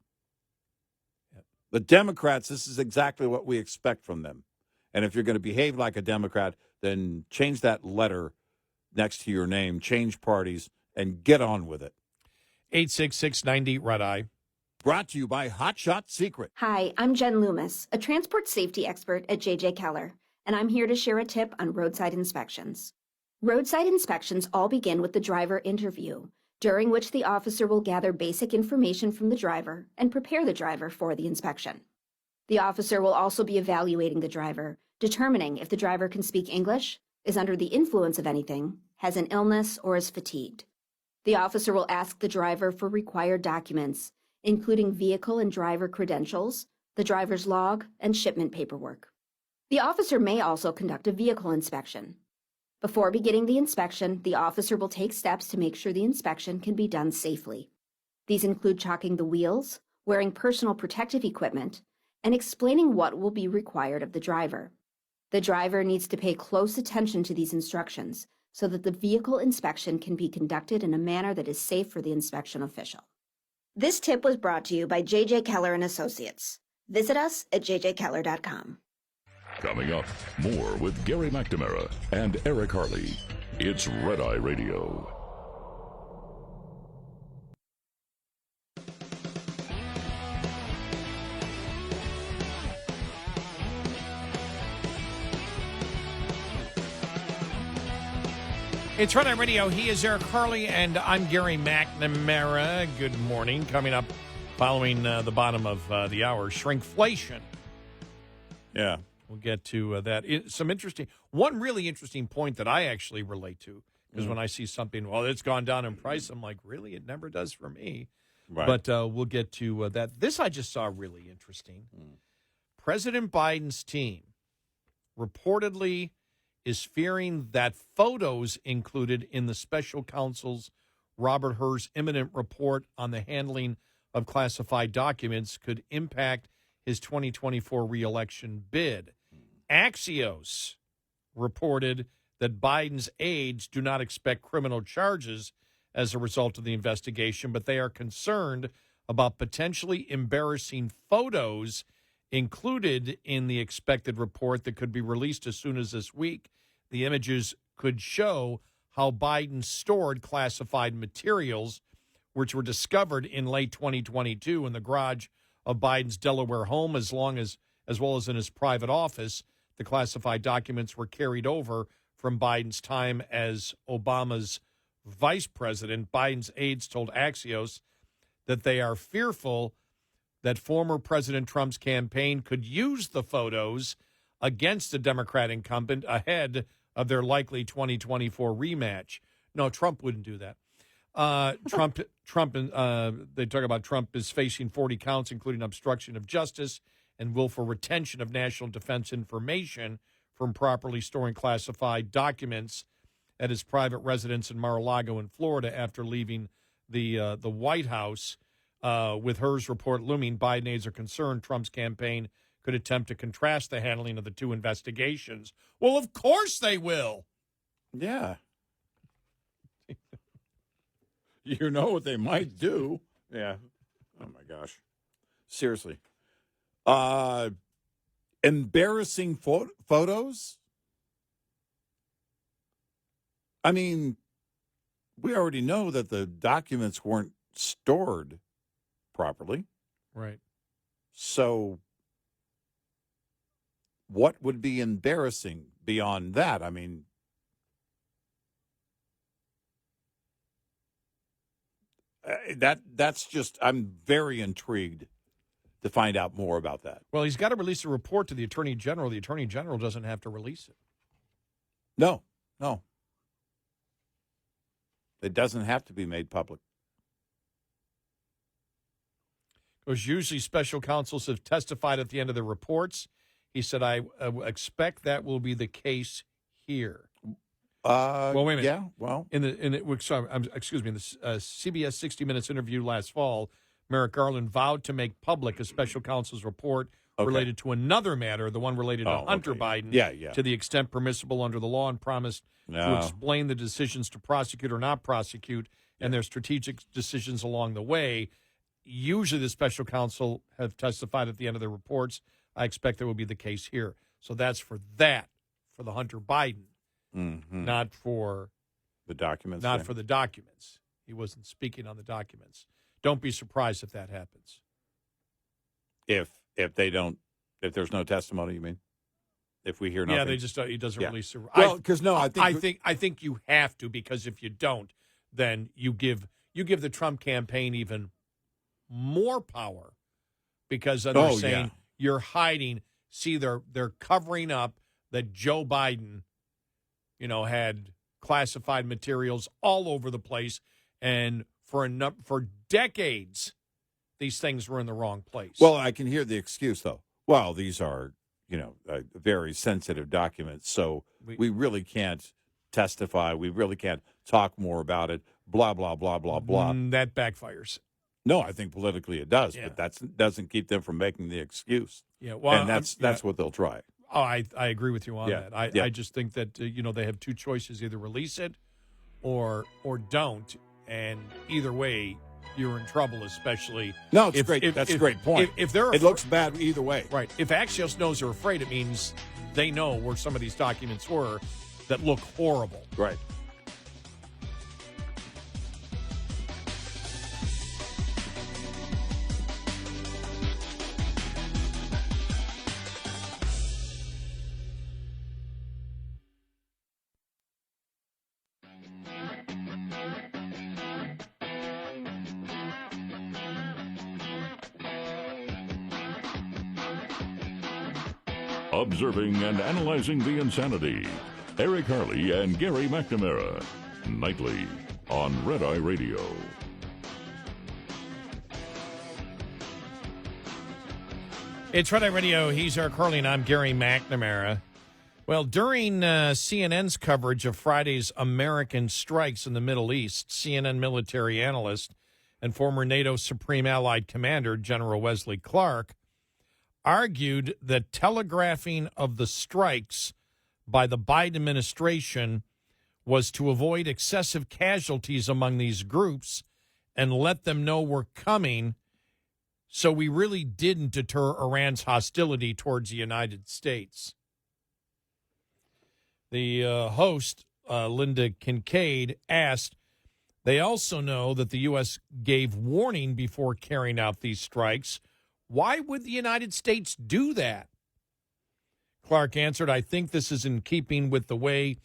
The Democrats, this is exactly what we expect from them. And if you're going to behave like a Democrat, then change that letter next to your name, change parties, and get on with it. 866-90-RED-EYE. Brought to you by Hot Shot Secret. Hi, I'm Jen Loomis, a transport safety expert at J.J. Keller, and I'm here to share a tip on roadside inspections. Roadside inspections all begin with the driver interview, during which the officer will gather basic information from the driver and prepare the driver for the inspection. The officer will also be evaluating the driver, determining if the driver can speak English, is under the influence of anything, has an illness, or is fatigued. The officer will ask the driver for required documents, including vehicle and driver credentials, the driver's log, and shipment paperwork. The officer may also conduct a vehicle inspection. Before beginning the inspection, the officer will take steps to make sure the inspection can be done safely. These include chalking the wheels, wearing personal protective equipment, and explaining what will be required of the driver. The driver needs to pay close attention to these instructions so that the vehicle inspection can be conducted in a manner that is safe for the inspection official. This tip was brought to you by J.J. Keller and Associates. Visit us at jjkeller.com. Coming up, more with Gary McNamara and Eric Harley. It's Red Eye Radio. It's Red Eye Radio. He is Eric Harley, and I'm Gary McNamara. Good morning. Coming up following the bottom of the hour, shrinkflation. Yeah. We'll get to that. One really interesting point that I actually relate to, because when I see something, well, it's gone down in price, I'm like, really? It never does for me. Right. But we'll get to that. This I just saw really interesting. President Biden's team reportedly is fearing that photos included in the special counsel's Robert Hur's imminent report on the handling of classified documents could impact his 2024 reelection bid. Axios reported that Biden's aides do not expect criminal charges as a result of the investigation, but they are concerned about potentially embarrassing photos included in the expected report that could be released as soon as this week. The images could show how Biden stored classified materials, which were discovered in late 2022 in the garage of Biden's Delaware home, as well as in his private office. The classified documents were carried over from Biden's time as Obama's vice president. Biden's aides told Axios that they are fearful that former President Trump's campaign could use the photos against the Democrat incumbent ahead of their likely 2024 rematch. No, Trump wouldn't do that. Trump, they talk about Trump is facing 40 counts, including obstruction of justice and willful retention of national defense information from properly storing classified documents at his private residence in Mar-a-Lago in Florida after leaving the White House. With Hers report looming, Biden aides are concerned Trump's campaign could attempt to contrast the handling of the two investigations. Well, of course they will. Yeah. You know what they might do. Yeah. Oh, my gosh. Seriously. Embarrassing photos? I mean, we already know that the documents weren't stored properly. Right. So what would be embarrassing beyond that? I mean, that's just, I'm very intrigued to find out more about that. Well, he's got to release a report to the Attorney General. The Attorney General doesn't have to release it. No. It doesn't have to be made public. Because usually special counsels have testified at the end of the reports. He said, I expect that will be the case here. Well, wait a minute. Yeah, well. In the CBS 60 Minutes interview last fall, Merrick Garland vowed to make public a special counsel's report related to another matter, the one related to Hunter Biden, to the extent permissible under the law, and promised to explain the decisions to prosecute or not prosecute and their strategic decisions along the way. Usually the special counsel have testified at the end of their reports. I expect that will be the case here. So that's for the Hunter Biden, not for the documents. Not for the documents. He wasn't speaking on the documents. Don't be surprised if that happens. If there's no testimony, you mean? If we hear nothing? Yeah, they just he doesn't release it. Well, because I think you have to, because if you don't, then you give the Trump campaign even more power, because then they're saying you're hiding. See, they're covering up that Joe Biden, had classified materials all over the place, and for decades, these things were in the wrong place. Well, I can hear the excuse, though. Well, these are, very sensitive documents, so we really can't testify. We really can't talk more about it, blah, blah, blah, blah, blah. That backfires. No, I think politically it does, but that doesn't keep them from making the excuse. Yeah, well, and that's what they'll try. Oh, I agree with you on that. I just think that, they have two choices: either release it or don't. And either way, you're in trouble, especially. No, it's great. That's a great point. If it looks bad either way. Right. If Axios knows they're afraid, it means they know where some of these documents were that look horrible. Right. Observing and analyzing the insanity. Eric Harley and Gary McNamara. Nightly on Red Eye Radio. It's Red Eye Radio. He's Eric Harley and I'm Gary McNamara. Well, during CNN's coverage of Friday's American strikes in the Middle East, CNN military analyst and former NATO Supreme Allied Commander General Wesley Clark argued that telegraphing of the strikes by the Biden administration was to avoid excessive casualties among these groups and let them know we're coming, so we really didn't deter Iran's hostility towards the United States. The host, Linda Kincaid, asked, they also know that the U.S. gave warning before carrying out these strikes. Why would the United States do that? Clark answered, I think this is in keeping with the way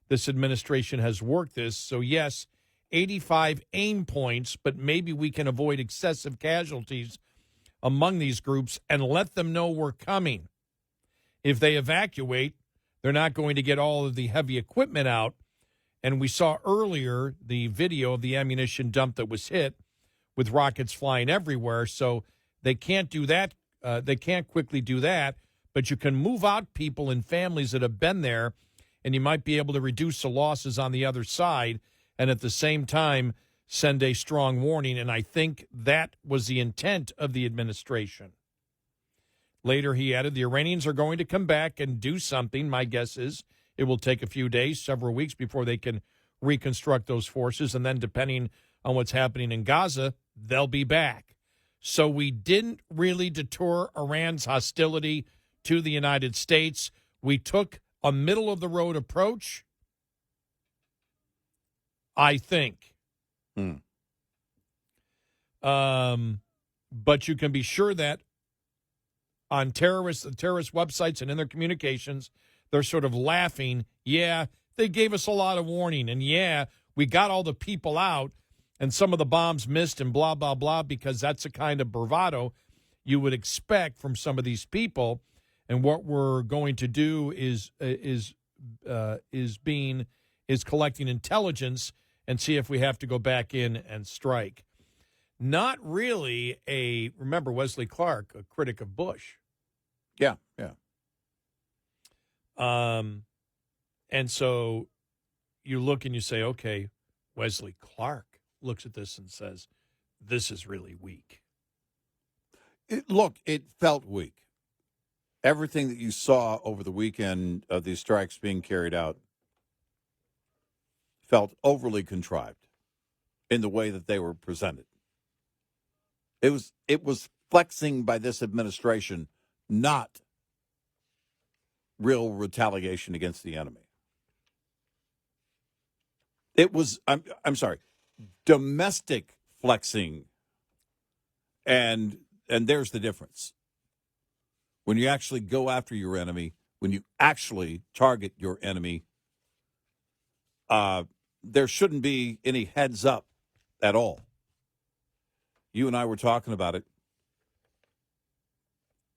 this administration has worked this. So, yes, 85 aim points, but maybe we can avoid excessive casualties among these groups and let them know we're coming. If they evacuate, they're not going to get all of the heavy equipment out, And we saw earlier the video of the ammunition dump that was hit with rockets flying everywhere. So they can't do that. They can't quickly do that. But you can move out people and families that have been there, and you might be able to reduce the losses on the other side and at the same time send a strong warning. And I think that was the intent of the administration. Later, he added, the Iranians are going to come back and do something. My guess is it will take a few days, several weeks before they can reconstruct those forces. And then depending on what's happening in Gaza, they'll be back. So we didn't really deter Iran's hostility to the United States. We took a middle-of-the-road approach, I think. But you can be sure that on terrorist websites and in their communications, they're sort of laughing. Yeah, they gave us a lot of warning. And yeah, we got all the people out and some of the bombs missed and blah, blah, blah, because that's the kind of bravado you would expect from some of these people. And what we're going to do is collecting intelligence and see if we have to go back in and strike. Not really remember Wesley Clark, a critic of Bush. Yeah. And so you look and you say, okay, Wesley Clark looks at this and says, this is really weak. It felt weak. Everything that you saw over the weekend of these strikes being carried out felt overly contrived in the way that they were presented. It was flexing by this administration, not real retaliation against the enemy. It was, I'm sorry, domestic flexing, and there's the difference. When you actually go after your enemy, when you actually target your enemy, there shouldn't be any heads up at all. You and I were talking about it.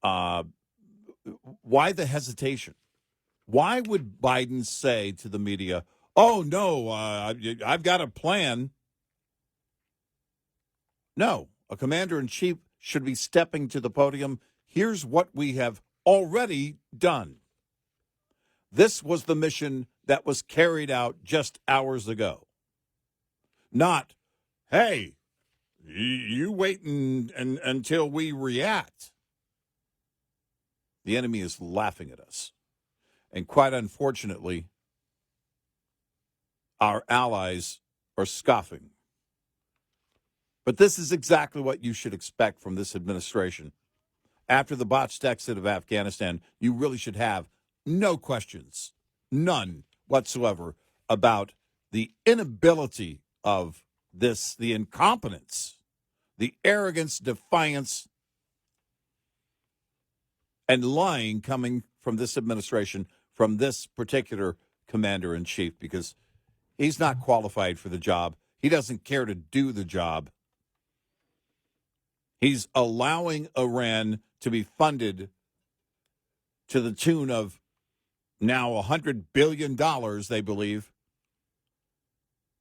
Why the hesitation? Why would Biden say to the media, oh, no, I've got a plan? No, a commander-in-chief should be stepping to the podium. Here's what we have already done. This was the mission that was carried out just hours ago. Not, hey, you wait until we react. The enemy is laughing at us. And quite unfortunately, our allies are scoffing. But this is exactly what you should expect from this administration. After the botched exit of Afghanistan, you really should have no questions, none whatsoever, about the inability of this, the incompetence, the arrogance, defiance, and lying coming from this administration, from this particular commander-in-chief, because he's not qualified for the job. He doesn't care to do the job. He's allowing Iran to be funded to the tune of now $100 billion, they believe,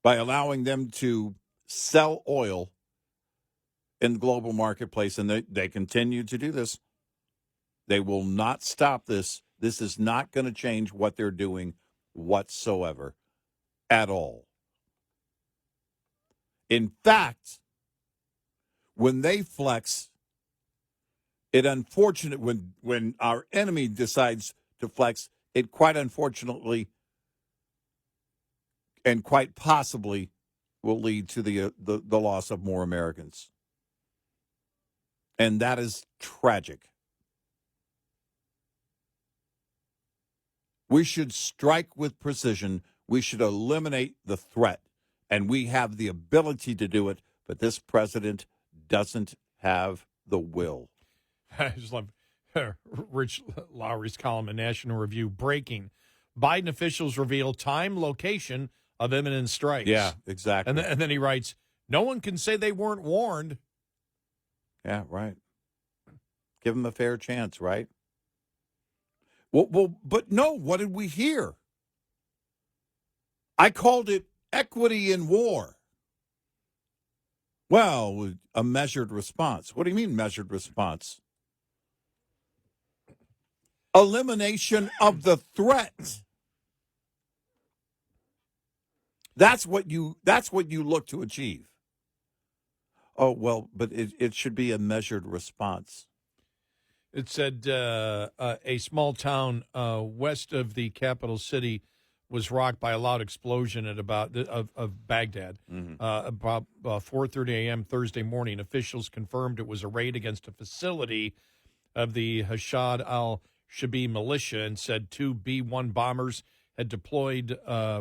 by allowing them to sell oil in the global marketplace. And they continue to do this. They will not stop this. This is not going to change what they're doing whatsoever at all. In fact, when they flex, it unfortunate when our enemy decides to flex, it quite unfortunately and quite possibly will lead to the loss of more Americans. And that is tragic. We should strike with precision. We should eliminate the threat. And we have the ability to do it, but this president doesn't have the will. I just love Rich Lowry's column in National Review. Breaking. Biden officials reveal time, location of imminent strikes. Yeah, exactly. And then he writes, no one can say they weren't warned. Yeah, right. Give them a fair chance, right? Well, but no, what did we hear? I called it equity in war. Well, a measured response. What do you mean measured response? Elimination of the threat. That's what you look to achieve. Oh, well, but it should be a measured response. It said a small town west of the capital city was rocked by a loud explosion at of Baghdad. About 4:30 a.m. Thursday morning. Officials confirmed it was a raid against a facility of the Hashad al-Shabi militia and said 2 B-1 bombers had deployed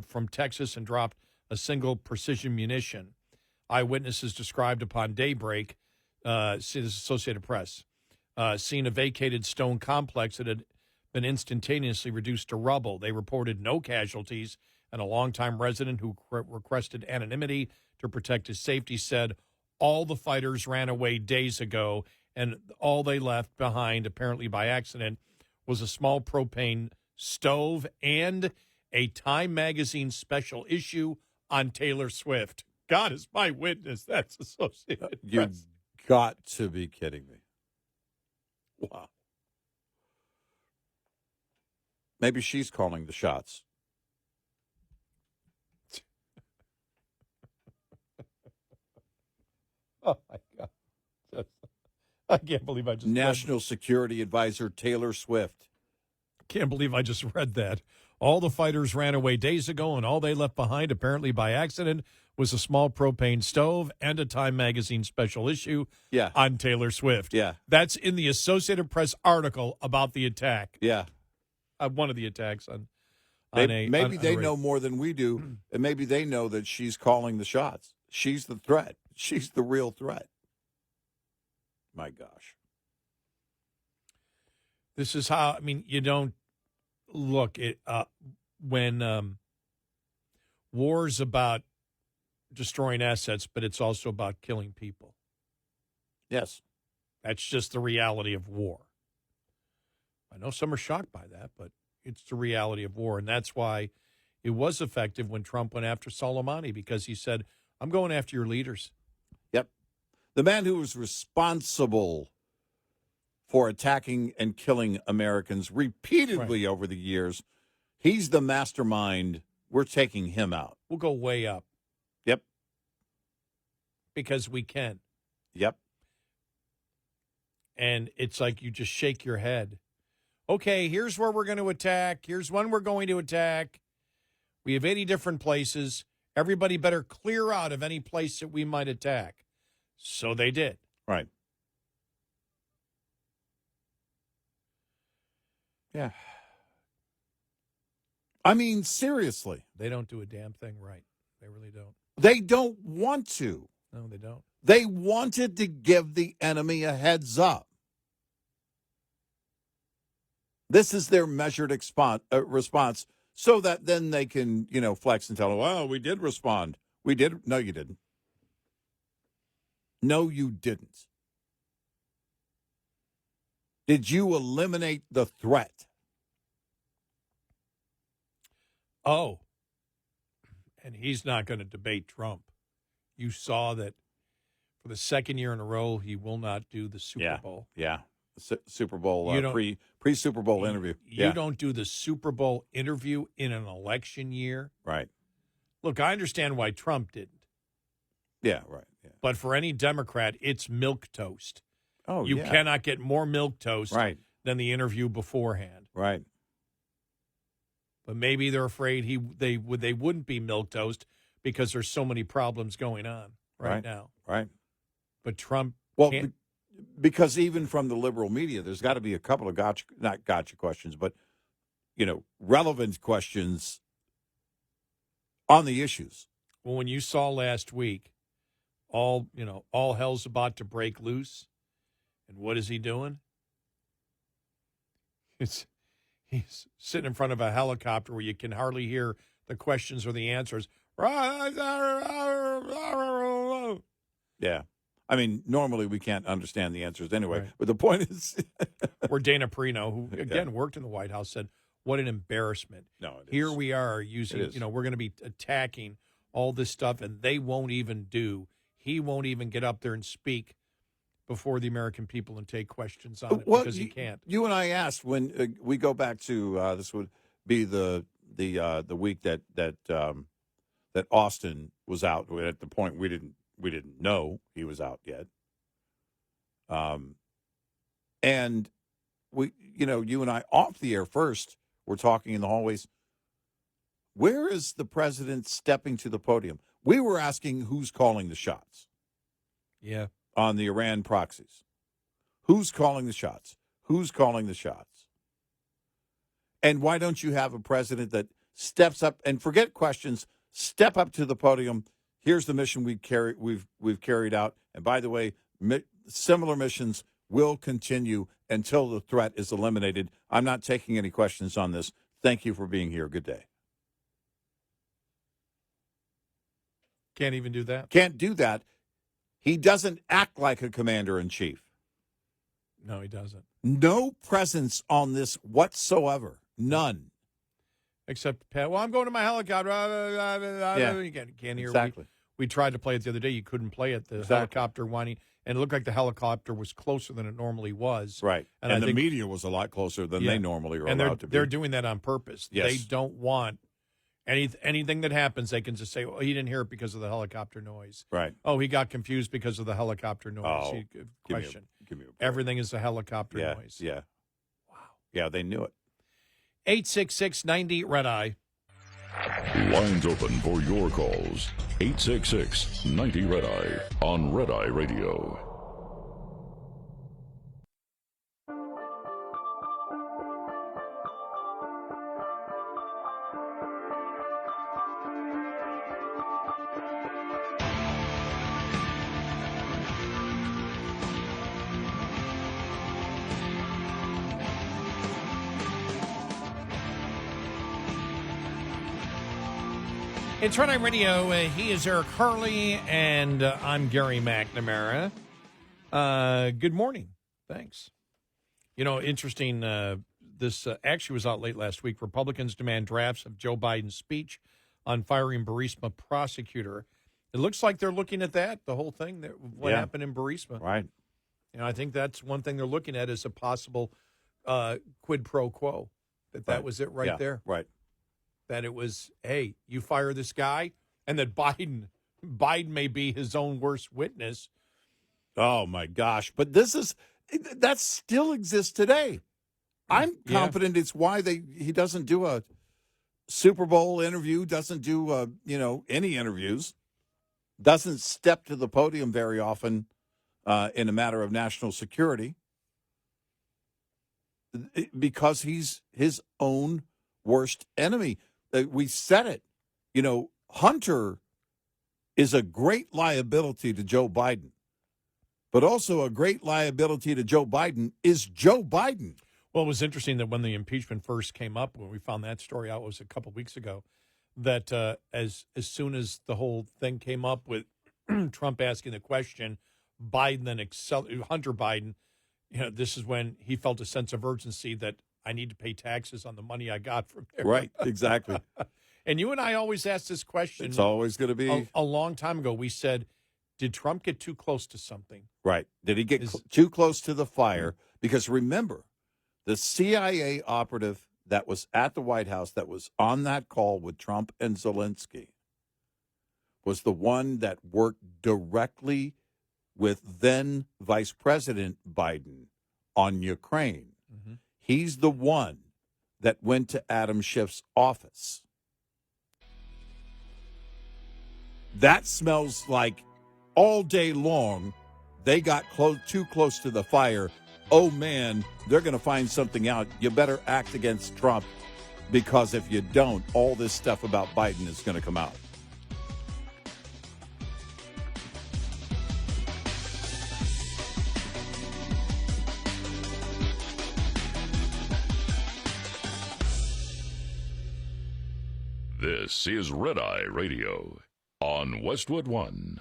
from Texas and dropped a single precision munition. Eyewitnesses described upon daybreak, Associated Press, seen a vacated stone complex that had been instantaneously reduced to rubble. They reported no casualties, and a longtime resident who requested anonymity to protect his safety said all the fighters ran away days ago, and all they left behind, apparently by accident, was a small propane stove and a Time magazine special issue on Taylor Swift. God is my witness. That's Associated Press. You've got to be kidding me. Wow. Maybe she's calling the shots. Oh, my God. I can't believe I just National Security Advisor Taylor Swift. Can't believe I just read that. All the fighters ran away days ago, and all they left behind, apparently by accident, was a small propane stove and a Time magazine special issue on Taylor Swift. Yeah. That's in the Associated Press article about the attack. Yeah. One of the attacks on maybe they know more than we do, and maybe they know that she's calling the shots. She's the threat. She's the real threat. My gosh. This is how, I mean, you don't look at when war's about destroying assets, but it's also about killing people. Yes. That's just the reality of war. I know some are shocked by that, but it's the reality of war. And that's why it was effective when Trump went after Soleimani, because he said, I'm going after your leaders. Yep. The man who was responsible for attacking and killing Americans repeatedly over the years, he's the mastermind. We're taking him out. We'll go way up. Yep. Because we can. Yep. And it's like you just shake your head. Okay, here's where we're going to attack. Here's when we're going to attack. We have 80 different places. Everybody better clear out of any place that we might attack. So they did. Right. Yeah. I mean, seriously. They don't do a damn thing right. They really don't. They don't want to. No, they don't. They wanted to give the enemy a heads up. This is their measured response so that then they can, flex and tell them, well, we did respond. We did. No, you didn't. No, you didn't. Did you eliminate the threat? Oh, and he's not going to debate Trump. You saw that for the second year in a row, he will not do the Super Bowl. Yeah. Super Bowl, pre-Super Bowl interview. You don't do the Super Bowl interview in an election year. Right. Look, I understand why Trump didn't. Yeah, right. Yeah. But for any Democrat, it's milquetoast. Oh, you cannot get more milquetoast than the interview beforehand. Right. But maybe they're afraid they wouldn't be milquetoast because there's so many problems going on right now. Right. But Trump can't. Because even from the liberal media, there's got to be a couple of not gotcha questions, but, relevant questions on the issues. Well, when you saw last week, all hell's about to break loose. And what is he doing? He's sitting in front of a helicopter where you can hardly hear the questions or the answers. Yeah. I mean, normally we can't understand the answers anyway. Right. But the point is... Or Dana Perino, who, again, worked in the White House, said, what an embarrassment. No, it Here is. we are using, It is. we're going to be attacking all this stuff, and he won't even get up there and speak before the American people and take questions on it because he can't. You and I asked when we go back to this would be the week that Austin was out. At the point we didn't know he was out yet. And you and I off the air first, we're talking in the hallways. Where is the president stepping to the podium? We were asking who's calling the shots. Yeah. On the Iran proxies. Who's calling the shots? Who's calling the shots? And why don't you have a president that steps up and forget questions, step up to the podium? Here's the mission we've carried out. And by the way, similar missions will continue until the threat is eliminated. I'm not taking any questions on this. Thank you for being here. Good day. Can't even do that. Can't do that. He doesn't act like a commander-in-chief. No, he doesn't. No presence on this whatsoever. None. Except, well, I'm going to my helicopter. Yeah. You can't hear. Exactly. We tried to play it the other day. You couldn't play it. The helicopter whining. And it looked like the helicopter was closer than it normally was. Right. And I the think media was a lot closer than they normally are and allowed to be. They're doing that on purpose. Yes. They don't want anything that happens, they can just say, oh, he didn't hear it because of the helicopter noise. Right. Oh, he got confused because of the helicopter noise. Question. Give me a break. Everything is a helicopter noise. Yeah. Wow. Yeah, they knew it. 866-90 Red Eye. Lines open for your calls. 866-90 Red Eye on Red Eye Radio. It's Red Eye Radio. He is Eric Harley, and I'm Gary McNamara. Good morning. Thanks. Interesting. This actually was out late last week. Republicans demand drafts of Joe Biden's speech on firing Burisma prosecutor. It looks like they're looking at that, the whole thing, what happened in Burisma. Right. I think that's one thing they're looking at is a possible quid pro quo. That was it right there. Right. That it was, hey, you fire this guy, and that Biden may be his own worst witness. Oh, my gosh. But that still exists today. I'm confident it's why he doesn't do a Super Bowl interview, doesn't do, any interviews, doesn't step to the podium very often in a matter of national security because he's his own worst enemy. We said it. Hunter is a great liability to Joe Biden, but also a great liability to Joe Biden is Joe Biden. Well, it was interesting that when the impeachment first came up, when we found that story out, was a couple of weeks ago, that as soon as the whole thing came up with Trump asking the question, Biden then Hunter Biden, this is when he felt a sense of urgency that I need to pay taxes on the money I got from there. Right, exactly. And you and I always ask this question. It's always going to be. A long time ago, we said, did Trump get too close to something? Right. Did he get too close to the fire? Because remember, the CIA operative that was at the White House that was on that call with Trump and Zelensky was the one that worked directly with then Vice President Biden on Ukraine. Mm-hmm. He's the one that went to Adam Schiff's office. That smells like all day long they got too close to the fire. Oh, man, they're going to find something out. You better act against Trump because if you don't, all this stuff about Biden is going to come out. This is Red Eye Radio on Westwood One.